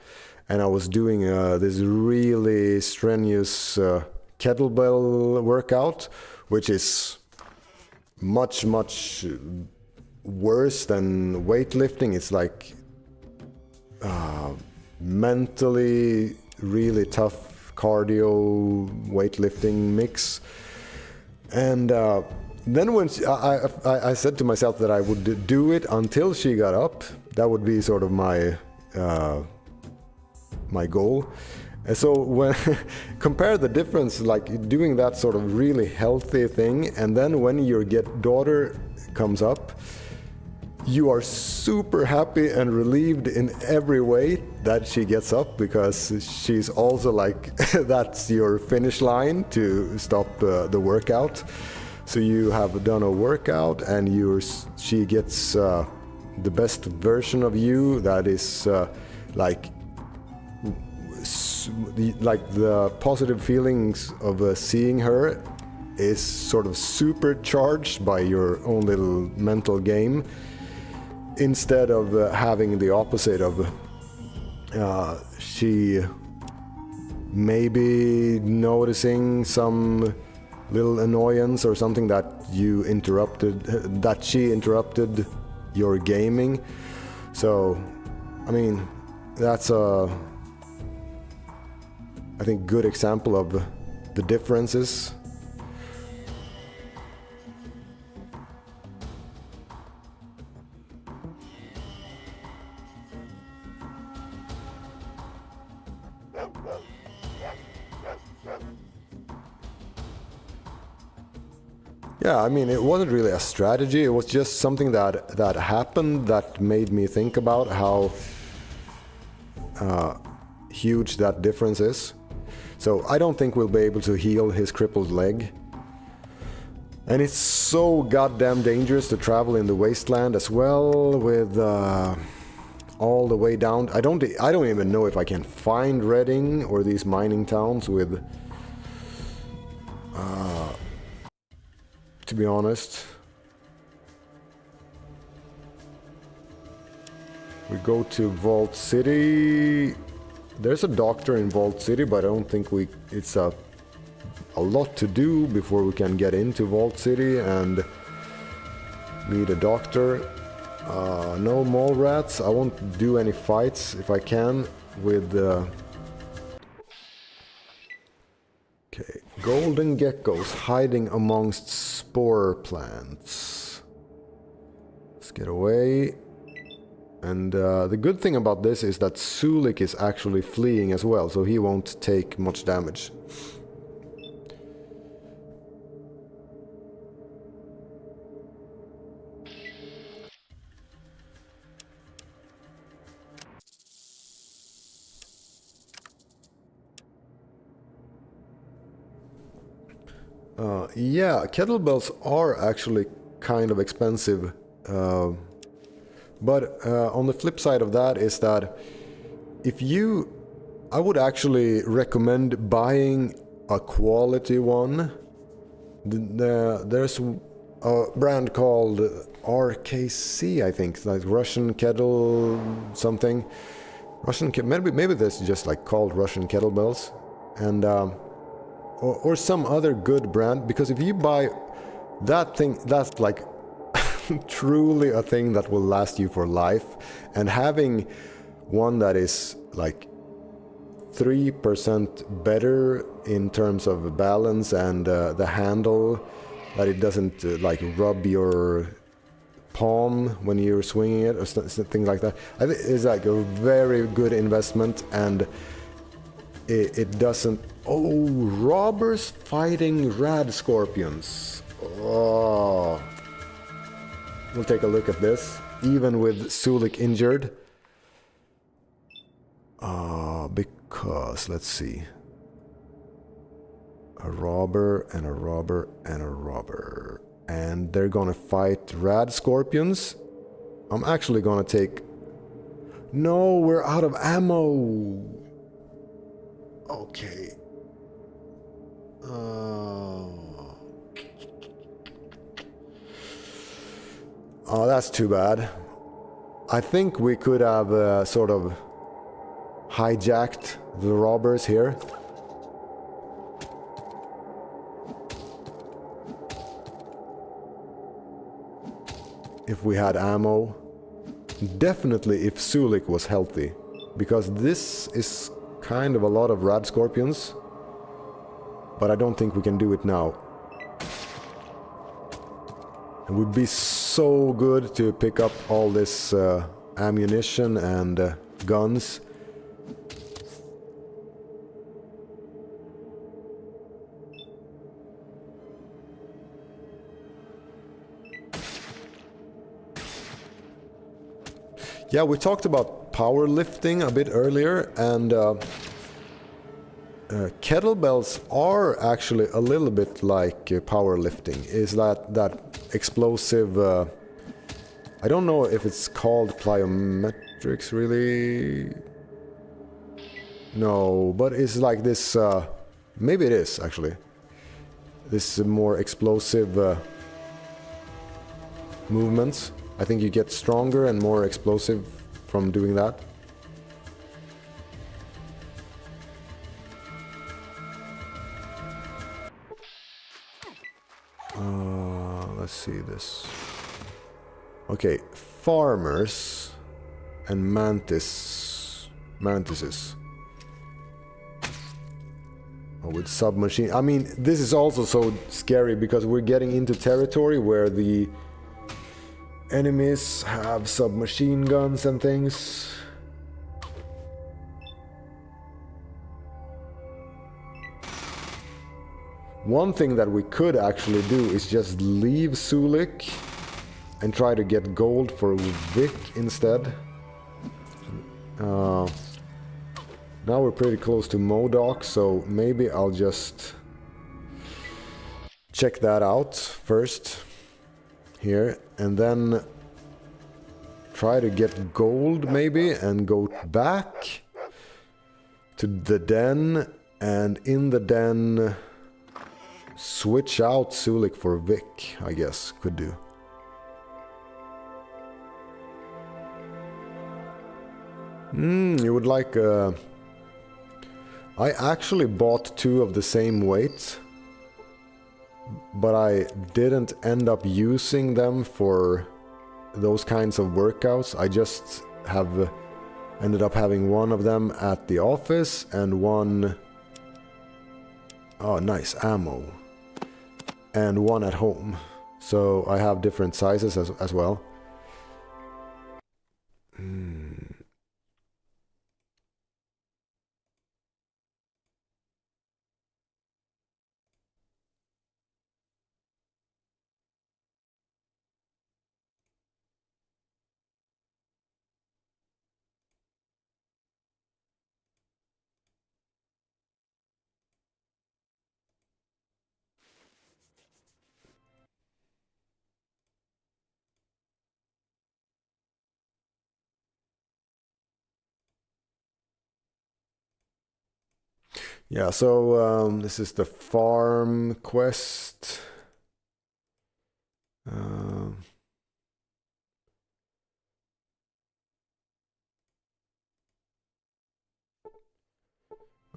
And I was doing this really strenuous kettlebell workout, which is much worse than weightlifting. It's like mentally really tough cardio weightlifting mix. And then when I said to myself that I would do it until she got up. That would be sort of my my goal. And so when compare the difference, like doing that sort of really healthy thing, and then when your daughter comes up, you are super happy and relieved in every way that she gets up, because she's also like that's your finish line to stop the workout. So you have done a workout, and she gets the best version of you that is like the positive feelings of seeing her is sort of supercharged by your own little mental game, instead of having the opposite of she maybe noticing some little annoyance or something that she interrupted your gaming. So, I mean, that's I think good example of the differences. Yeah, I mean, it wasn't really a strategy. It was just something that happened that made me think about how huge that difference is. So I don't think we'll be able to heal his crippled leg. And it's so goddamn dangerous to travel in the wasteland as well, with all the way down. I don't even know if I can find Reading or these mining towns with to be honest. We go to Vault City. There's a doctor in Vault City, but I don't think it's a lot to do before we can get into Vault City and meet a doctor. No mole rats. I won't do any fights if I can with okay, golden geckos hiding amongst spore plants. Let's get away. And the good thing about this is that Sulik is actually fleeing as well, so he won't take much damage. Yeah, kettlebells are actually kind of expensive. But on the flip side of that is that I would actually recommend buying a quality one. There's a brand called RKC, I think, like Russian Kettle something. Maybe this is just like called Russian kettlebells, and or some other good brand, because if you buy that thing, that's like truly a thing that will last you for life. And having one that is like 3% better in terms of balance and the handle, that it doesn't like rub your palm when you're swinging it or things like that, I think is like a very good investment. And it doesn't... Oh, robbers fighting rad scorpions. Oh, we'll take a look at this, even with Sulik injured. Because, let's see. A robber and a robber and a robber. And they're gonna fight rad scorpions. I'm actually gonna take... No, we're out of ammo. Okay. Oh, that's too bad. I think we could have sort of hijacked the robbers here. If we had ammo. Definitely if Sulik was healthy. Because this is kind of a lot of rad scorpions. But I don't think we can do it now. It would be so good to pick up all this ammunition and guns. Yeah, we talked about powerlifting a bit earlier, and kettlebells are actually a little bit like powerlifting. Is that explosive... I don't know if it's called plyometrics, really. No, but it's like this... maybe it is, actually. This more explosive movements. I think you get stronger and more explosive from doing that. Let's see this. Okay, farmers and mantises. Oh, with submachine. I mean, this is also so scary because we're getting into territory where the enemies have submachine guns and things. One thing that we could actually do is just leave Sulik and try to get gold for Vic instead. Now we're pretty close to Modoc, so maybe I'll just check that out first here, and then try to get gold maybe and go back to the den, and in the den switch out Sulik for Vic, I guess, could do. You would like I actually bought 2 of the same weight, but I didn't end up using them for those kinds of workouts. I just have ended up having one of them at the office and one... Oh, nice, ammo. And one at home. So I have different sizes as well. Yeah, so this is the farm quest.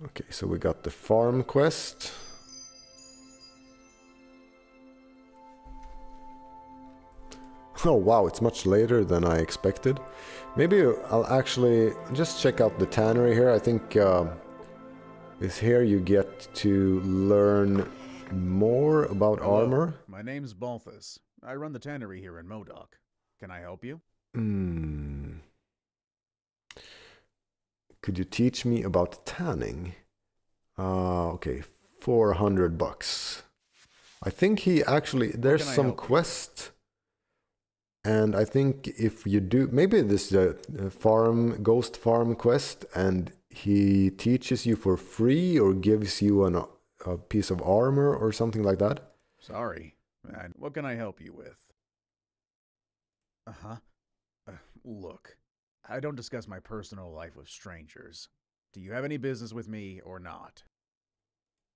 Okay, so we got the farm quest. Oh wow, it's much later than I expected. Maybe I'll actually just check out the tannery here. I think is here you get to learn more about armor. My name's Balthus. I run the tannery here in Modoc. Can I help you? Could you teach me about tanning? Okay, $400. I think he actually... There's some quest. And I think if you do... Maybe this farm, ghost farm quest, and he teaches you for free or gives you a piece of armor or something like that. Sorry. And what can I help you with? Look, I don't discuss my personal life with strangers. Do you have any business with me or not?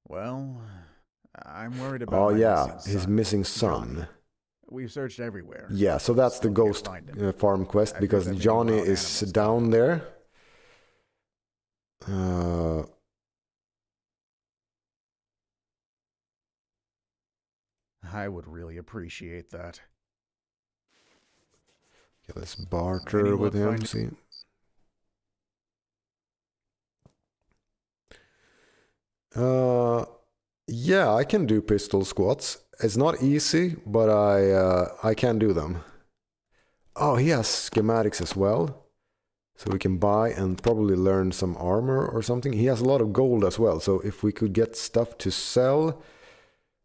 Well, I'm worried about his missing son. Johnny. We've searched everywhere. Yeah, so that's the ghost farm quest, because Johnny is down there. I would really appreciate that. Okay, let's barter with him, see. Yeah, I can do pistol squats. It's not easy, but I can do them. Oh, he has schematics as well. So we can buy and probably learn some armor or something. He has a lot of gold as well, so if we could get stuff to sell.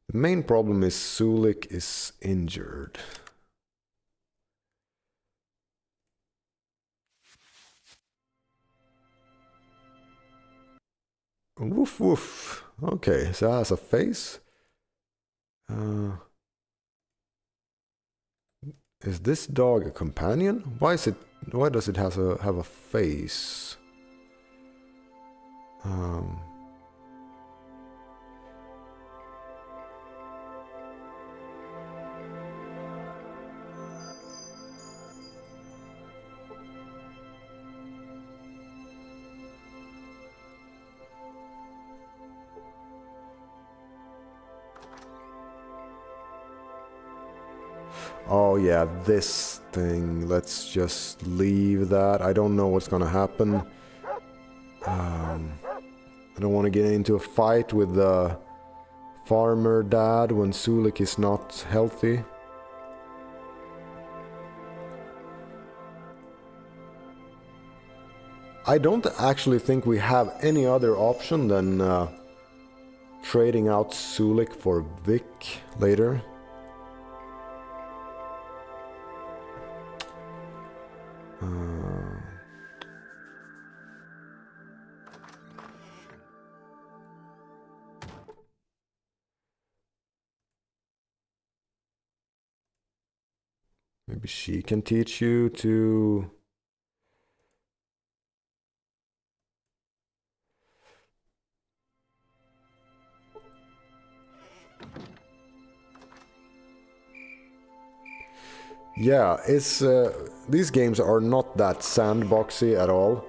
The main problem is Sulik is injured. Woof woof. Okay, so it has a face. Is this dog a companion? Why does it have a face? Oh yeah, this thing. Let's just leave that. I don't know what's gonna happen. I don't want to get into a fight with the farmer dad when Sulik is not healthy. I don't actually think we have any other option than trading out Sulik for Vic later. Maybe she can teach you to... Yeah, it's these games are not that sandboxy at all.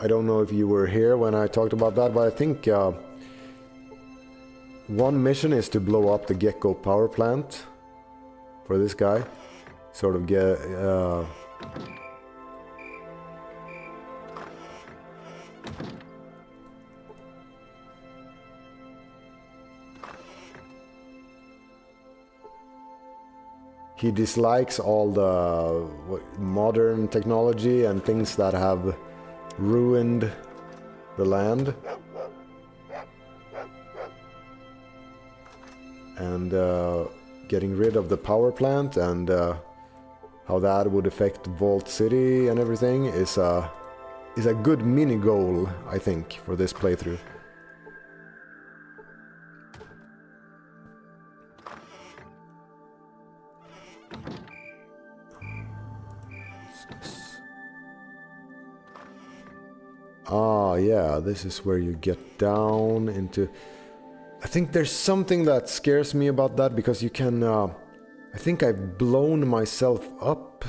I don't know if you were here when I talked about that, but I think one mission is to blow up the Gecko power plant for this guy. Sort of get... He dislikes all the modern technology and things that have ruined the land. And getting rid of the power plant and how that would affect Vault City and everything is a good mini goal, I think, for this playthrough. Ah, yeah, this is where you get down into... I think there's something that scares me about that, because you can... I think I've blown myself up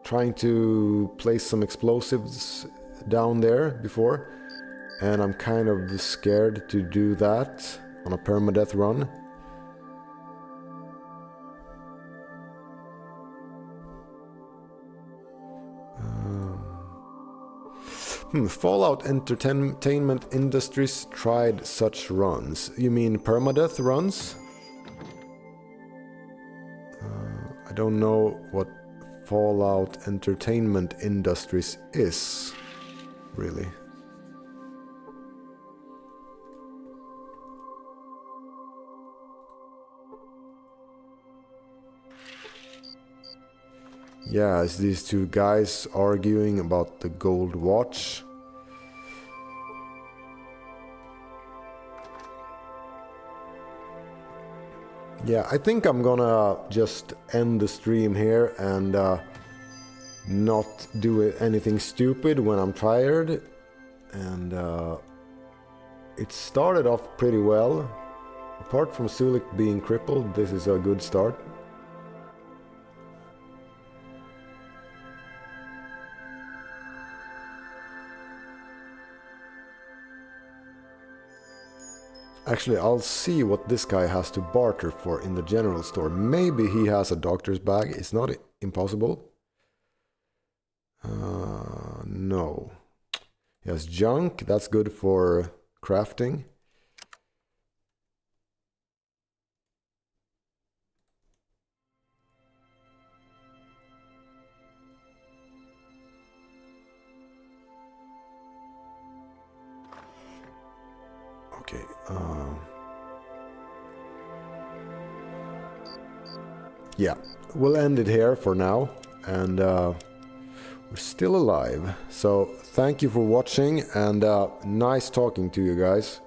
trying to place some explosives down there before. And I'm kind of scared to do that on a permadeath run. Fallout Entertainment Industries tried such runs. You mean permadeath runs? I don't know what Fallout Entertainment Industries is, really. Yeah, it's these two guys arguing about the gold watch. Yeah, I think I'm gonna just end the stream here and not do anything stupid when I'm tired. And it started off pretty well. Apart from Sulik being crippled, this is a good start. Actually, I'll see what this guy has to barter for in the general store. Maybe he has a doctor's bag. It's not impossible. No. He has junk. That's good for crafting. Okay. Yeah, we'll end it here for now, and we're still alive. So thank you for watching, and nice talking to you guys.